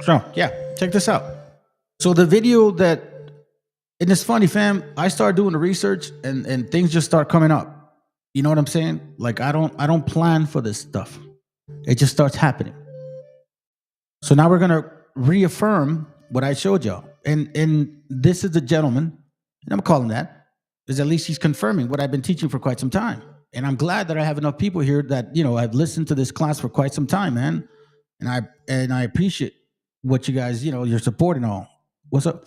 So, yeah, check this out. So the video that, and it's funny, fam, I started doing the research and things just start coming up. You know what I'm saying? Like, I don't plan for this stuff. It just starts happening. So now we're going to reaffirm what I showed y'all. And this is the gentleman, and I'm calling that, because at least he's confirming what I've been teaching for quite some time. And I'm glad that I have enough people here that, you know, I've listened to this class for quite some time, man. And I appreciate what you guys, you know, your support and all. What's up?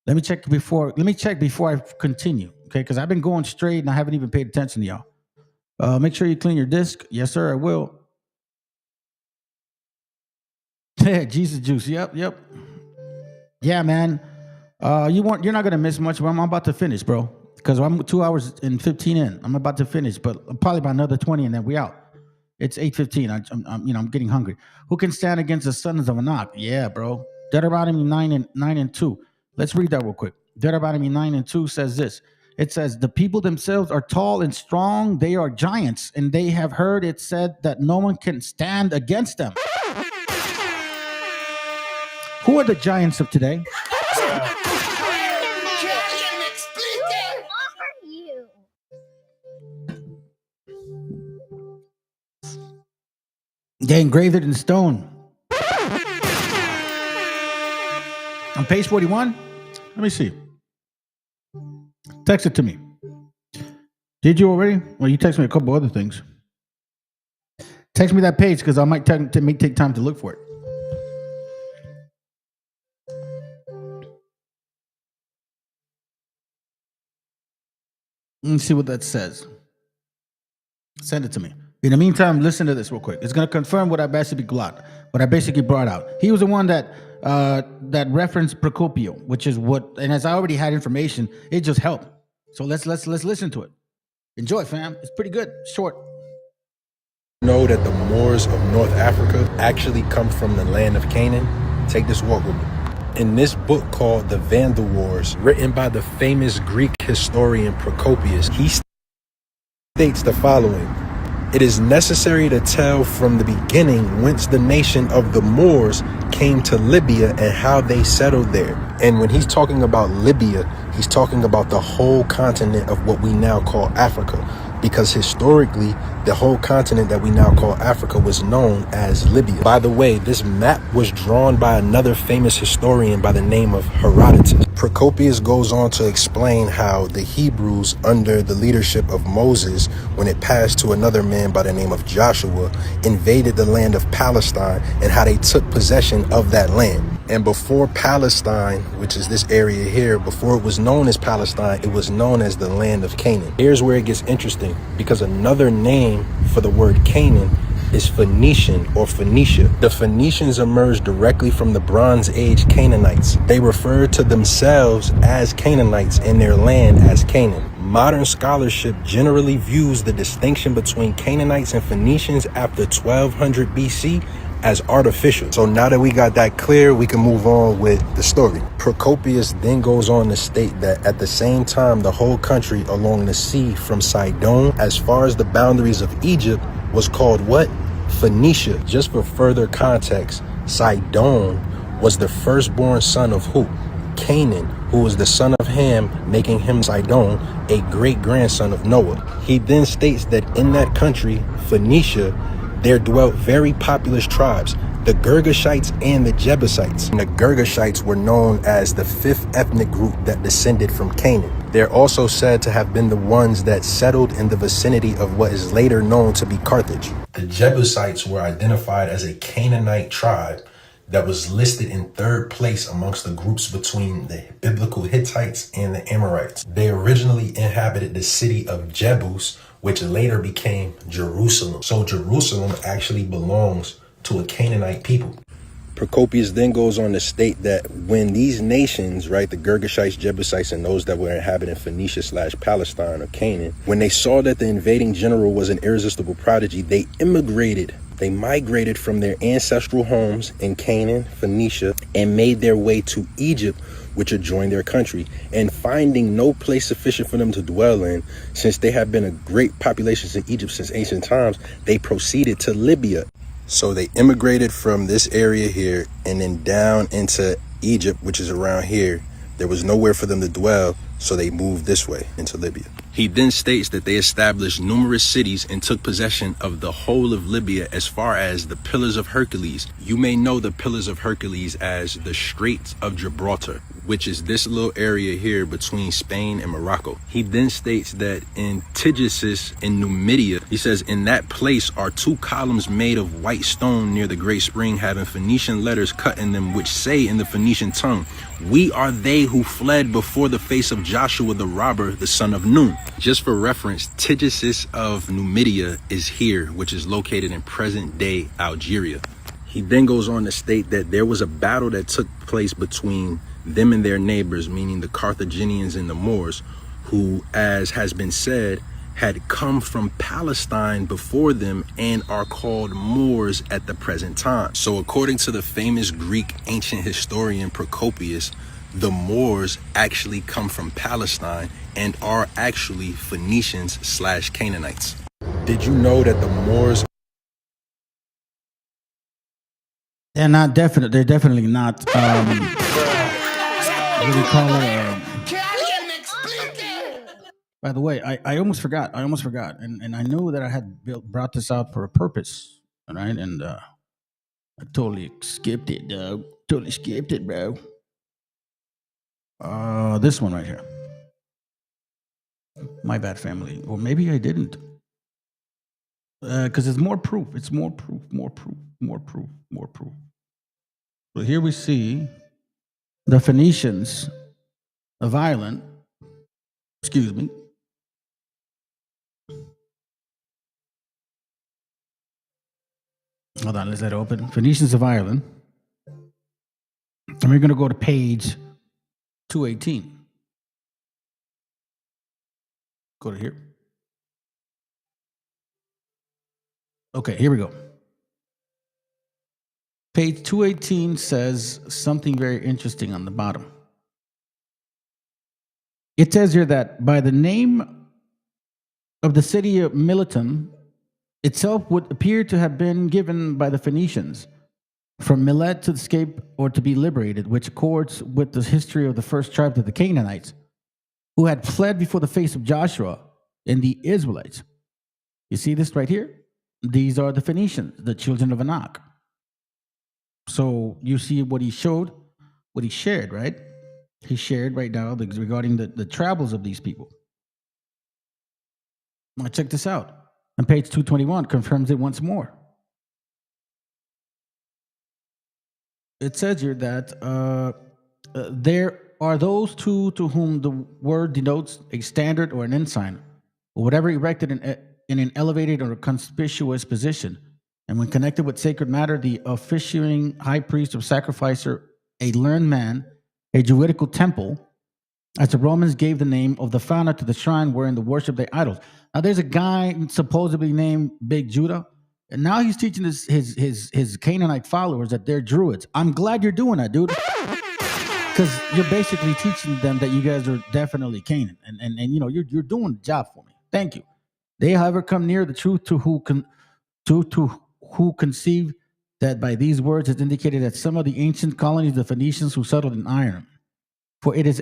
Let me check before I continue, okay? Because I've been going straight and I haven't even paid attention to y'all. Make sure you clean your disc. Yes, sir, I will. Yeah, Jesus juice. Yep. Yeah, man. You're not gonna miss much, but I'm about to finish, bro. Because I'm 2 hours and 15 in. I'm about to finish, but probably about another 20 and then we out. It's 8:15. I'm getting hungry. Who can stand against the sons of Anak? Yeah, bro. Deuteronomy 9 and 2. Let's read that real quick. Deuteronomy 9 and 2 says this. It says, the people themselves are tall and strong. They are giants, and they have heard it said that no one can stand against them. Who are the giants of today? They engraved it in stone. On page 41, let me see. Text it to me. Did you already? Well, you text me a couple other things. Text me that page because I might take time to look for it. Let me see what that says. Send it to me. In the meantime, listen to this real quick. It's going to confirm what I basically brought out. He was the one that referenced Procopio, which is what, and as I already had information, it just helped. So let's listen to it. Enjoy, fam. It's pretty good. Short. Know that the Moors of North Africa actually come from the land of Canaan? Take this walk with me. In this book called The Vandal Wars, written by the famous Greek historian Procopius, he states the following. It is necessary to tell from the beginning whence the nation of the Moors came to Libya and how they settled there. And when he's talking about Libya, he's talking about the whole continent of what we now call Africa. Because historically, the whole continent that we now call Africa was known as Libya. By the way, this map was drawn by another famous historian by the name of Herodotus. Procopius goes on to explain how the Hebrews, under the leadership of Moses, when it passed to another man by the name of Joshua, invaded the land of Palestine and how they took possession of that land. And before Palestine, which is this area here, before it was known as Palestine, it was known as the land of Canaan. Here's where it gets interesting, because another name for the word Canaan is Phoenician or Phoenicia. The Phoenicians emerged directly from the Bronze Age Canaanites. They referred to themselves as Canaanites and their land as Canaan. Modern scholarship generally views the distinction between Canaanites and Phoenicians after 1200 BC as artificial. So now that we got that clear, we can move on with the story. Procopius then goes on to state that at the same time, the whole country along the sea from Sidon as far as the boundaries of Egypt was called what? Phoenicia. Just for further context, Sidon was the firstborn son of who? Canaan, who was the son of Ham, making him Sidon, a great-grandson of Noah. He then states that in that country, Phoenicia, there dwelt very populous tribes, the Girgashites and the Jebusites. And the Girgashites were known as the fifth ethnic group that descended from Canaan. They're also said to have been the ones that settled in the vicinity of what is later known to be Carthage. The Jebusites were identified as a Canaanite tribe that was listed in third place amongst the groups between the biblical Hittites and the Amorites. They originally inhabited the city of Jebus, which later became Jerusalem. So Jerusalem actually belongs to a Canaanite people. Procopius then goes on to state that when these nations, right, the Girgashites, Jebusites, and those that were inhabiting Phoenicia/Palestine or Canaan, when they saw that the invading general was an irresistible prodigy, they immigrated. They migrated from their ancestral homes in Canaan, Phoenicia, and made their way to Egypt, which adjoined their country. And finding no place sufficient for them to dwell in, since they have been a great population in Egypt since ancient times, they proceeded to Libya. So they immigrated from this area here and then down into Egypt, which is around here. There was nowhere for them to dwell, so they moved this way into Libya. He then states that they established numerous cities and took possession of the whole of Libya as far as the Pillars of Hercules. You may know the Pillars of Hercules as the Straits of Gibraltar. which is this little area here between Spain and Morocco. He then states that in Indigenous in Numidia, he says, in that place are 2 columns made of white stone near the great spring, having Phoenician letters cut in them, which say in the Phoenician tongue, we are they who fled before the face of Joshua the robber, the son of Nun. Just for reference, Indigenous of Numidia is here, which is located in present day Algeria. He then goes on to state that there was a battle that took place between them and their neighbors, meaning the Carthaginians and the Moors, who, as has been said, had come from Palestine before them and are called Moors at the present time. So according to the famous Greek ancient historian Procopius, the Moors actually come from Palestine and are actually Phoenicians/Canaanites. Did you know that the Moors They're not definite. They're definitely not. What do you call it? By the way, I almost forgot. And I knew that I had brought this out for a purpose. All right. And I totally skipped it, dog. Totally skipped it, bro. This one right here. My bad, family. Or maybe I didn't. Because it's more proof. It's more proof. So here we see the Phoenicians of Ireland. Excuse me. Hold on, let's let it open. Phoenicians of Ireland. And we're going to go to page 218. Go to here. Okay, here we go. Page 218 says something very interesting on the bottom. It says here that by the name of the city of Miletum itself would appear to have been given by the Phoenicians from Milet to escape or to be liberated, which accords with the history of the first tribes of the Canaanites, who had fled before the face of Joshua and the Israelites. You see this right here? These are the Phoenicians, the children of Anak. So you see what he showed, what he shared, right? He shared right now regarding the travels of these people. Now check this out. On page 221 confirms it once more. It says here that there are those two to whom the word denotes a standard or an ensign, or whatever erected in an elevated or conspicuous position. And when connected with sacred matter, the officiating high priest or sacrificer, a learned man, a Druidical temple, as the Romans gave the name of the founder to the shrine wherein the worship their idols. Now there's a guy supposedly named Big Judah, and now he's teaching his Canaanite followers that they're Druids. I'm glad you're doing that, dude, because you're basically teaching them that you guys are definitely Canaan, and you know you're doing the job for me. Thank you. They, however, come near the truth to who conceive that by these words is indicated that some of the ancient colonies of the Phoenicians who settled in Ireland. For it is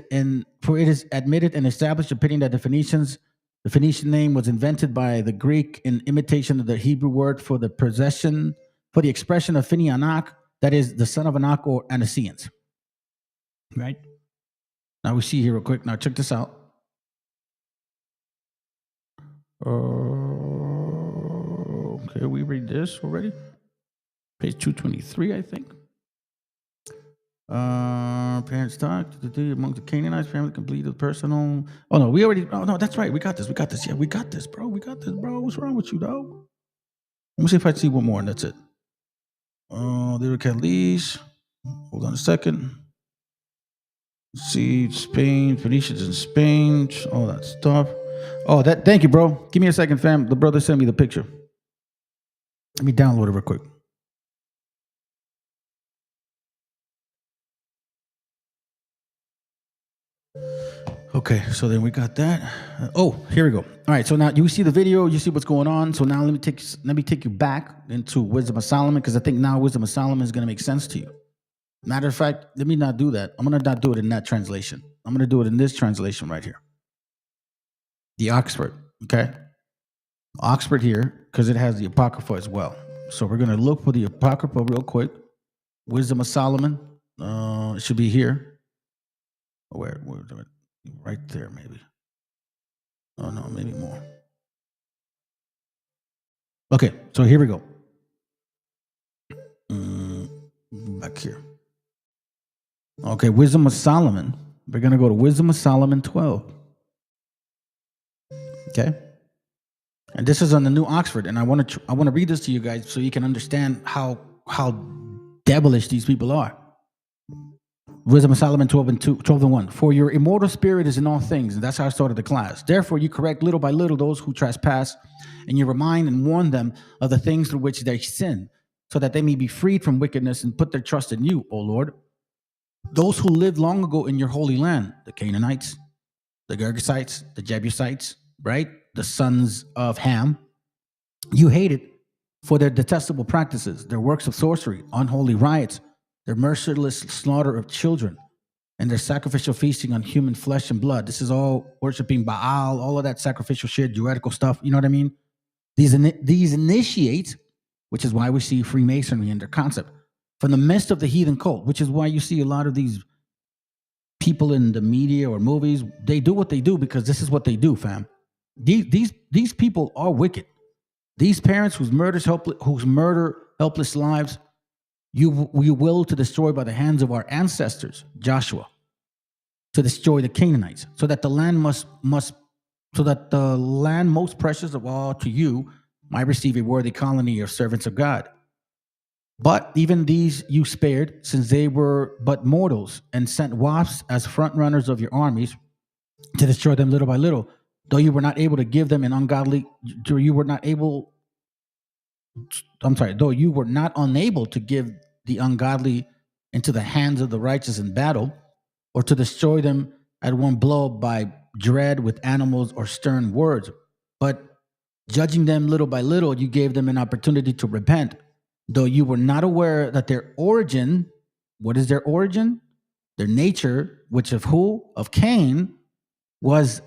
admitted and established opinion that the Phoenician name was invented by the Greek in imitation of the Hebrew word for the expression of Phini Anak, that is the son of Anak or Anaseans. Right? Now we see here real quick. Now check this out. Okay, we read this already. Page 223, I think. Parents talk among the Canaanites, family completed personal. Oh no, no, that's right. We got this. Yeah, we got this, bro. What's wrong with you, dog? Let me see if I see one more, and that's it. There can lease. Hold on a second. See, Spain, Phoenicians in Spain, all that stuff. Oh, thank you, bro. Give me a second, fam. The brother sent me the picture. Let me download it real quick. Okay, so then we got that. Here we go. All right, so now you see the video, you see what's going on. So now let me take you back into Wisdom of Solomon, because I think now Wisdom of Solomon is going to make sense to you. Matter of fact, let me not do that. I'm going to not do it in that translation. I'm going to do it in this translation right here. The Oxford, okay? Oxford here, because it has the Apocrypha as well. So we're going to look for the Apocrypha real quick. Wisdom of Solomon. It should be here. Where right there, maybe. Oh no, maybe more. Okay, so here we go. Back here. Okay, Wisdom of Solomon. We're gonna go to Wisdom of Solomon 12. Okay, and this is on the New Oxford, and I want to read this to you guys so you can understand how devilish these people are. Wisdom of Solomon 12:1. For your immortal spirit is in all things, and that's how I started the class. Therefore, you correct little by little those who trespass, and you remind and warn them of the things through which they sin, so that they may be freed from wickedness and put their trust in you, O Lord. Those who lived long ago in your holy land, the Canaanites, the Girgasites, the Jebusites, right? The sons of Ham, you hated for their detestable practices, their works of sorcery, unholy riots, their merciless slaughter of children, and their sacrificial feasting on human flesh and blood. This is all worshiping Baal, all of that sacrificial shit, heretical stuff. You know what I mean? These initiate, which is why we see Freemasonry in their concept, from the midst of the heathen cult, which is why you see a lot of these people in the media or movies. They do what they do because this is what they do, fam. These people are wicked. These parents whose murder helpless lives, you will to destroy by the hands of our ancestors, Joshua, to destroy the Canaanites, so that the land most precious of all to you might receive a worthy colony of servants of God. But even these you spared, since they were but mortals, and sent wasps as front runners of your armies to destroy them little by little. Though you were not able to give them an ungodly, though you were not unable to give the ungodly into the hands of the righteous in battle, or to destroy them at one blow by dread with animals or stern words. But judging them little by little, you gave them an opportunity to repent, though you were not aware that their origin, what is their origin? Their nature, which of who? Of Cain, was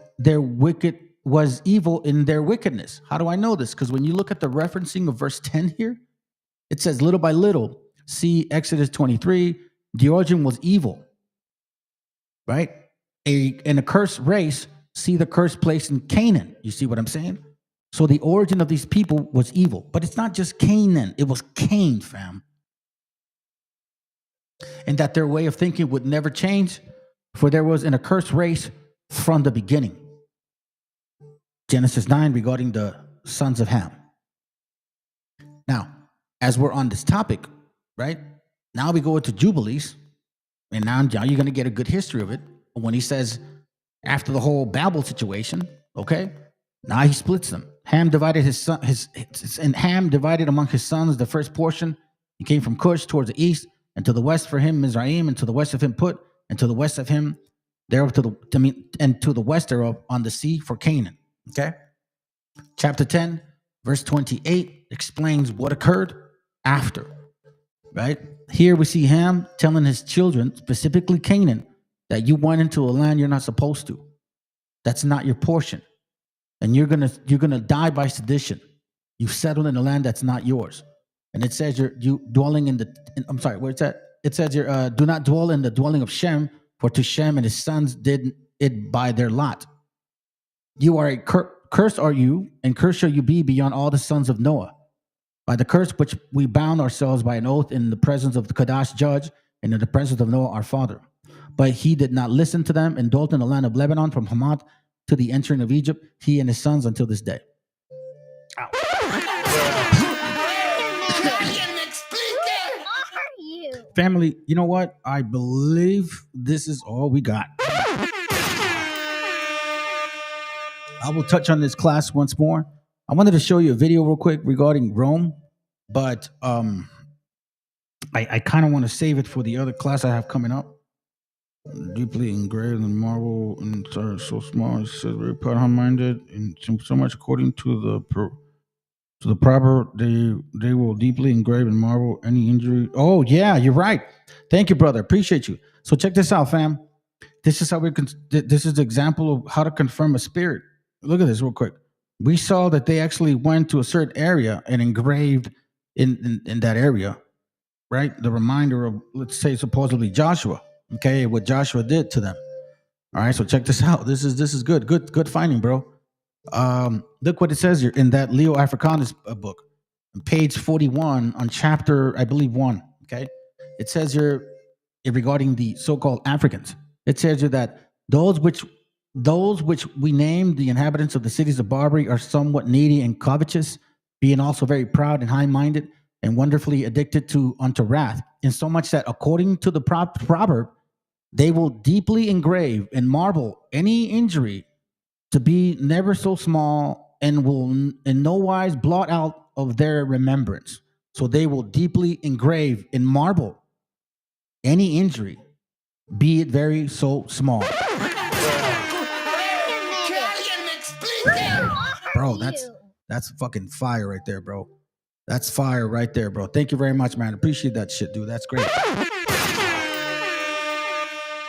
evil in their wickedness. How do I know this? Because when you look at the referencing of verse 10 here, it says little by little. See Exodus 23, the origin was evil, right? In a cursed race, see the curse placed in Canaan. You see what I'm saying? So the origin of these people was evil. But it's not just Canaan. It was Cain, fam. And that their way of thinking would never change, for there was an accursed race from the beginning. Genesis 9 regarding the sons of Ham. Now, as we're on this topic, right? Now we go into Jubilees, and now you're going to get a good history of it. When he says, after the whole Babel situation, okay, now he splits them. Ham divided Ham divided among his sons the first portion. He came from Cush towards the east, and to the west for him Mizraim, and to the west of him Put, and to the west of him thereof to the west thereof on the sea for Canaan. Okay, chapter 10, verse 28 explains what occurred after. Right here we see Ham telling his children, specifically Canaan, that you went into a land you're not supposed to. That's not your portion. And you're gonna die by sedition. You settled in a land that's not yours. And it says you dwelling in the. I'm sorry, where's that? It says you're do not dwell in the dwelling of Shem, for to Shem and his sons did it by their lot. You are cursed are you, and cursed shall you be beyond all the sons of Noah. By the curse which we bound ourselves by an oath in the presence of the Kadash judge and in the presence of Noah our father. But he did not listen to them, and dwelt in the land of Lebanon from Hamath to the entering of Egypt, he and his sons until this day. Family, you know what? I believe this is all we got. I will touch on this class once more. I wanted to show you a video real quick regarding Rome, but I kind of want to save it for the other class I have coming up. Deeply engraved in marble and so small, it says very proud-minded and so much according to the proverb, they will deeply engrave in marble any injury. Oh yeah, you're right. Thank you, brother. Appreciate you. So check this out, fam. This is how this is the example of how to confirm a spirit. Look at this real quick. We saw that they actually went to a certain area and engraved in that area, right? The reminder of, let's say, supposedly Joshua. Okay, what Joshua did to them. All right, so check this out. This is good finding, bro. Look what it says here in that Leo Africanus book, on page 41 on chapter, I believe 1. Okay, it says here regarding the so-called Africans. It says here that those which we name the inhabitants of the cities of Barbary are somewhat needy and covetous, being also very proud and high-minded and wonderfully addicted unto wrath, insomuch that according to the proverb, they will deeply engrave in marble any injury to be never so small, and will in no wise blot out of their remembrance. So they will deeply engrave in marble any injury, be it very so small. Bro, that's fucking fire right there, bro. That's fire right there, bro. Thank you very much, man. Appreciate that shit, dude. That's great.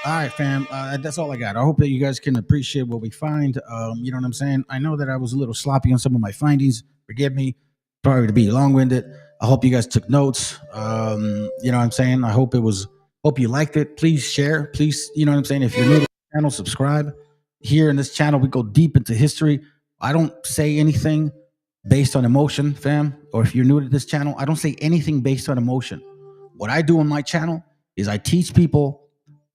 All right, fam. That's all I got. I hope that you guys can appreciate what we find. You know what I'm saying? I know that I was a little sloppy on some of my findings. Forgive me. Probably to be long-winded. I hope you guys took notes. You know what I'm saying? I hope you liked it. Please share. Please, you know what I'm saying? If you're new to the channel, subscribe. Here in this channel, we go deep into history. I don't say anything based on emotion, fam. Or if you're new to this channel, I don't say anything based on emotion. What I do on my channel is I teach people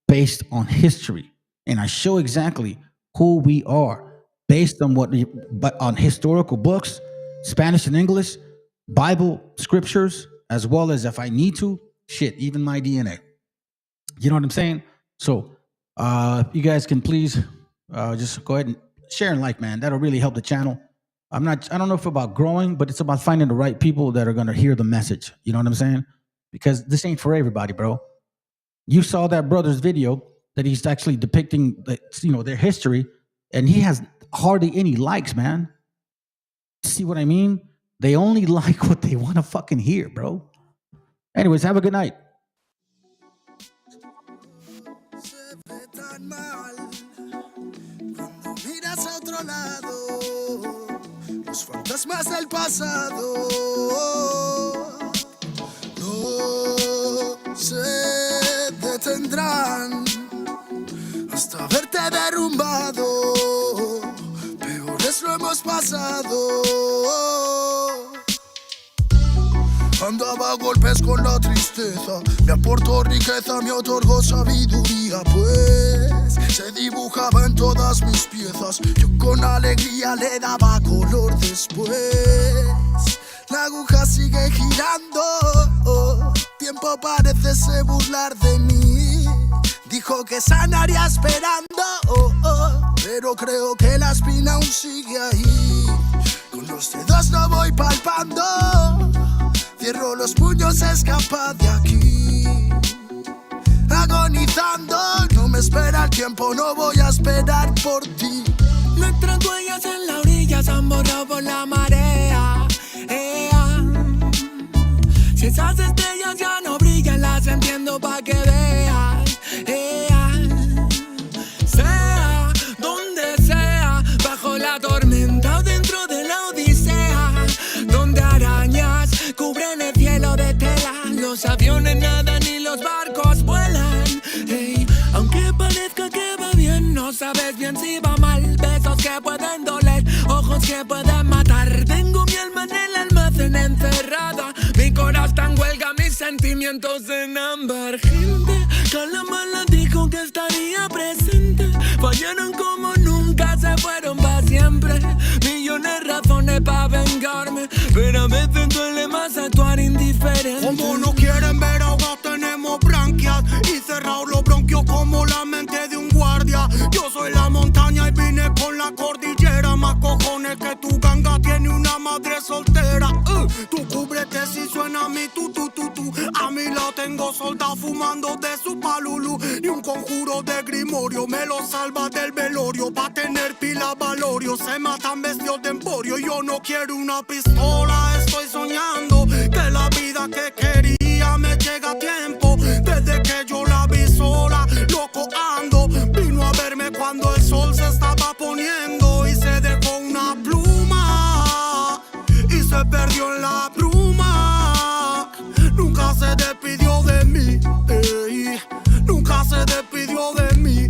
based on history, and I show exactly who we are based on but on historical books, Spanish and English, Bible scriptures, as well as if I need to, even my DNA. You know what I'm saying? So, if you guys can please just go ahead and share and like, man. That'll really help the channel. I don't know if it's about growing, but it's about finding the right people that are going to hear the message. You know what I'm saying? Because this ain't for everybody, bro. You saw that brother's video that he's actually depicting, their history, and he has hardly any likes, man. See what I mean? They only like what they want to fucking hear, bro. Anyways, have a good night. Los fantasmas del pasado no se detendrán hasta verte derrumbado. Peores lo hemos pasado. Andaba a golpes con la tristeza, me aportó riqueza, me otorgó sabiduría, pues se dibujaba en todas mis piezas. Yo con alegría le daba color después. La aguja sigue girando, tiempo parece burlar de mí. Dijo que sanaría esperando, pero creo que la espina aún sigue ahí. Con los dedos no voy palpando, cierro los puños, escapa de aquí. Agonizando, no me espera el tiempo, no voy a esperar por ti. Nuestras huellas en la orilla se han borrado por la marea. Si esas estrellas ya no brillan, las entiendo pa' que veas. Sea donde sea, bajo la tormenta o dentro de la odisea, donde arañas cubren el cielo de tela, los aviones nadan y los barcos vuelan. Aunque parezca que va bien, no sabes bien si va mal. Besos que pueden doler, ojos que pueden matar. Tengo mi alma en el almacén encerrada, mi corazón está en huelga, mis sentimientos en ámbar. Gente, Calamala dijo que estaría presente. Fallaron como nunca, se fueron para siempre. Millones de razones para vengarme, pero a veces duele más actuar indiferente. Como no quieren ver ahogados, tenemos branquias y cerrados los bronquios como la mente de un guardia. Yo soy la montaña y vine con la cordillera. Más cojones que tu ganga tiene una madre soltera. Tú cúbrete si suena mi tu. A mí la tengo soldado fumando de su palulú. Ni un conjuro de grimorio me lo salva del velorio. Pa' tener pila valorio se matan vestidos de emporio. Yo no quiero una pistola, estoy soñando que la vida que quería me llega a tiempo. Desde que yo la vi sola, loco ando. Vino a verme cuando el sol se estaba poniendo y se dejó una pluma y se perdió en la bruma. Nunca se despidió de mí, nunca se despidió de mí.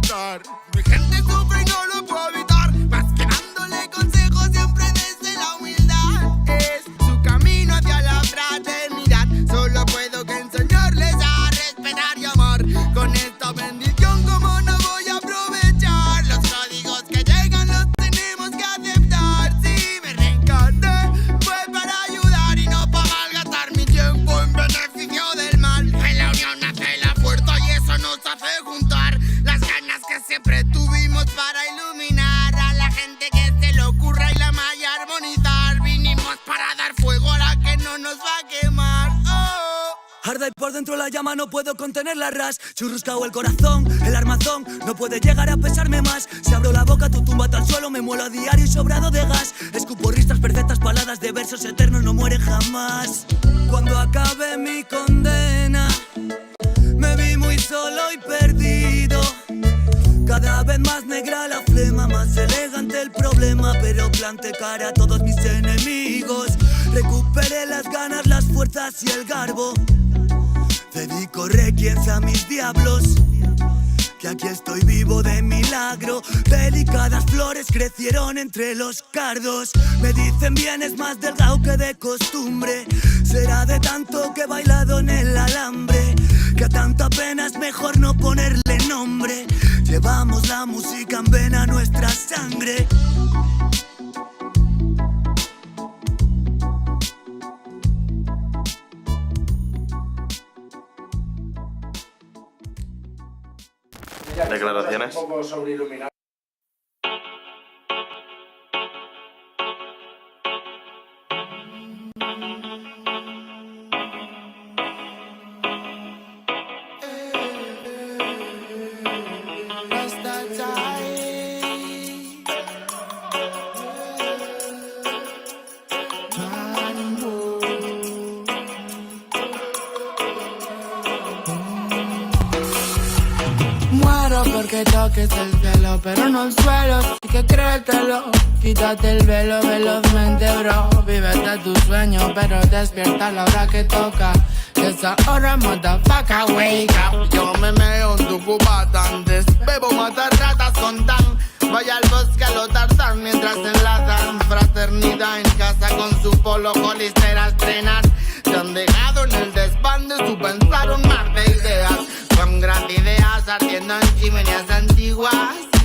aceptar. Mi gente sufre y no lo puedo evitar, más que dándole consejos siempre desde la humildad. Es su camino hacia la fraternidad, solo puedo que enseñarles a respetar y amar. Con esta bendición como no voy a aprovechar, los códigos que llegan los tenemos que aceptar. Si me reencarné fue para ayudar y no para malgastar mi tiempo en beneficio del mal. En la unión nace la fuerza y eso nos hace juntar las ganas que siempre tuvimos para iluminar a la gente que se le ocurra y la malla armonizar. Vinimos para dar fuego a la que no nos va a quemar. Arda y por dentro la llama, no puedo contener la ras. Churruscao el corazón, el armazón no puede llegar a pesarme más. Si abro la boca, tu tumba al suelo, me muelo a diario y sobrado de gas. Escupo ristas perfectas, paladas de versos eternos, no mueren jamás. Cuando acabe mi condena, me vi muy solo y perdido. Cada vez más negra la flema, más elegante el problema, pero planté cara a todos mis enemigos. Recuperé las ganas, las fuerzas y el garbo. Dedico requiems a mis diablos, que aquí estoy vivo de milagro. Delicadas flores crecieron entre los cardos. Me dicen bien, es más delgado que de costumbre. Será de tanto que he bailado en el alambre, que a tanta pena es mejor no ponerle nombre. Llevamos la música en vena, nuestra sangre. Declaraciones. Porque toques el cielo, pero no el suelo. Así que créetelo, quítate el velo velozmente, bro. Vívete tu sueño, pero despierta a la hora que toca. Esa hora, motherfucker, wake up. Yo me meo en tu cubata, antes bebo matar ratas con tan. Vaya al bosque a lo Tarzán mientras enlazan fraternidad en casa con su polo colisteras trenas. Te han dejado en el desván de su pensar un mar de ideas. Con grandes ideas ardiendo en chimeneas antiguas.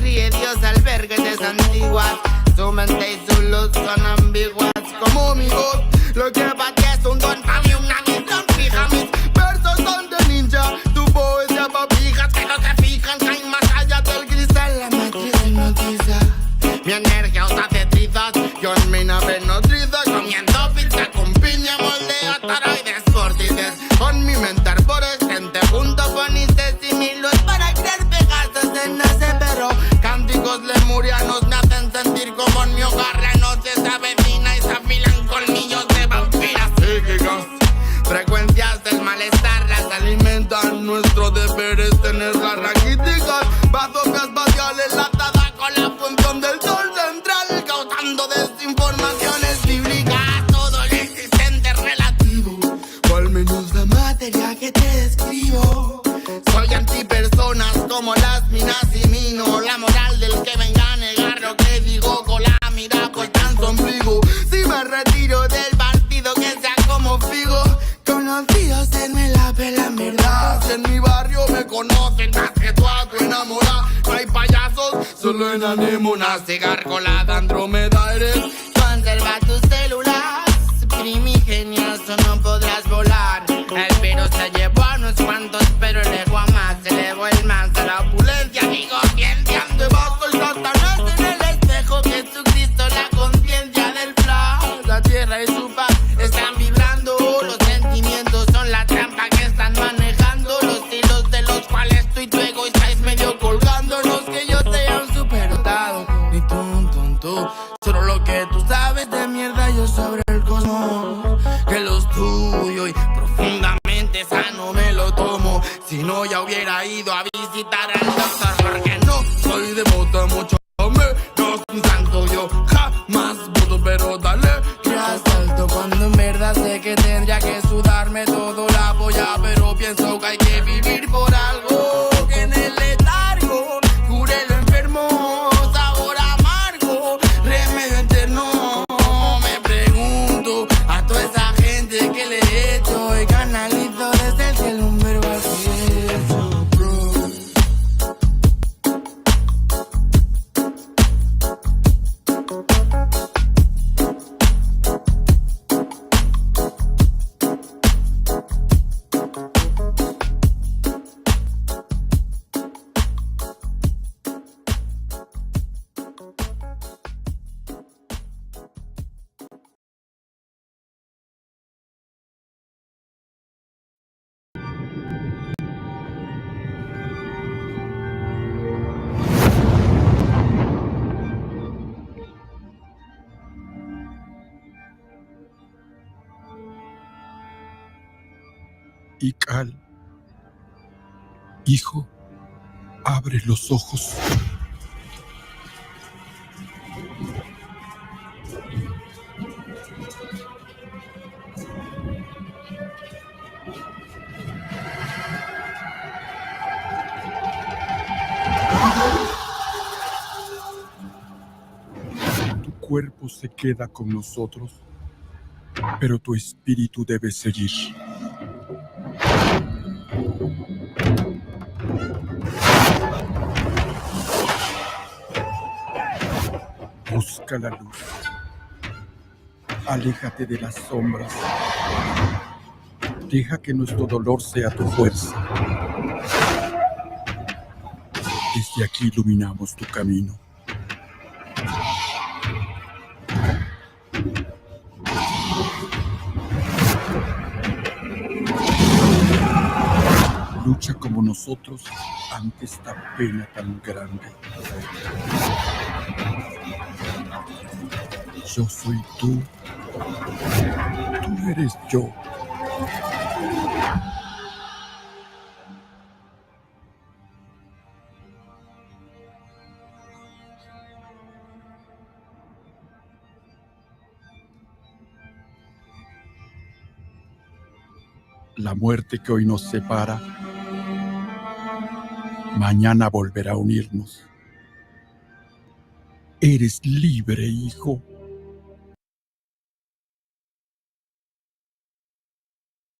Ríe Dios al ver que te santiguas. Su mente y su luz son ambiguas como mi voz. Lo que para ti es un don, para mí una misión fija. Mis versos son de ninja, tu poesía pa' pijas que no se fijan, caen más allá del cristal. La matriz hipnotiza, mi energía os hace trizas. Yo en mi nave nodriza, comiendo pizza con piña, moldeo toroides, vórtices. Con mi mente arborescente, junto con Isis y mi luz para crear Pegasos en nace, pero cánticos lemurianos me hacen sentir como en mi hogar. La noche se avecina y se afilan colmillos de vampiras psíquicas. Frecuencias del malestar las alimentan. Nuestro deber es tenerlas raquíticas. Bazooka espacial enlatada con la función del sol central, causando desinformaciones bíblicas. Todo lo existente es relativo, o al menos la materia que te describo. Soy antipersonas como las minas y mino. La moral del que venga a negar lo que digo con la mira puesta en su ombligo. Si me retiro del partido que sea como Figo, conocidos me la pelan verdad. Si en mi barrio me conocen más que tú a tu enamorada. No hay payasos, solo en anémonas. Cigarcolada Andrómeda eres. Conserva tus células primigenias o no podrás volar. El virus se llevó a unos cuantos, pero el ego a más. Se elevó el más a la opulencia. Digo, ciencia debajo el Satanás en el espejo. Jesucristo, la conciencia del flow. La tierra y su paz están vibrando. Los sentimientos son la trampa que están manejando. Los hilos de los cuales tú y tu ego estáis medio colgando. No es que yo sea un superdotado, ni tú, solo lo que tú y cal. Hijo, abre los ojos. Tu cuerpo se queda con nosotros, pero tu espíritu debe seguir. Busca la luz. Aléjate de las sombras. Deja que nuestro dolor sea tu fuerza. Desde aquí iluminamos tu camino. Lucha como nosotros ante esta pena tan grande. Yo soy tú. Tú eres yo. La muerte que hoy nos separa, mañana volverá a unirnos. Eres libre, hijo.